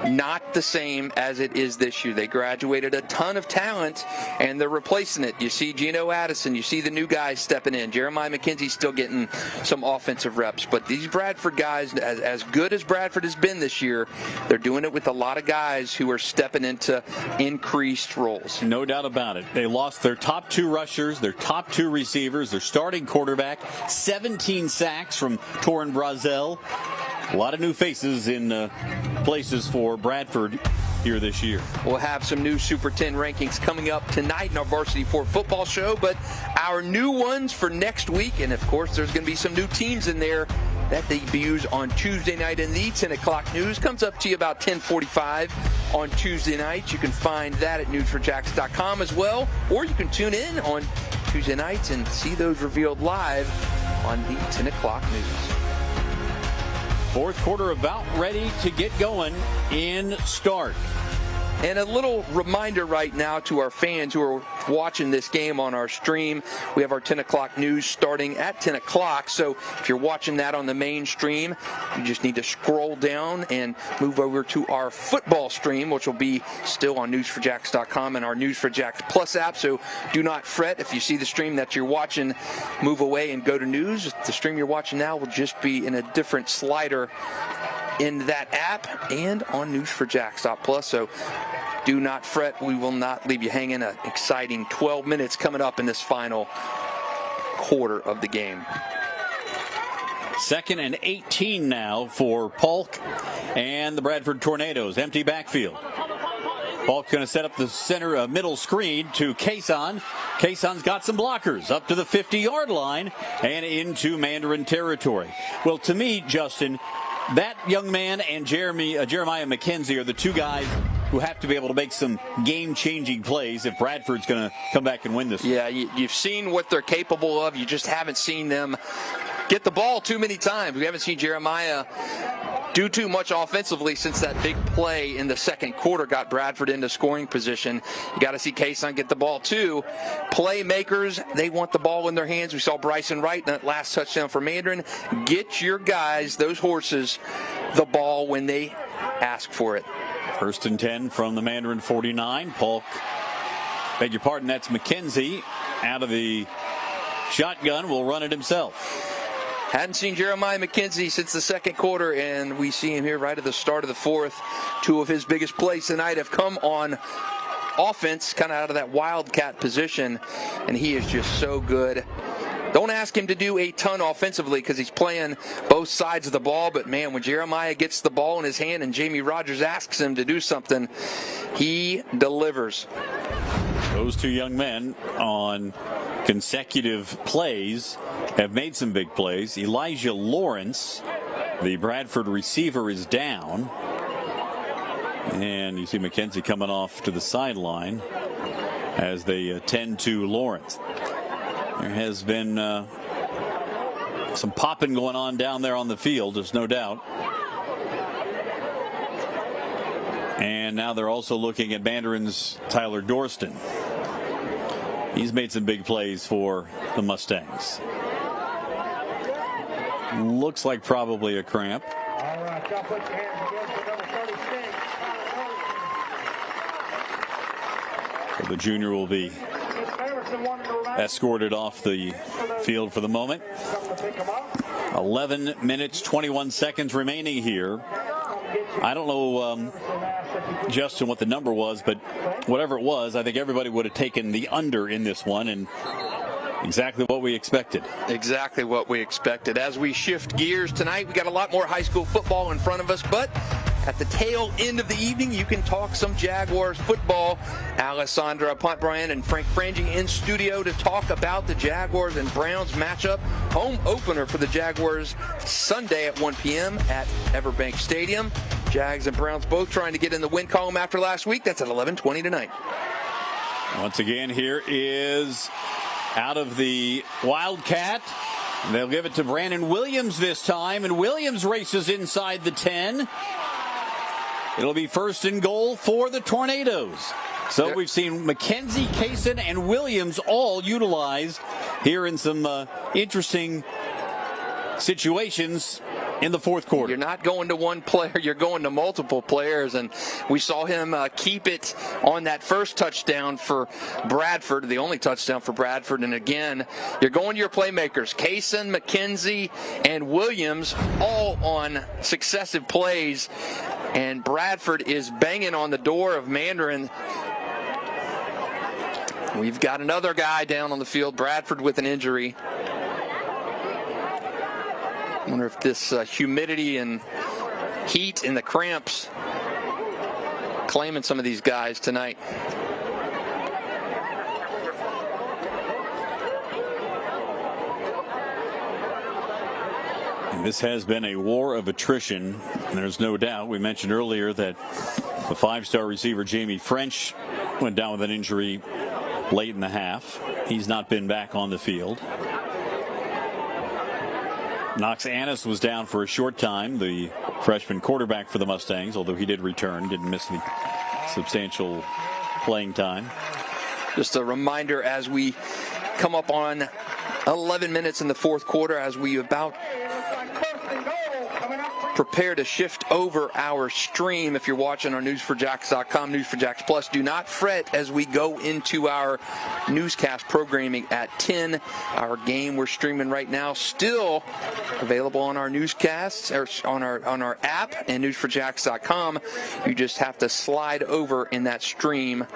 not the same as it is this year. They graduated a ton of talent, and they're replacing it. You see Gino Addison, you see the new guys stepping in. Jeremiah McKenzie's still getting some offensive reps, but these Bradford guys, as good as Bradford has been this year, they're doing it with a lot of guys who are stepping into increased roles.
No doubt about it. They lost their top 2 rushers, their top 2 receivers, their starting quarterback, 17 sacks from Torin Brazel. A lot of new faces in places for Bradford here this year.
We'll have some new Super 10 rankings coming up tonight in our Varsity 4 football show, but our new ones for next week, and of course there's going to be some new teams in there that debuts on Tuesday night in the 10 o'clock news. Comes up to you about 10:45 on Tuesday night. You can find that at News4JAX.com as well, or you can tune in on Tuesday nights and see those revealed live on the 10 o'clock news.
Fourth quarter about ready to get going in start.
And a little reminder right now to our fans who are watching this game on our stream. We have our 10 o'clock news starting at 10 o'clock. So if you're watching that on the main stream, you just need to scroll down and move over to our football stream, which will be still on News4JAX.com and our News4JAX Plus app. So do not fret. If you see the stream that you're watching, move away and go to news. The stream you're watching now will just be in a different slider in that app and on News4JAX.plus. So do not fret. We will not leave you hanging. An exciting 12 minutes coming up in this final quarter of the game.
2nd and 18 now for Polk and the Bradford Tornadoes. Empty backfield. Polk's going to set up the center middle screen to Kason. Kason's got some blockers up to the 50-yard line and into Mandarin territory. Well, to me, Justin, that young man and Jeremiah McKenzie are the two guys who have to be able to make some game-changing plays if Bradford's going to come back and win this.
Yeah, you've seen what they're capable of. You just haven't seen them get the ball too many times. We haven't seen Jeremiah do too much offensively since that big play in the second quarter got Bradford into scoring position. You got to see Kason get the ball too. Playmakers, they want the ball in their hands. We saw Bryson Wright in that last touchdown for Mandarin. Get your guys, those horses, the ball when they ask for it.
1st and 10 from the Mandarin 49. Polk, beg your pardon, that's McKenzie out of the shotgun, will run it himself.
Hadn't seen Jeremiah McKenzie since the second quarter, and we see him here right at the start of the fourth. Two of his biggest plays tonight have come on offense, kind of out of that wildcat position, and he is just so good. Don't ask him to do a ton offensively because he's playing both sides of the ball, but man, when Jeremiah gets the ball in his hand and Jamie Rogers asks him to do something, he delivers.
Those two young men on consecutive plays have made some big plays. Elijah Lawrence, the Bradford receiver, is down. And you see McKenzie coming off to the sideline as they tend to Lawrence. There has been some popping going on down there on the field, there's no doubt. And now they're also looking at Mandarin's Tyler Dorston. He's made some big plays for the Mustangs. Looks like probably a cramp.
All right, y'all put your hands together for number 36.
So the junior will be escorted off the field for the moment. 11 minutes, 21 seconds remaining here. I don't know, Justin, what the number was, but whatever it was, I think everybody would have taken the under in this one, and exactly what we expected.
Exactly what we expected. As we shift gears tonight, we got a lot more high school football in front of us, but at the tail end of the evening, you can talk some Jaguars football. Alessandra Pontbriand and Frank Frangie in studio to talk about the Jaguars and Browns matchup. Home opener for the Jaguars Sunday at 1 p.m. at Everbank Stadium. Jags and Browns both trying to get in the win column after last week. That's at 11:20 tonight.
Once again, here is out of the Wildcat. They'll give it to Brandon Williams this time, and Williams races inside the 10. It'll be 1st and goal for the Tornadoes. So we've seen McKenzie, Kason, and Williams all utilized here in some interesting situations in the fourth quarter.
You're not going to one player, you're going to multiple players, and we saw him keep it on that first touchdown for Bradford, the only touchdown for Bradford. And again, you're going to your playmakers, Kason, McKenzie, and Williams, all on successive plays, and Bradford is banging on the door of Mandarin. We've got another guy down on the field, Bradford with an injury. I wonder if this humidity and heat and the cramps claiming some of these guys tonight.
And this has been a war of attrition. And there's no doubt. We mentioned earlier that the 5-star receiver Jamie French went down with an injury late in the half. He's not been back on the field. Knox Annis was down for a short time, the freshman quarterback for the Mustangs, although he did return, didn't miss any substantial playing time.
Just a reminder as we come up on 11 minutes in the fourth quarter, as we about
First and goal coming up for
prepare to shift over our stream. If you're watching on News4JAX.com, News4JAX Plus, do not fret as we go into our newscast programming at 10. Our game we're streaming right now still available on our newscasts, or on our app and News4JAX.com. You just have to slide over, and that stream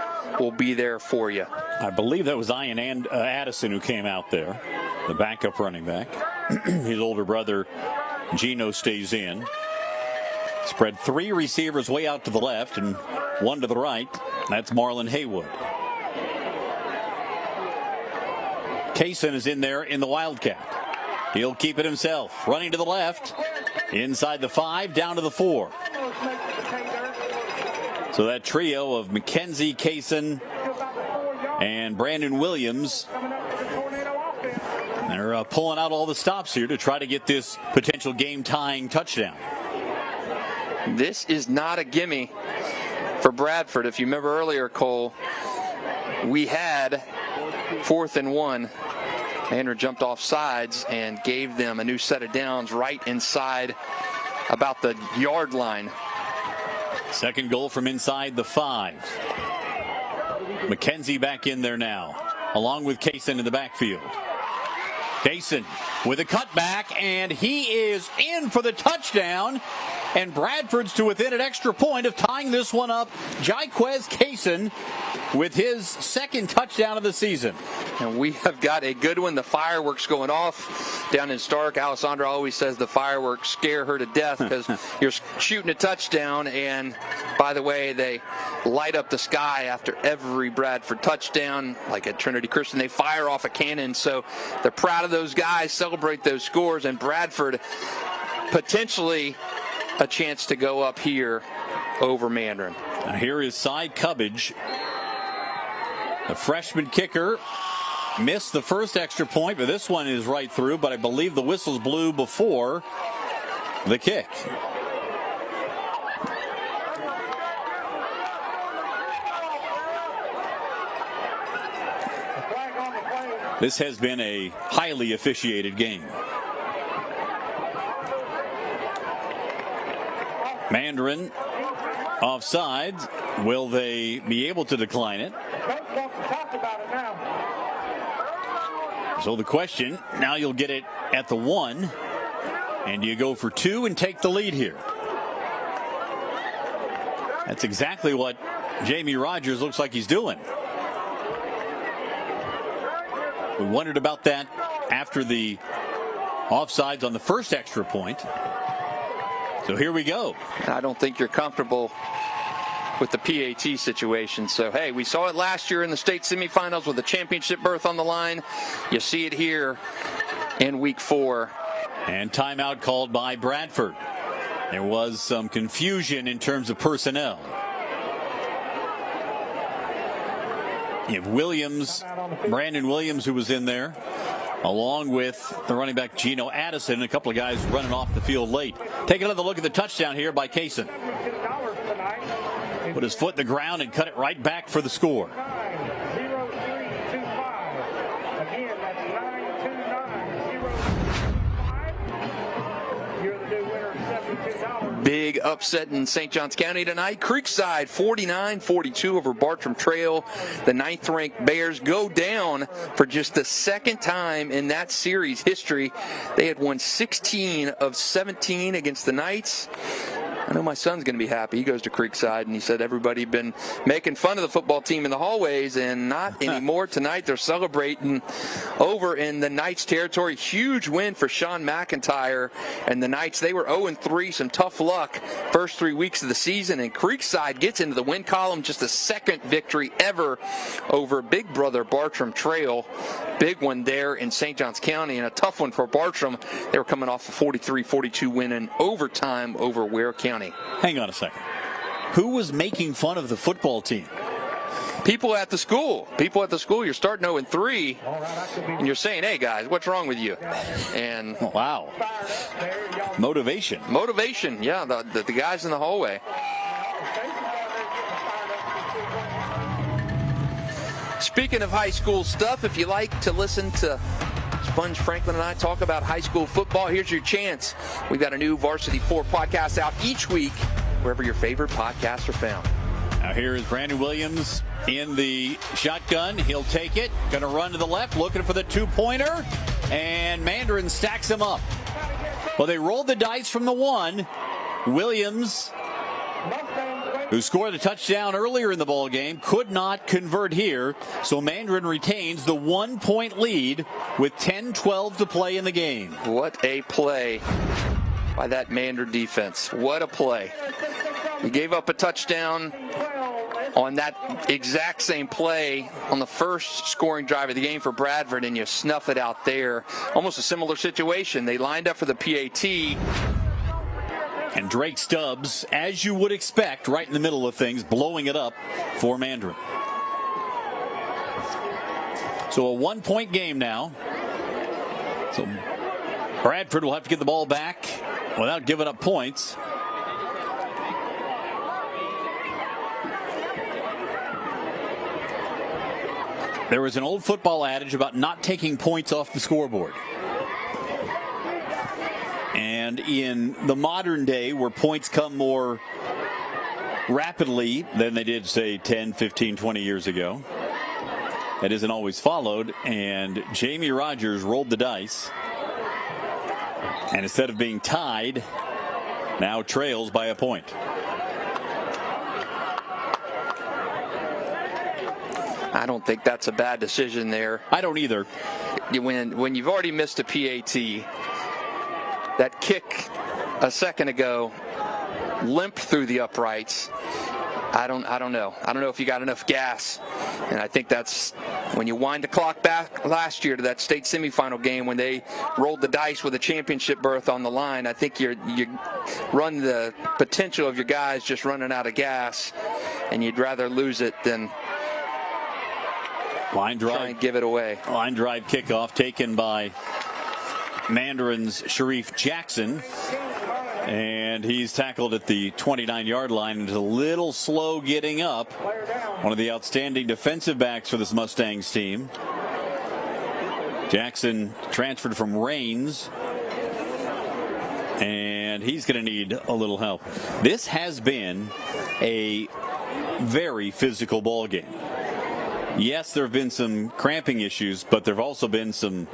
will be there for you.
I believe that was Ian Addison who came out there, the backup running back. His older brother Gino stays in. Spread 3 receivers way out to the left and 1 to the right. That's Marlon Haywood. Kaysen is in there in the Wildcat. He'll keep it himself. Running to the left. Inside the 5, down to the 4. So that trio of McKenzie, Kaysen, and Brandon Williams, they're pulling out all the stops here to try to get this potential game-tying touchdown.
This is not a gimme for Bradford. If you remember earlier, Cole, we had 4th and 1. Andrew jumped off sides and gave them a new set of downs right inside about the yard line.
Second goal from inside the 5. McKenzie back in there now, along with Kaysen in the backfield. Kaysen with a cutback, and he is in for the touchdown. And Bradford's to within an extra point of tying this one up. Jaquez Kaysen with his 2nd touchdown of the season.
And we have got a good one. The fireworks going off down in Stark. Alessandra always says the fireworks scare her to death because you're shooting a touchdown. And by the way, they light up the sky after every Bradford touchdown. Like at Trinity Christian, they fire off a cannon. So they're proud of those guys, celebrate those scores. And Bradford potentially a chance to go up here over Mandarin.
Now here is Cy Cubbage. The freshman kicker missed the first extra point, but this one is right through. But I believe the whistles blew before the kick. This has been a highly officiated game. Mandarin offsides. Will they be able to decline it? So the question, now you'll get it at the 1, and you go for 2 and take the lead here. That's exactly what Jamie Rogers looks like he's doing. We wondered about that after the offsides on the first extra point. So here we go.
I don't think you're comfortable with the PAT situation. So, hey, we saw it last year in the state semifinals with the championship berth on the line. You see it here in week 4.
And timeout called by Bradford. There was some confusion in terms of personnel. You have Williams, Brandon Williams, who was in there, along with the running back Gino Addison, and a couple of guys running off the field late. Take another look at the touchdown here by Kaysen. Put his foot in the ground and cut it right back for the score.
Big upset in St. Johns County tonight. Creekside 49-42 over Bartram Trail. The 9th-ranked Bears go down for just the 2nd time in that series history. They had won 16 of 17 against the Knights. I know my son's going to be happy. He goes to Creekside, and he said everybody been making fun of the football team in the hallways, and not anymore tonight. They're celebrating over in the Knights territory. Huge win for Sean McIntyre and the Knights. They were 0-3, some tough luck first 3 weeks of the season, and Creekside gets into the win column. Just the 2nd victory ever over Big Brother Bartram Trail. Big one there in St. Johns County, and a tough one for Bartram. They were coming off a 43-42 win in overtime over Ware County.
Hang on a second. Who was making fun of the football team?
People at the school. People at the school. You're starting 0-3, and you're saying, hey, guys, what's wrong with you? And
wow. Motivation.
Motivation, yeah, the guys in the hallway. Speaking of high school stuff, if you like to listen to Sponge Franklin and I talk about high school football. Here's your chance. We've got a new Varsity 4 podcast out each week, wherever your favorite podcasts are found.
Now here is Brandon Williams in the shotgun. He'll take it. Going to run to the left, looking for the two-pointer. And Mandarin stacks him up. Well, they rolled the dice from the 1. Williams, who scored a touchdown earlier in the ball game, could not convert here. So Mandarin retains the 1-point lead with 10-12 to play in the game.
What a play by that Mandarin defense. What a play. You gave up a touchdown on that exact same play on the first scoring drive of the game for Bradford, and you snuff it out there. Almost a similar situation. They lined up for the PAT.
And Drake Stubbs, as you would expect, right in the middle of things, blowing it up for Mandarin. So a 1-point game now. So Bradford will have to get the ball back without giving up points. There was an old football adage about not taking points off the scoreboard. And in the modern day, where points come more rapidly than they did, say, 10, 15, 20 years ago, that isn't always followed. And Jamie Rogers rolled the dice. And instead of being tied, now trails by a point.
I don't think that's a bad decision there.
I don't either.
When you've already missed a PAT, that kick a second ago limped through the uprights. I don't know. I don't know if you got enough gas. And I think that's when you wind the clock back last year to that state semifinal game when they rolled the dice with a championship berth on the line. I think you run the potential of your guys just running out of gas, and you'd rather lose it than
line drive,
try and give it away.
Line drive kickoff taken by Mandarin's Sharif Jackson. And he's tackled at the 29-yard line and is a little slow getting up. One of the outstanding defensive backs for this Mustangs team. Jackson transferred from Rains. And he's going to need a little help. This has been a very physical ball game. Yes, there have been some cramping issues, but there have also been some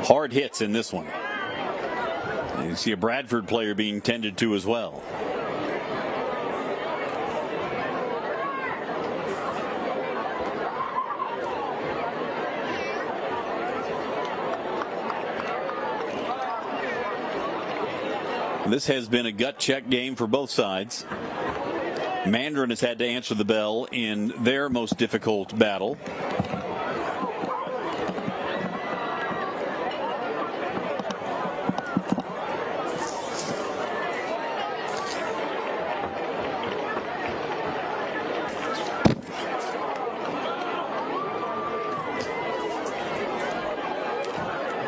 hard hits in this one. You see a Bradford player being tended to as well. This has been a gut check game for both sides. Mandarin has had to answer the bell in their most difficult battle.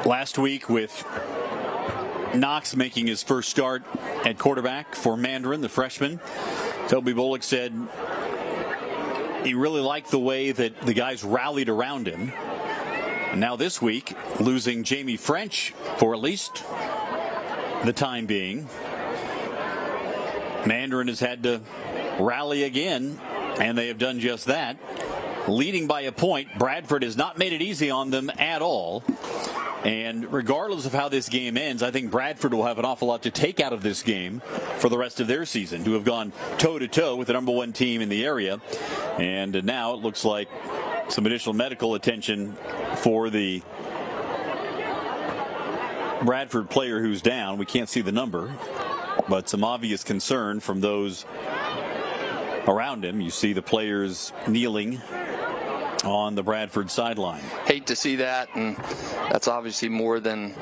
Last week, with Knox making his first start at quarterback for Mandarin, the freshman, Toby Bullock said he really liked the way that the guys rallied around him. And now this week, losing Jamie French for at least the time being, Mandarin has had to rally again, and they have done just that. Leading by a point, Bradford has not made it easy on them at all. And regardless of how this game ends, I think Bradford will have an awful lot to take out of this game for the rest of their season, to have gone toe-to-toe with the number one team in the area. And now it looks like some additional medical attention for the Bradford player who's down. We can't see the number, but some obvious concern from those around him. You see the players kneeling on the Bradford sideline.
Hate to see that, and that's obviously more than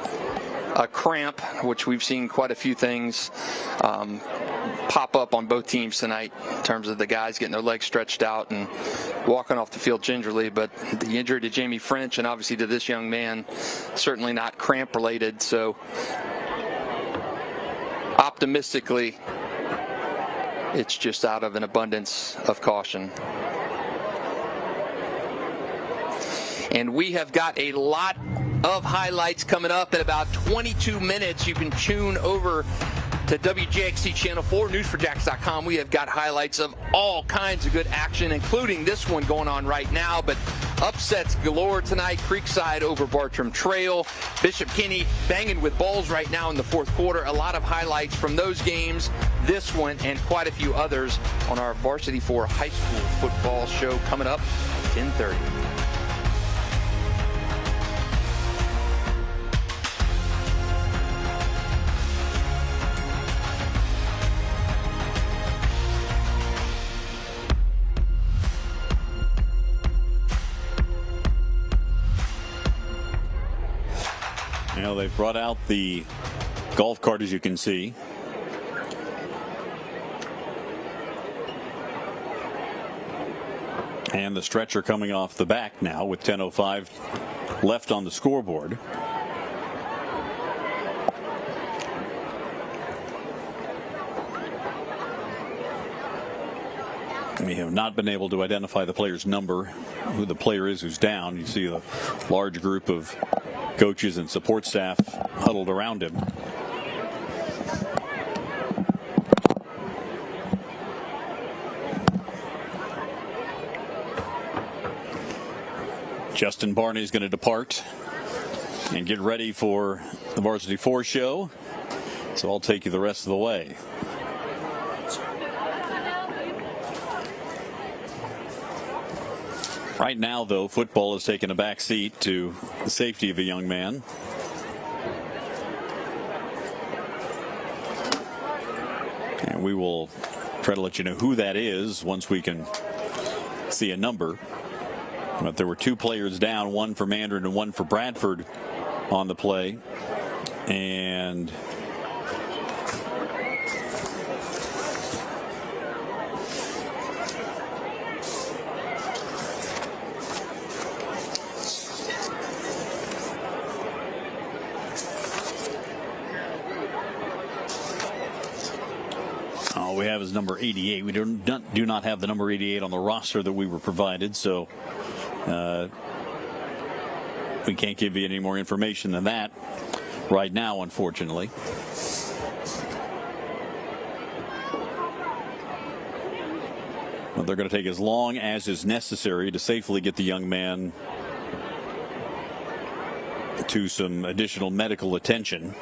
a cramp, which we've seen quite a few things pop up on both teams tonight in terms of the guys getting their legs stretched out and walking off the field gingerly. But the injury to Jamie French and obviously to this young man, certainly not cramp related. So optimistically, it's just out of an abundance of caution. And we have got a lot of highlights coming up in about 22 minutes. You can tune over to WJXC Channel 4, News4JAX.com. We have got highlights of all kinds of good action, including this one going on right now. But upsets galore tonight. Creekside over Bartram Trail. Bishop Kenny banging with balls right now in the fourth quarter. A lot of highlights from those games, this one, and quite a few others on our Varsity 4 high school football show coming up at 10:30.
You know, they've brought out the golf cart, as you can see. And the stretcher coming off the back now with 10:05 left on the scoreboard. We have not been able to identify the player's number, who the player is who's down. You see a large group of coaches and support staff huddled around him. Justin Barney is going to depart and get ready for the Varsity 4 show. So I'll take you the rest of the way. Right now, though, football has taken a back seat to the safety of a young man. And we will try to let you know who that is once we can see a number. But there were two players down, one for Mandarin and one for Bradford on the play. And all we have is number 88. We do not have the number 88 on the roster that we were provided, so we can't give you any more information than that right now, unfortunately. Well, they're going to take as long as is necessary to safely get the young man to some additional medical attention.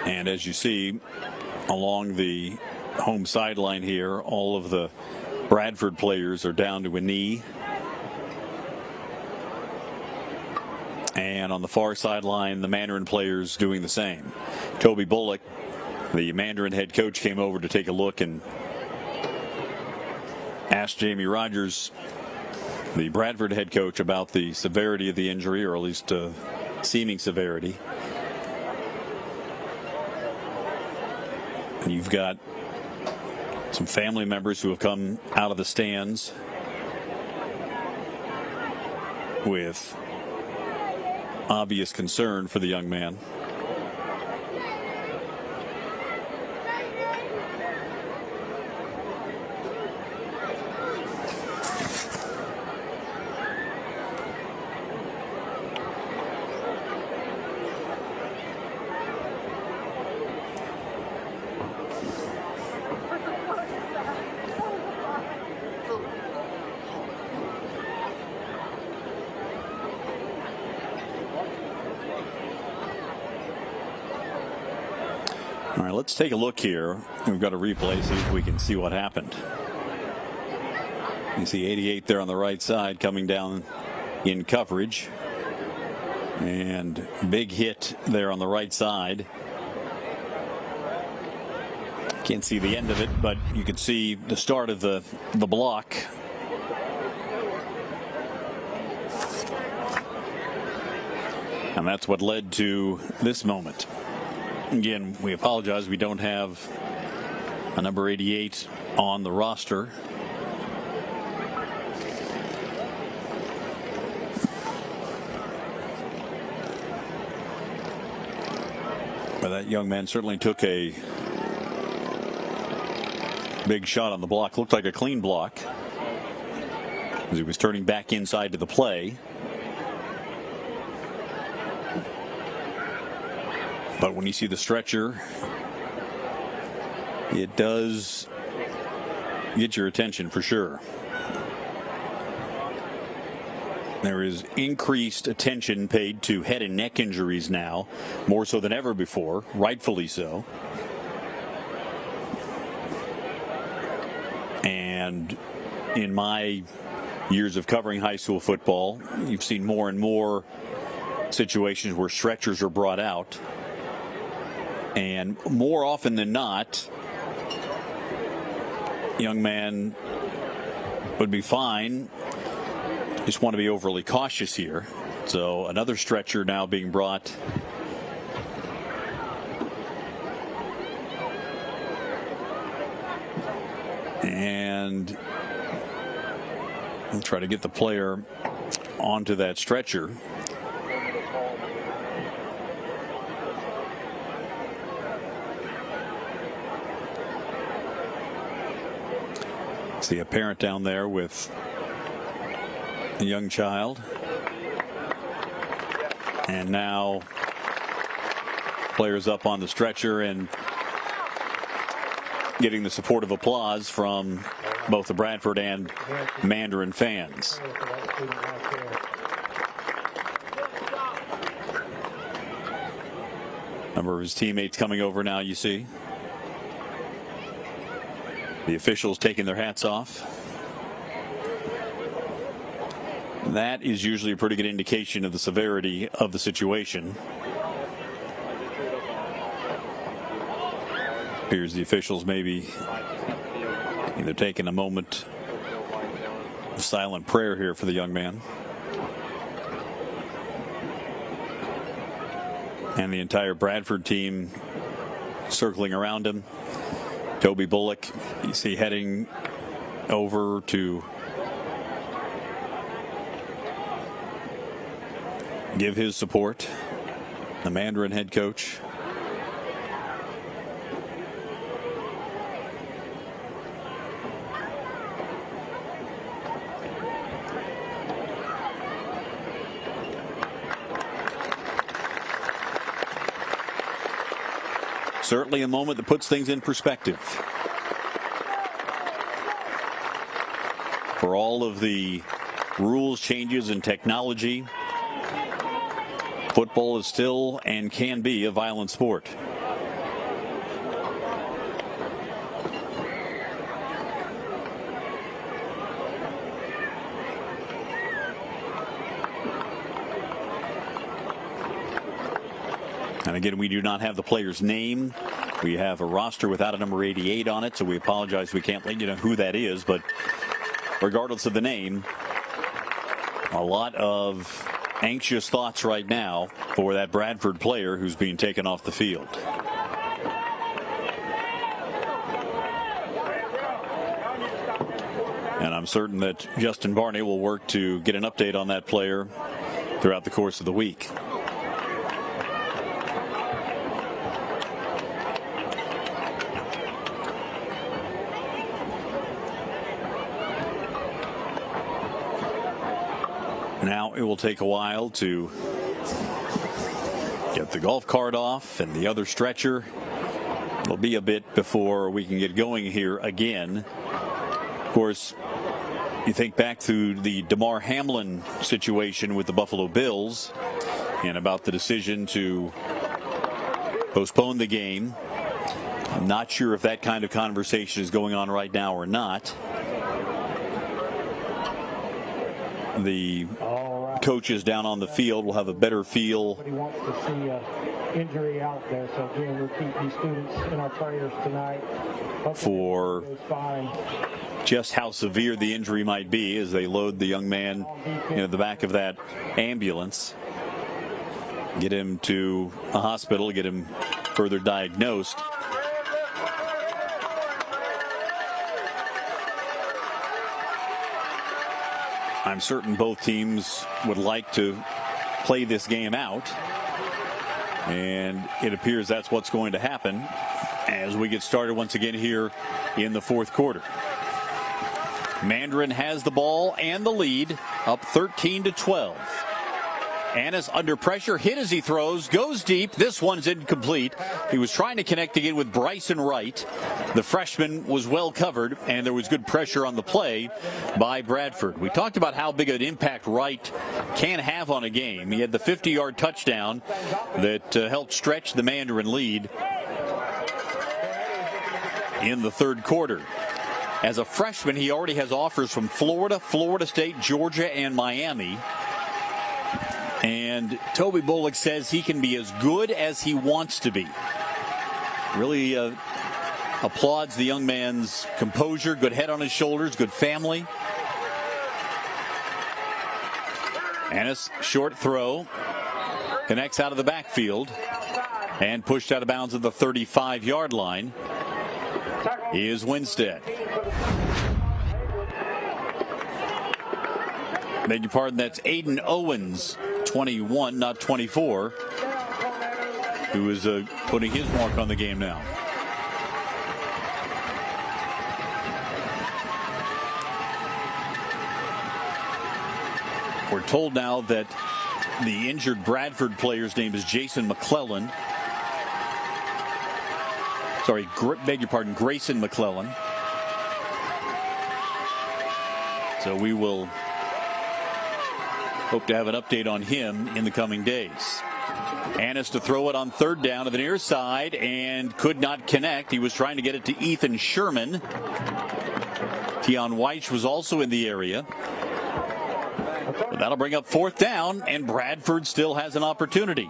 And as you see along the home sideline here, all of the Bradford players are down to a knee. And on the far sideline, the Mandarin players doing the same. Toby Bullock, the Mandarin head coach, came over to take a look and asked Jamie Rogers, the Bradford head coach, about the severity of the injury, or at least seeming severity. And you've got some family members who have come out of the stands with obvious concern for the young man. All right, let's take a look here. We've got a replay, see if we can see what happened. You see 88 there on the right side coming down in coverage. And big hit there on the right side. Can't see the end of it, but you can see the start of the block. And that's what led to this moment. Again, we apologize. We don't have a number 88 on the roster. But that young man certainly took a big shot on the block. Looked like a clean block as he was turning back inside to the play. But when you see the stretcher, it does get your attention for sure. There is increased attention paid to head and neck injuries now, more so than ever before, rightfully so. And in my years of covering high school football, you've seen more and more situations where stretchers are brought out. And more often than not, young man would be fine. Just want to be overly cautious here. So another stretcher now being brought. And we'll try to get the player onto that stretcher. See a parent down there with a young child. And now players up on the stretcher and getting the support of applause from both the Bradford and Mandarin fans. Number of his teammates coming over now, you see. The officials taking their hats off. That is usually a pretty good indication of the severity of the situation. Appears the officials maybe either taking a moment of silent prayer here for the young man. And the entire Bradford team circling around him. Toby Bullock, you see, heading over to give his support. The Mandarin head coach. Certainly a moment that puts things in perspective. For all of the rules changes and technology, football is still and can be a violent sport. And again, we do not have the player's name. We have a roster without a number 88 on it, so we apologize. We can't let you know who that is, but regardless of the name, a lot of anxious thoughts right now for that Bradford player who's being taken off the field. And I'm certain that Justin Barney will work to get an update on that player throughout the course of the week. Now it will take a while to get the golf cart off and the other stretcher. It'll be a bit before we can get going here again. Of course, you think back to the DeMar Hamlin situation with the Buffalo Bills and about the decision to postpone the game. I'm not sure if that kind of conversation is going on right now or not. The coaches down on the field will have a better feel.
He wants to see an injury out there, so again, we'll keep these students in our prayers tonight.
For just how severe the injury might be as they load the young man into the back of that ambulance, get him to a hospital, get him further diagnosed. I'm certain both teams would like to play this game out. And it appears that's what's going to happen as we get started once again here in the fourth quarter. Mandarin has the ball and the lead, up 13-12. Annis under pressure, hit as he throws, goes deep. This one's incomplete. He was trying to connect again with Bryson Wright. The freshman was well covered, and there was good pressure on the play by Bradford. We talked about how big an impact Wright can have on a game. He had the 50-yard touchdown that helped stretch the Mandarin lead in the third quarter. As a freshman, he already has offers from Florida, Florida State, Georgia, and Miami. And Toby Bullock says he can be as good as he wants to be. Really applauds the young man's composure, good head on his shoulders, good family. Annis, short throw, connects out of the backfield and pushed out of bounds at the 35-yard line is Winstead. Beg your pardon, that's Aiden Owens, 21, not 24, who is putting his mark on the game now. We're told now that the injured Bradford player's name is Jason McClellan. Sorry, beg your pardon, Grayson McClellan. So we will hope to have an update on him in the coming days. Annis to throw it on third down to the near side and could not connect. He was trying to get it to Ethan Sherman. Keon Weich was also in the area. But that'll bring up fourth down, and Bradford still has an opportunity.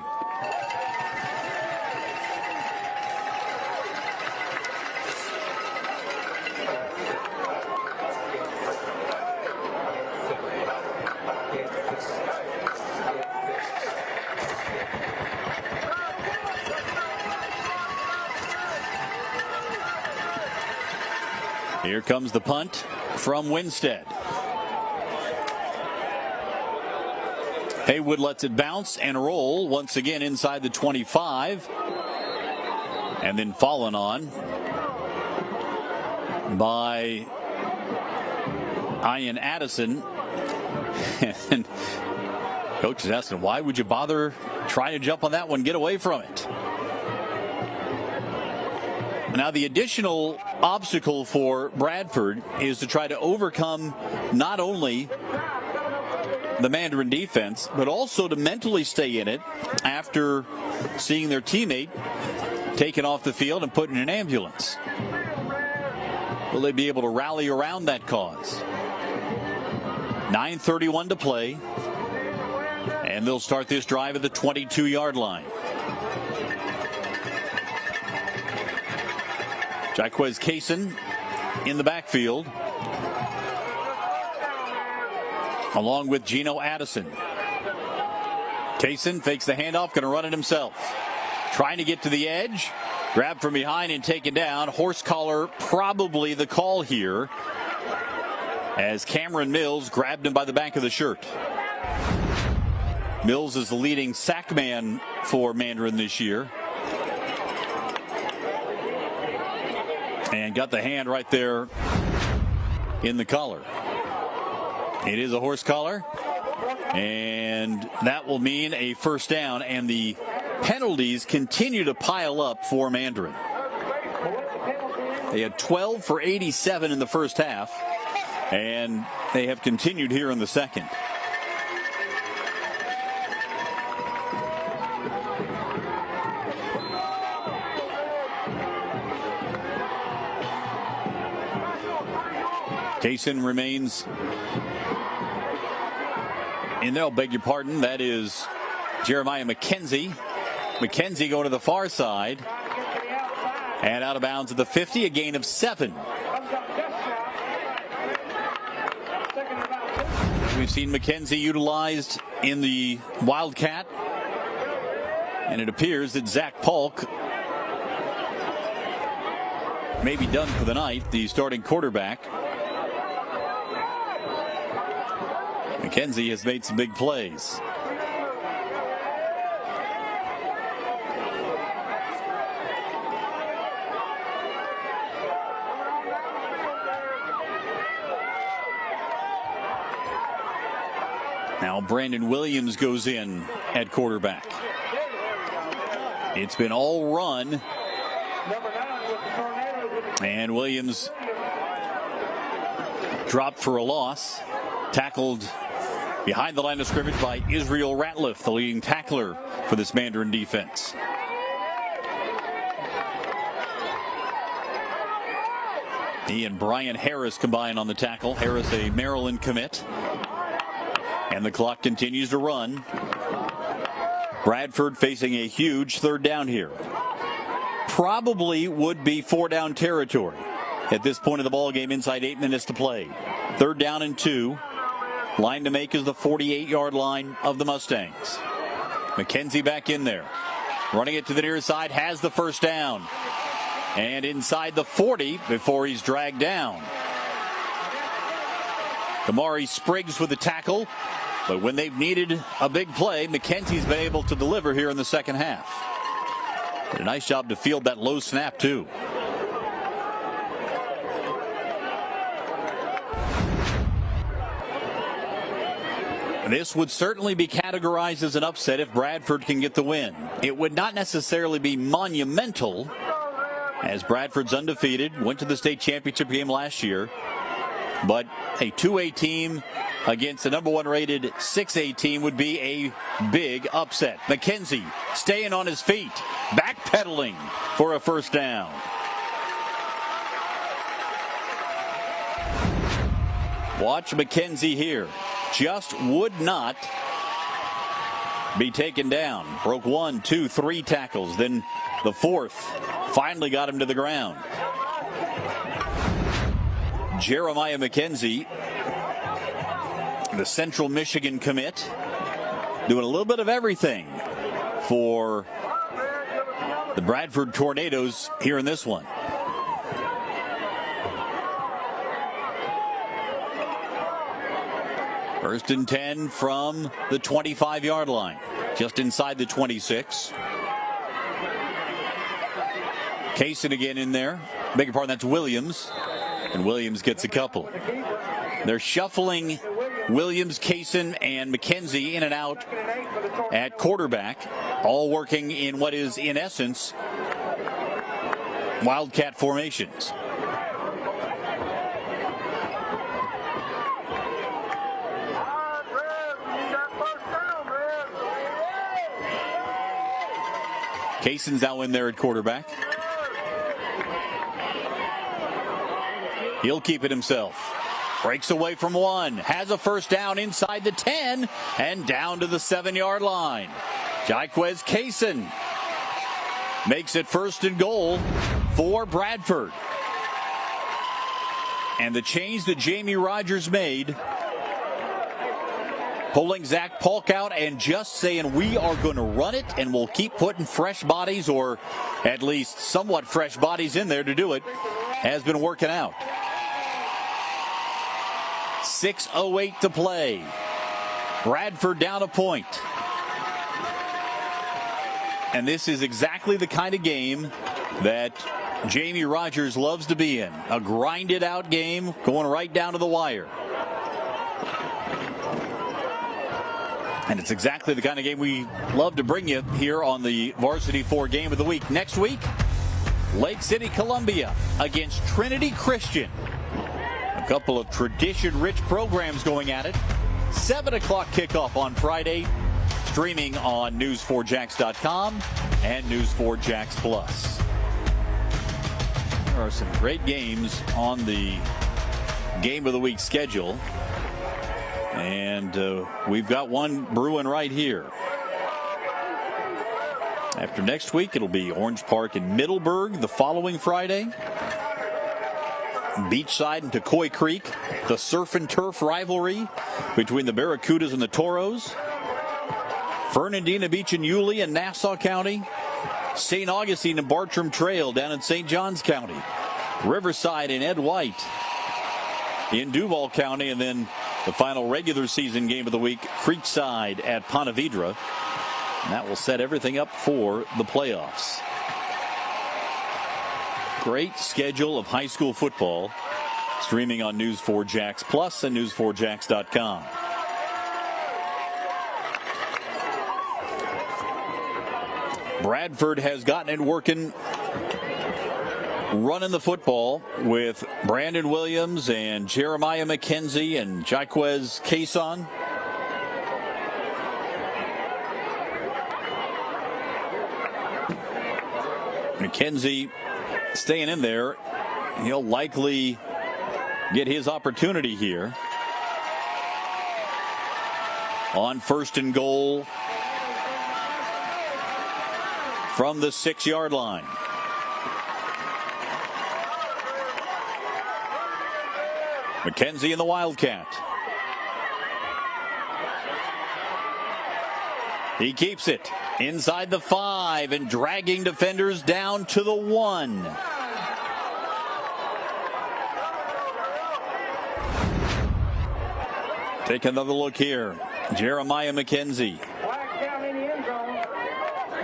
Here comes the punt from Winstead. Haywood lets it bounce and roll once again inside the 25. And then fallen on by Ian Addison. And coach is asking, why would you bother trying to jump on that one? Get away from it. Now the additional obstacle for Bradford is to try to overcome not only the Mandarin defense, but also to mentally stay in it after seeing their teammate taken off the field and put in an ambulance. Will they be able to rally around that cause? 9:31 to play, and they'll start this drive at the 22-yard line. Jaquez Kaysen in the backfield, along with Geno Addison. Kaysen fakes the handoff, going to run it himself. Trying to get to the edge, grabbed from behind and taken down. Horse collar, probably the call here, as Cameron Mills grabbed him by the back of the shirt. Mills is the leading sack man for Mandarin this year. And got the hand right there in the collar. It is a horse collar, and that will mean a first down, and the penalties continue to pile up for Mandarin. They had 12 for 87 in the first half, and they have continued here in the second. Kaysen remains in there. Beg your pardon. That is Jeremiah McKenzie. McKenzie going to the far side and out of bounds at the 50, a gain of 7. We've seen McKenzie utilized in the Wildcat, and it appears that Zach Polk may be done for the night, the starting quarterback. McKenzie has made some big plays. Now Brandon Williams goes in at quarterback. It's been all run. And Williams dropped for a loss. Tackled behind the line of scrimmage by Israel Ratliff, the leading tackler for this Mandarin defense. He and Brian Harris combine on the tackle. Harris, a Maryland commit. And the clock continues to run. Bradford facing a huge third down here. Probably would be 4-down territory at this point of the ball game, inside 8 minutes to play. 3rd down and 2. Line to make is the 48-yard line of the Mustangs. McKenzie back in there. Running it to the near side, has the first down. And inside the 40 before he's dragged down. Kamari Spriggs with the tackle. But when they've needed a big play, McKenzie's been able to deliver here in the second half. Did a nice job to field that low snap, too. This would certainly be categorized as an upset if Bradford can get the win. It would not necessarily be monumental, as Bradford's undefeated, went to the state championship game last year. But a 2A team against the number 1 rated 6A team would be a big upset. McKenzie staying on his feet, backpedaling for a first down. Watch McKenzie here. Just would not be taken down. Broke 1, 2, 3 tackles. Then the 4th finally got him to the ground. Jeremiah McKenzie, the Central Michigan commit, doing a little bit of everything for the Bradford Tornadoes here in this one. First and 10 from the 25-yard line, just inside the 26. Kaysen again in there. Beg your pardon, that's Williams. And Williams gets a couple. They're shuffling Williams, Kaysen, and McKenzie in and out at quarterback, all working in what is, in essence, Wildcat formations. Kaysen's now in there at quarterback. He'll keep it himself. Breaks away from 1. Has a first down inside the 10 and down to the 7-yard line. Jaquez Kaysen makes it 1st and goal for Bradford. And the change that Jamie Rogers made, pulling Zach Polk out and just saying we are going to run it and we'll keep putting fresh bodies, or at least somewhat fresh bodies, in there to do it, has been working out. 6:08 to play. Bradford down a point. And this is exactly the kind of game that Jamie Rogers loves to be in. A grinded out game going right down to the wire. And it's exactly the kind of game we love to bring you here on the Varsity 4 Game of the Week. Next week, Lake City, Columbia against Trinity Christian. A couple of tradition-rich programs going at it. 7 o'clock kickoff on Friday. Streaming on News4JAX.com and News4JAX Plus. There are some great games on the Game of the Week schedule. And we've got one brewing right here. After next week, it'll be Orange Park in Middleburg the following Friday. Beachside and Tocoi Creek, the surf and turf rivalry between the Barracudas and the Toros. Fernandina Beach and Yulee in Nassau County. St. Augustine and Bartram Trail down in St. Johns County. Riverside and Ed White in Duval County. And then the final regular season game of the week, Creekside at Ponte Vedra. And that will set everything up for the playoffs. Great schedule of high school football, streaming on News4JAX Plus and News4JAX.com. Bradford has gotten it working, running the football with Brandon Williams and Jeremiah McKenzie and Jaquez Cason. McKenzie staying in there. He'll likely get his opportunity here on 1st and goal from the 6-yard line. McKenzie and the Wildcat. He keeps it inside the 5 and dragging defenders down to the 1. Take another look here. Jeremiah McKenzie.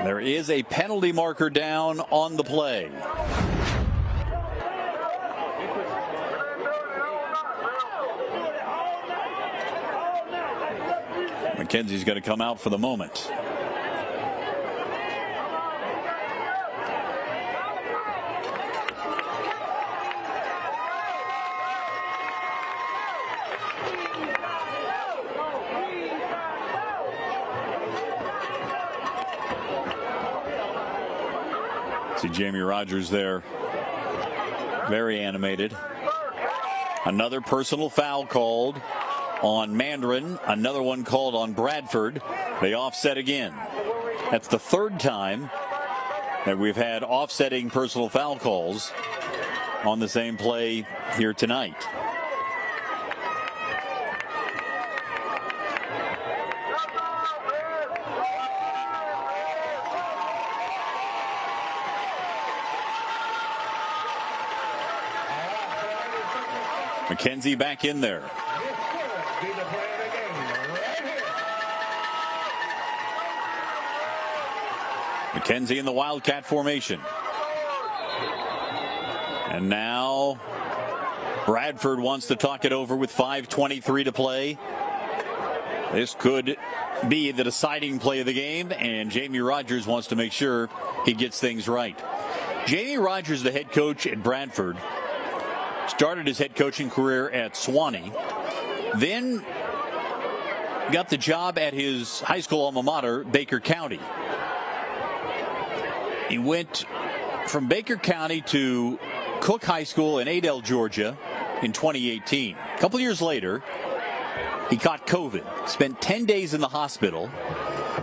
There is a penalty marker down on the play. McKenzie's going to come out for the moment. See Jamie Rogers there, very animated. Another personal foul called on Mandarin, another one called on Bradford. They offset again. That's the 3rd time that we've had offsetting personal foul calls on the same play here tonight. McKenzie back in there. McKenzie in the Wildcat formation. And now Bradford wants to talk it over with 5:23 to play. This could be the deciding play of the game, and Jamie Rogers wants to make sure he gets things right. Jamie Rogers, the head coach at Bradford, started his head coaching career at Swanee, then got the job at his high school alma mater, Baker County. He went from Baker County to Cook High School in Adel, Georgia in 2018. A couple years later, he caught COVID, spent 10 days in the hospital.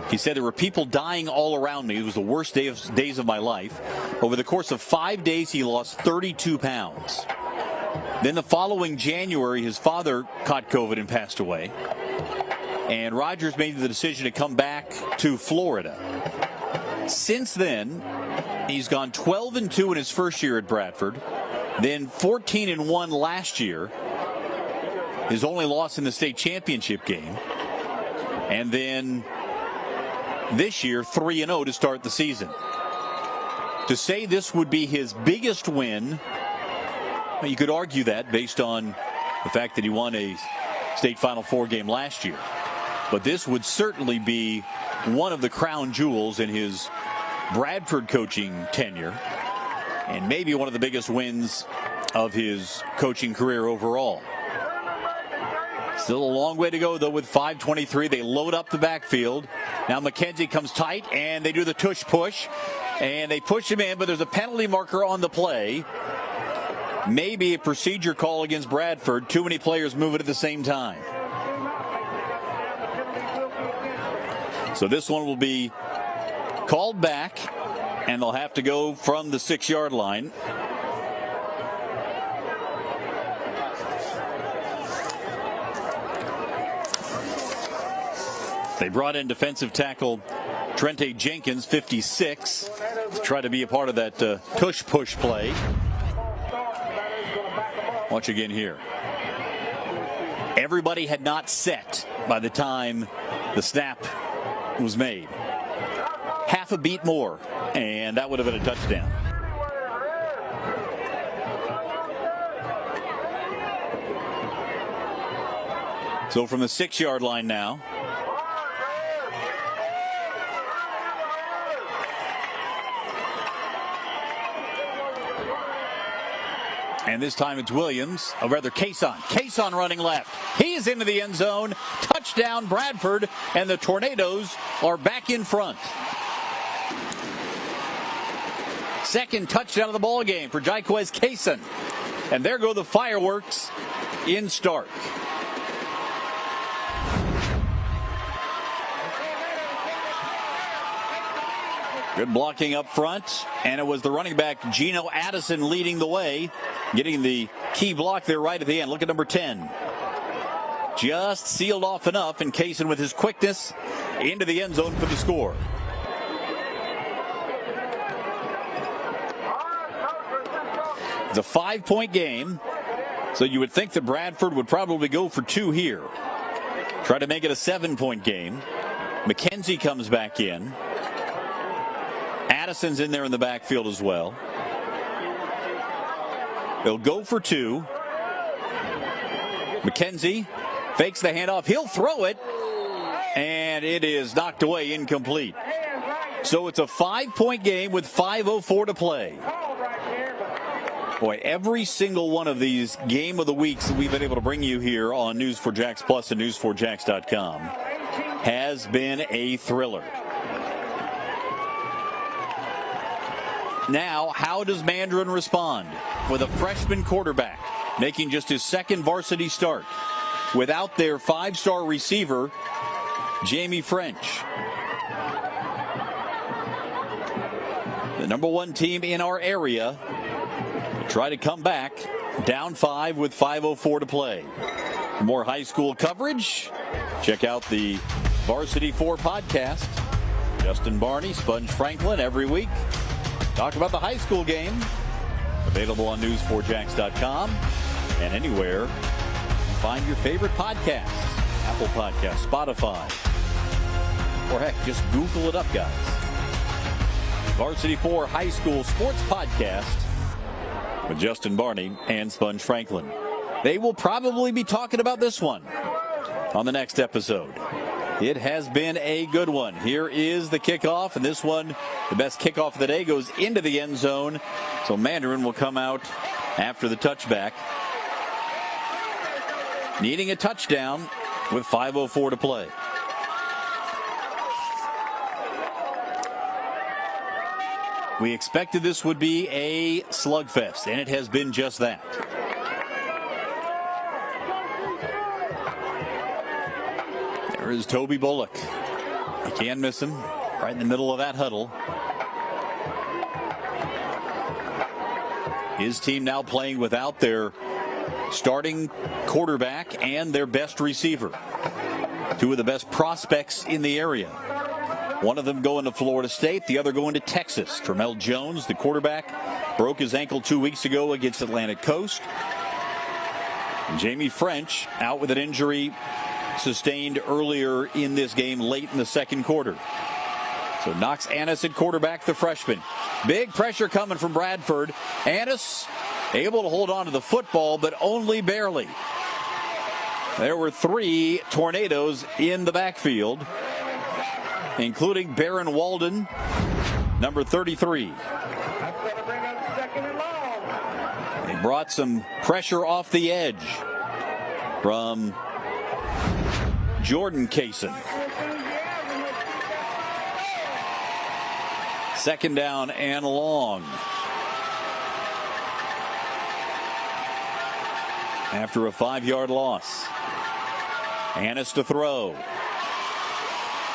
He said, there were people dying all around me. It was the worst days of my life. Over the course of 5 days, he lost 32 pounds. Then the following January, his father caught COVID and passed away. And Rogers made the decision to come back to Florida. Since then, he's gone 12-2 in his first year at Bradford, then 14-1 last year, his only loss in the state championship game, and then this year 3-0 to start the season. To say this would be his biggest win, well, you could argue that based on the fact that he won a state Final Four game last year. But this would certainly be one of the crown jewels in his Bradford coaching tenure, and maybe one of the biggest wins of his coaching career overall. Still a long way to go, though, with 5:23. They load up the backfield. Now McKenzie comes tight, and they do the tush push, and they push him in, but there's a penalty marker on the play. Maybe a procedure call against Bradford. Too many players moving at the same time. So this one will be called back, and they'll have to go from the 6-yard line. They brought in defensive tackle Trente Jenkins, 56, to try to be a part of that tush push play. Watch again here. Everybody had not set by the time the snap was made. Half a beat more, and that would have been a touchdown. So from the 6-yard line now, And this time it's Williams, or rather Cason. Cason running left. He's into the end zone. Touchdown, Bradford, and the Tornadoes are back in front. Second touchdown of the ball game for Jaquez Cason. And there go the fireworks in Stark. Good blocking up front, and it was the running back Geno Addison leading the way, getting the key block there right at the end. Look at number 10. Just sealed off enough, and Cason with his quickness into the end zone for the score. It's a 5-point game, so you would think that Bradford would probably go for 2 here. Try to make it a 7-point game. McKenzie comes back in. Addison's in there in the backfield as well. They'll go for 2. McKenzie fakes the handoff. He'll throw it, and it is knocked away, incomplete. So it's a 5-point game with 5:04 to play. Boy, every single one of these game of the weeks that we've been able to bring you here on News4JAX Plus and News4JAX.com has been a thriller. Now, how does Mandarin respond with a freshman quarterback making just his second varsity start without their 5-star receiver, Jamie French? The number 1 team in our area try to come back down 5 with 5:04 to play. For more high school coverage, check out the Varsity 4 podcast. Justin Barney, Sponge Franklin every week. Talk about the high school game. Available on News4JAX.com and anywhere you find your favorite podcasts. Apple Podcasts, Spotify. Or heck, just Google it up, guys. Varsity 4 High School Sports Podcast with Justin Barney and Sponge Franklin. They will probably be talking about this one on the next episode. It has been a good one. Here is the kickoff, and this one, the best kickoff of the day, goes into the end zone. So Mandarin will come out after the touchback, needing a touchdown with 5:04 to play. We expected this would be a slugfest, and it has been just that. There is Toby Bullock. You can't miss him. Right in the middle of that huddle. His team now playing without their starting quarterback and their best receiver. 2 of the best prospects in the area. One of them going to Florida State, the other going to Texas. Tramel Jones, the quarterback, broke his ankle 2 weeks ago against Atlantic Coast. And Jamie French out with an injury sustained earlier in this game late in the second quarter. So Knox Annis at quarterback, the freshman. Big pressure coming from Bradford. Annis able to hold on to the football, but only barely. There were 3 Tornadoes in the backfield, including Baron Walden, number 33. They brought some pressure off the edge from Jordan Cason. Second down and long. After a 5-yard loss. Annis to throw.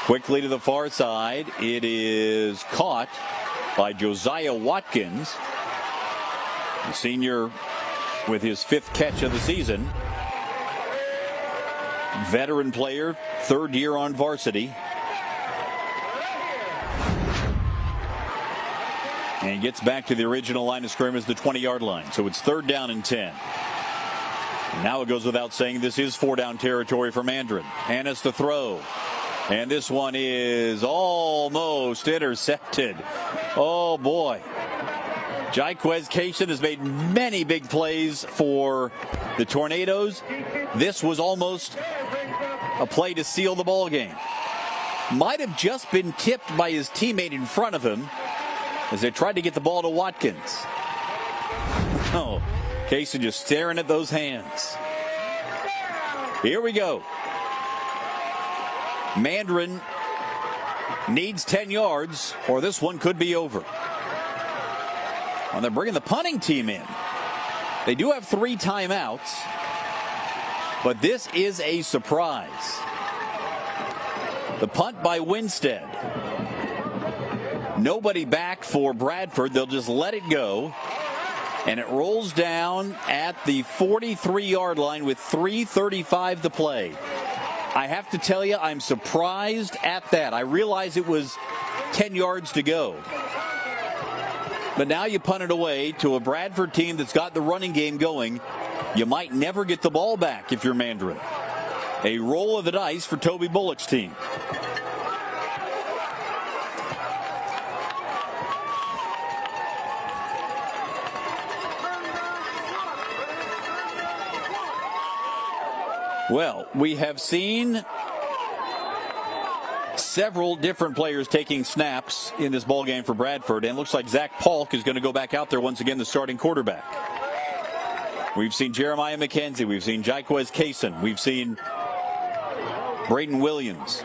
Quickly to the far side. It is caught by Josiah Watkins, the senior with his 5th catch of the season. Veteran player, 3rd year on varsity. And gets back to the original line of scrimmage, the 20-yard line. So it's 3rd down and 10. And now it goes without saying this is 4-down territory for Mandarin. Annis to throw. And this one is almost intercepted. Oh, boy. Jaquez Cason has made many big plays for the Tornadoes. This was almost a play to seal the ball game. Might have just been tipped by his teammate in front of him as they tried to get the ball to Watkins. Oh, Kaysen just staring at those hands. Here we go. Mandarin needs 10 yards, or this one could be over. And they're bringing the punting team in. They do have 3 timeouts, but this is a surprise. The punt by Winstead. Nobody back for Bradford. They'll just let it go. And it rolls down at the 43-yard line with 3:35 to play. I have to tell you, I'm surprised at that. I realize it was 10 yards to go. But now you punt it away to a Bradford team that's got the running game going. You might never get the ball back if you're Mandarin. A roll of the dice for Toby Bullock's team. Well, we have seen several different players taking snaps in this ballgame for Bradford, and it looks like Zach Polk is going to go back out there once again, the starting quarterback. We've seen Jeremiah McKenzie, we've seen Jaquez Kaysen, we've seen Braden Williams.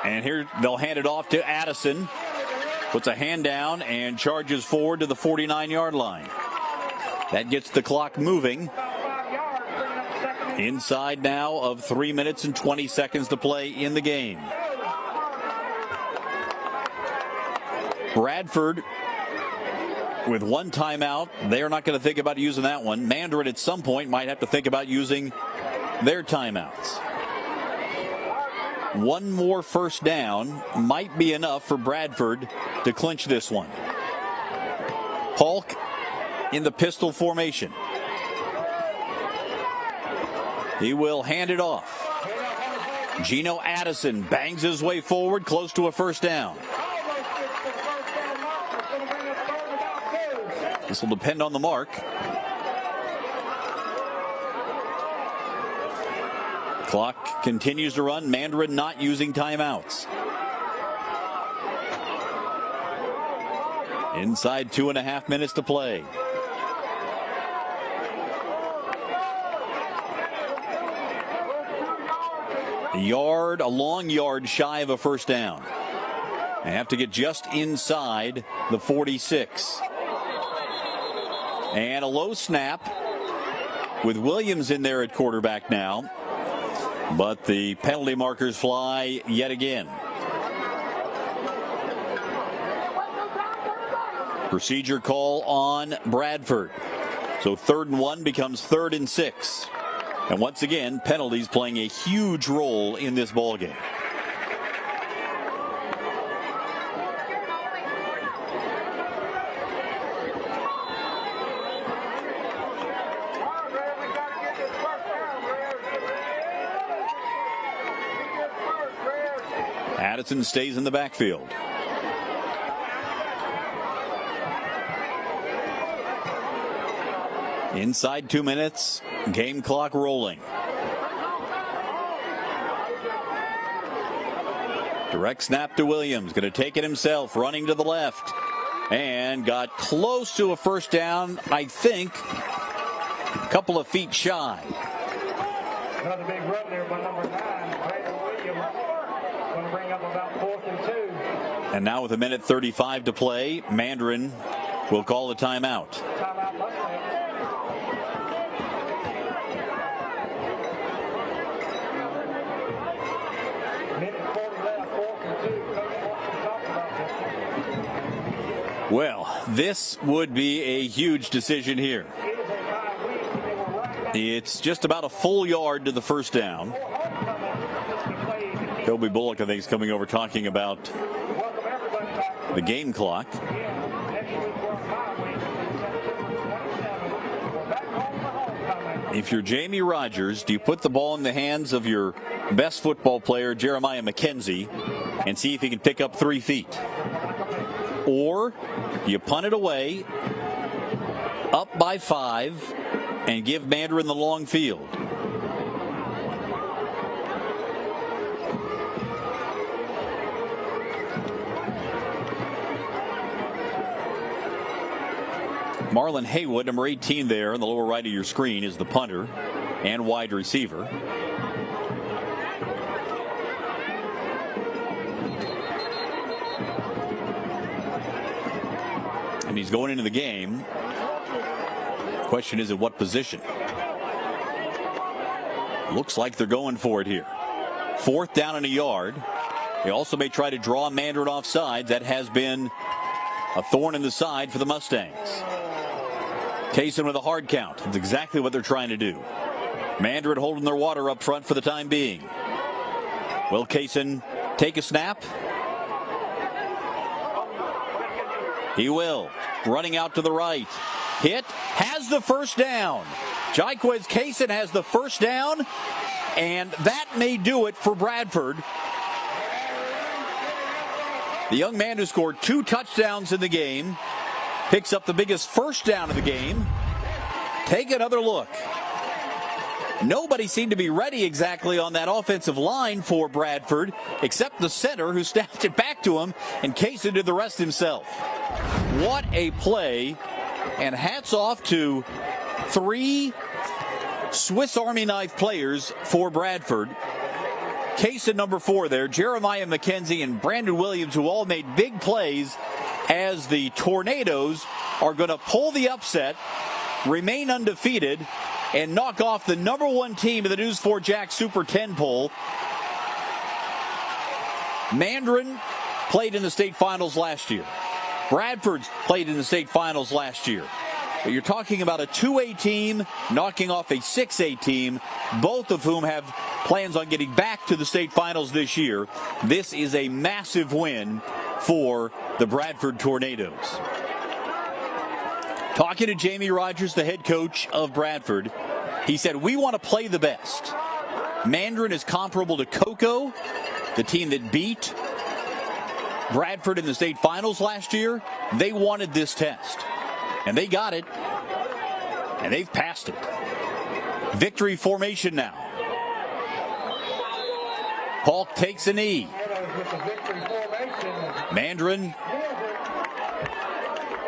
And here they'll hand it off to Addison, puts a hand down and charges forward to the 49-yard line. That gets the clock moving. Inside now of 3 minutes and 20 seconds to play in the game. Bradford with 1 timeout. They're not going to think about using that one. Mandarin at some point might have to think about using their timeouts. 1 more first down might be enough for Bradford to clinch this one. Polk in the pistol formation. He will hand it off. Gino Addison bangs his way forward, close to a first down. This will depend on the mark. Clock continues to run. Mandarin not using timeouts. Inside 2.5 minutes to play. A long yard shy of a first down. They have to get just inside the 46. And a low snap with Williams in there at quarterback now. But the penalty markers fly yet again. Procedure call on Bradford. So 3rd and 1 becomes 3rd and 6. And once again, penalties playing a huge role in this ballgame. Addison stays in the backfield. Inside 2 minutes, game clock rolling. Direct snap to Williams, going to take it himself, running to the left. And got close to a first down, I think, a couple of feet shy.
Another big run there by number 9, Brandon Williams. Going to bring up about 4th and 2.
And now with 1:35 to play, Mandarin will call a timeout.
Timeout Mustang.
Well, this would be a huge decision here. It's just about a full yard to the first down. Toby Bullock, I think, is coming over talking about the game clock. If you're Jamie Rogers, do you put the ball in the hands of your best football player, Jeremiah McKenzie, and see if he can pick up 3 feet? Or you punt it away, up by 5, and give Mandarin the long field? Marlon Haywood, number 18 there in the lower right of your screen, is the punter and wide receiver. And he's going into the game. Question is, at what position? Looks like they're going for it here. 4th down and a yard. They also may try to draw Mandarin offside. That has been a thorn in the side for the Mustangs. Kaysen with a hard count. That's exactly what they're trying to do. Mandarin holding their water up front for the time being. Will Kaysen take a snap? He will. Running out to the right. Hit. Has the first down. Jaquez Kaysen has the first down. And that may do it for Bradford. The young man who scored 2 touchdowns in the game picks up the biggest first down of the game. Take another look. Nobody seemed to be ready exactly on that offensive line for Bradford, except the center who snapped it back to him, and Kaysen did the rest himself. What a play, and hats off to 3 Swiss Army knife players for Bradford. Kaysen, number 4 there, Jeremiah McKenzie and Brandon Williams, who all made big plays as the Tornadoes are going to pull the upset, remain undefeated, and knock off the number 1 team in the News4JAX Super 10 poll. Mandarin played in the state finals last year. Bradford's played in the state finals last year. But you're talking about a 2A team knocking off a 6A team, both of whom have plans on getting back to the state finals this year. This is a massive win for the Bradford Tornadoes. Talking to Jamie Rogers, the head coach of Bradford, he said, we want to play the best. Mandarin is comparable to Cocoa, the team that beat Bradford in the state finals last year. They wanted this test, and they got it, and they've passed it. Victory formation now. Polk takes a knee. Mandarin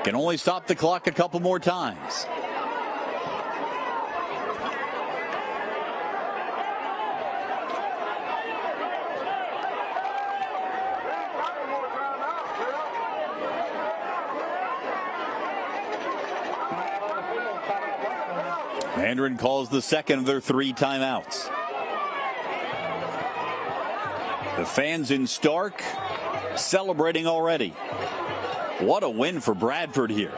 can only stop the clock a couple more times. Mandarin calls the second of their 3 timeouts. The fans in Stark celebrating already. What a win for Bradford here.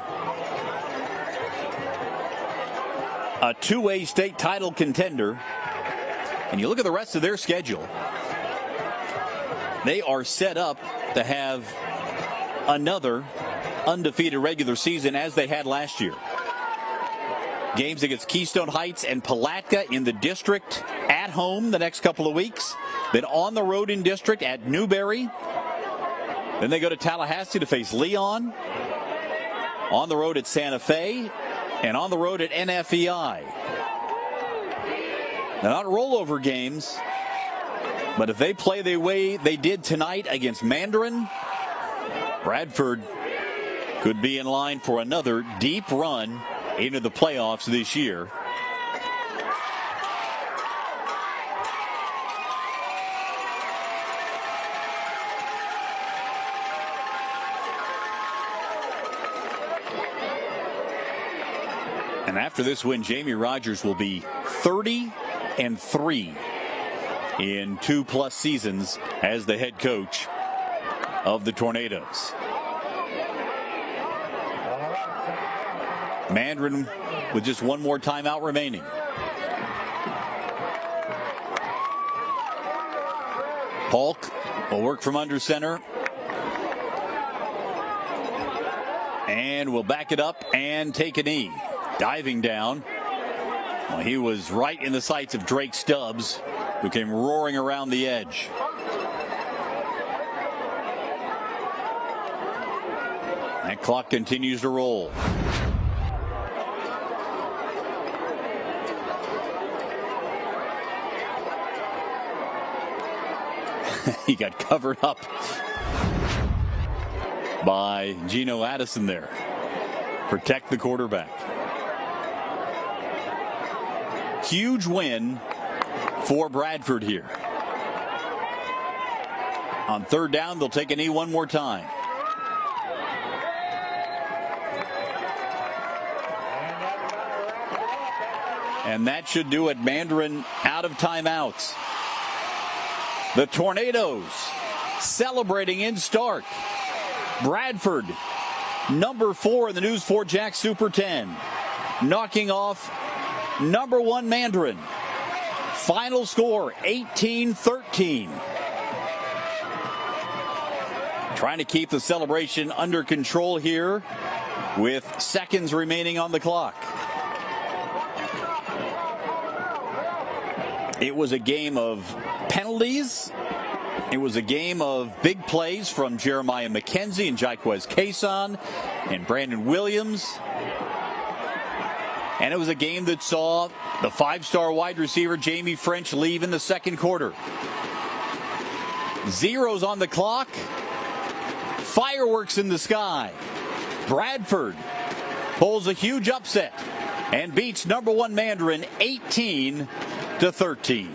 A 2A state title contender. And you look at the rest of their schedule. They are set up to have another undefeated regular season as they had last year. Games against Keystone Heights and Palatka in the district at home the next couple of weeks. Then on the road in district at Newberry. Then they go to Tallahassee to face Leon. On the road at Santa Fe. And on the road at NFEI. They're not rollover games. But if they play the way they did tonight against Mandarin, Bradford could be in line for another deep run into the playoffs this year. And after this win, Jamie Rogers will be 30-3 in 2+ seasons as the head coach of the Tornadoes. Mandarin with just 1 more timeout remaining. Polk will work from under center. And will back it up and take a knee. Diving down. Well, he was right in the sights of Drake Stubbs, who came roaring around the edge. That clock continues to roll. He got covered up by Gino Addison there. protect the quarterback. Huge win for Bradford here. On third down, they'll take a knee one more time. And that should do it. Mandarin out of timeouts. The Tornadoes celebrating in Stark. Bradford, number 4 in the News4JAX Super 10, knocking off number 1 Mandarin. Final score 18-13. Trying to keep the celebration under control here with seconds remaining on the clock. It was a game of penalties. It was a game of big plays from Jeremiah McKenzie and Jaquez Cason and Brandon Williams. And it was a game that saw the 5-star wide receiver Jamie French leave in the second quarter. Zeros on the clock. Fireworks in the sky. Bradford pulls a huge upset and beats number 1 Mandarin 18-13.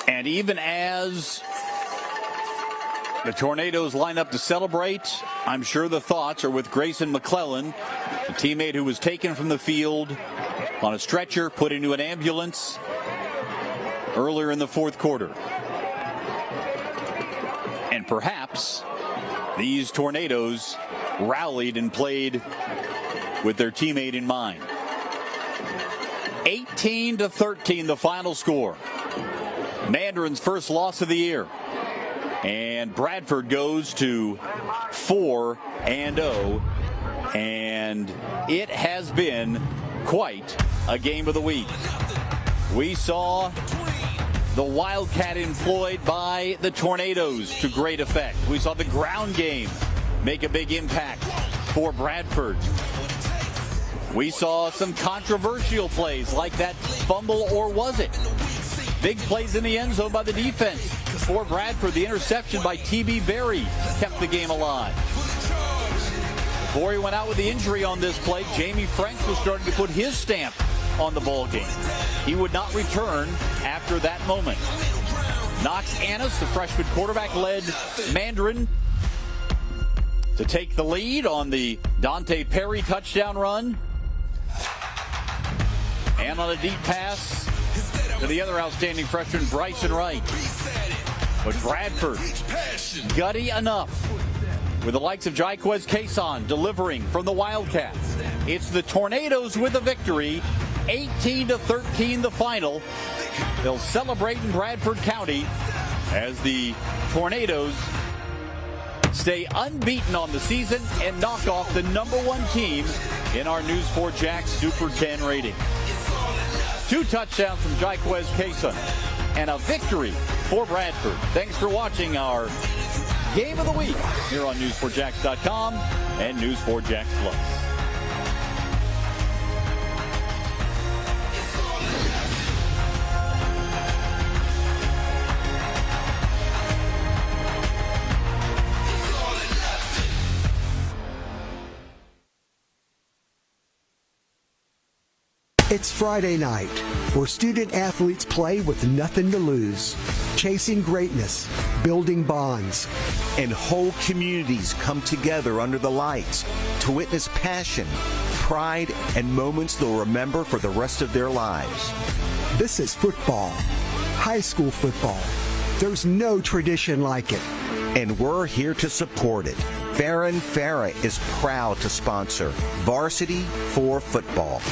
And even as the Tornadoes line up to celebrate, I'm sure the thoughts are with Grayson McClellan, the teammate who was taken from the field on a stretcher, put into an ambulance earlier in the fourth quarter. And perhaps these Tornadoes rallied and played with their teammate in mind. 18-13 the final score. Mandarin's first loss of the year. And Bradford goes to 4-0. And it has been quite a game of the week. We saw the Wildcat employed by the Tornadoes to great effect. We saw the ground game make a big impact for Bradford. We saw some controversial plays like that fumble, or was it? Big plays in the end zone by the defense. For Bradford, the interception by T.B. Berry kept the game alive. Before he went out with the injury on this play, Jamie French was starting to put his stamp on the ball game. He would not return after that moment. Knox Annis, the freshman quarterback, led Mandarin to take the lead on the Dante Perry touchdown run. And on a deep pass to the other outstanding freshman, Bryson Wright. But Bradford, gutty enough, with the likes of Jaquez Cason delivering from the Wildcats. It's the Tornadoes with a victory, 18-13 the final. They'll celebrate in Bradford County as the Tornadoes stay unbeaten on the season and knock off the number 1 team in our News4JAX Super 10 rating. 2 touchdowns from Jaquez Cason and a victory for Bradford. Thanks for watching our Game of the Week here on News4JAX.com and News4JAX Plus.
It's Friday night, where student athletes play with nothing to lose, chasing greatness, building bonds,
and whole communities come together under the lights to witness passion, pride, and moments they'll remember for the rest of their lives.
This is football, high school football. There's no tradition like it.
And we're here to support it. Farrah is proud to sponsor Varsity for Football.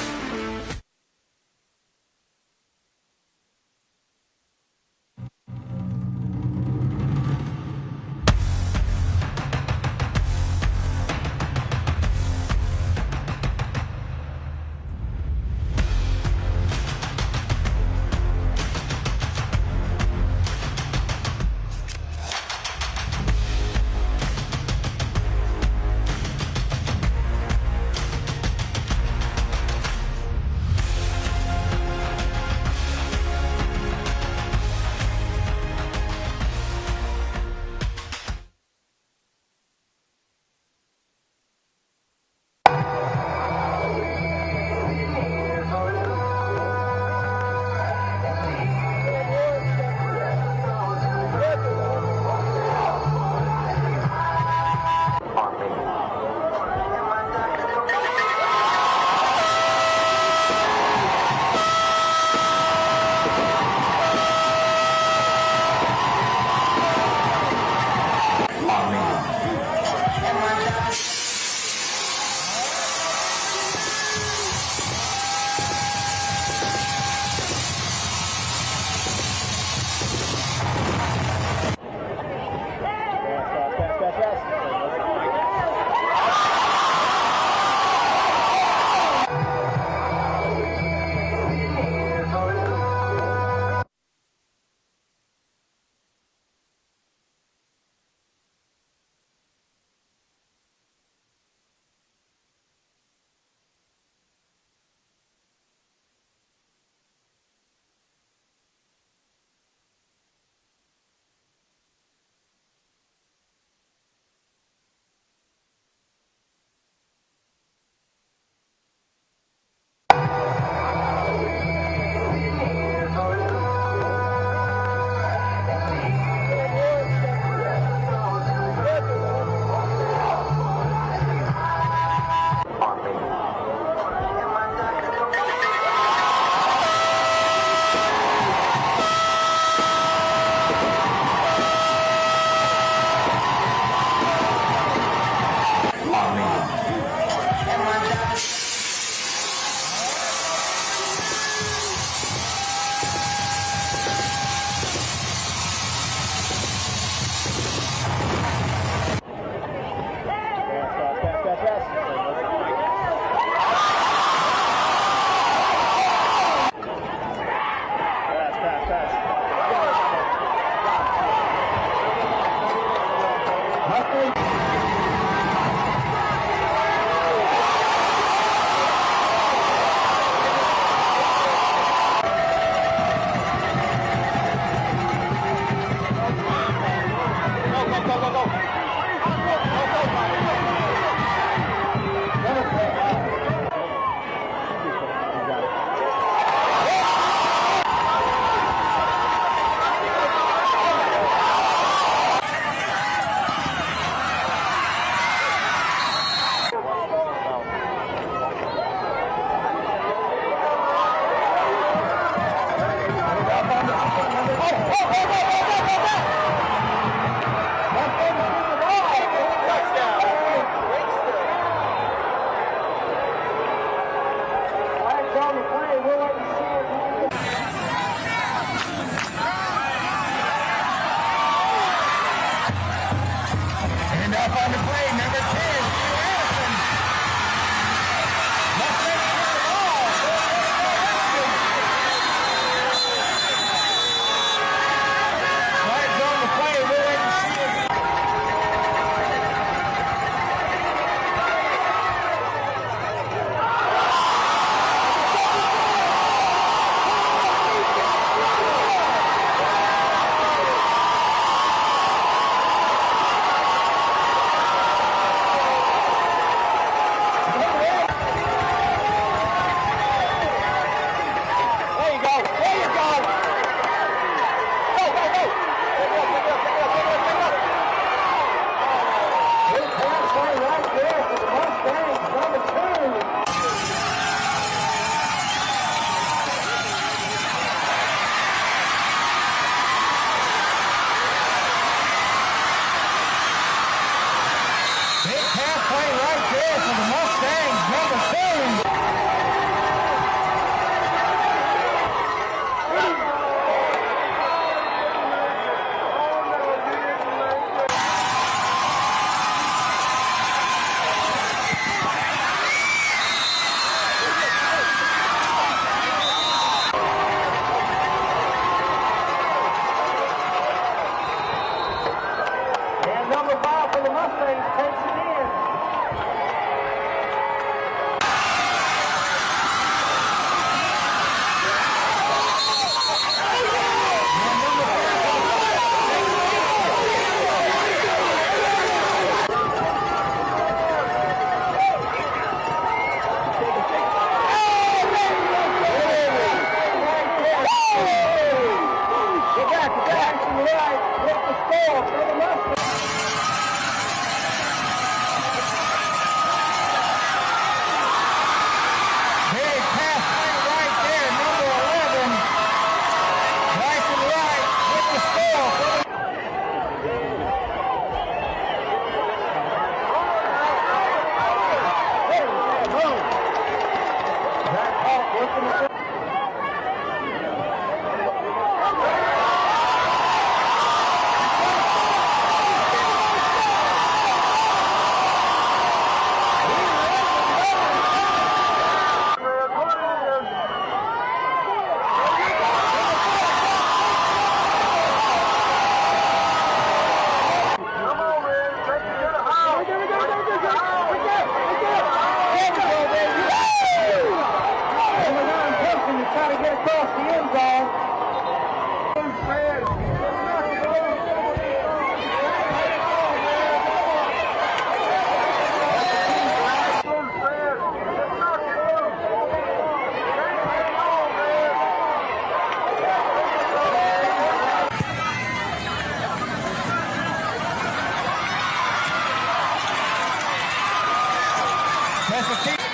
That's the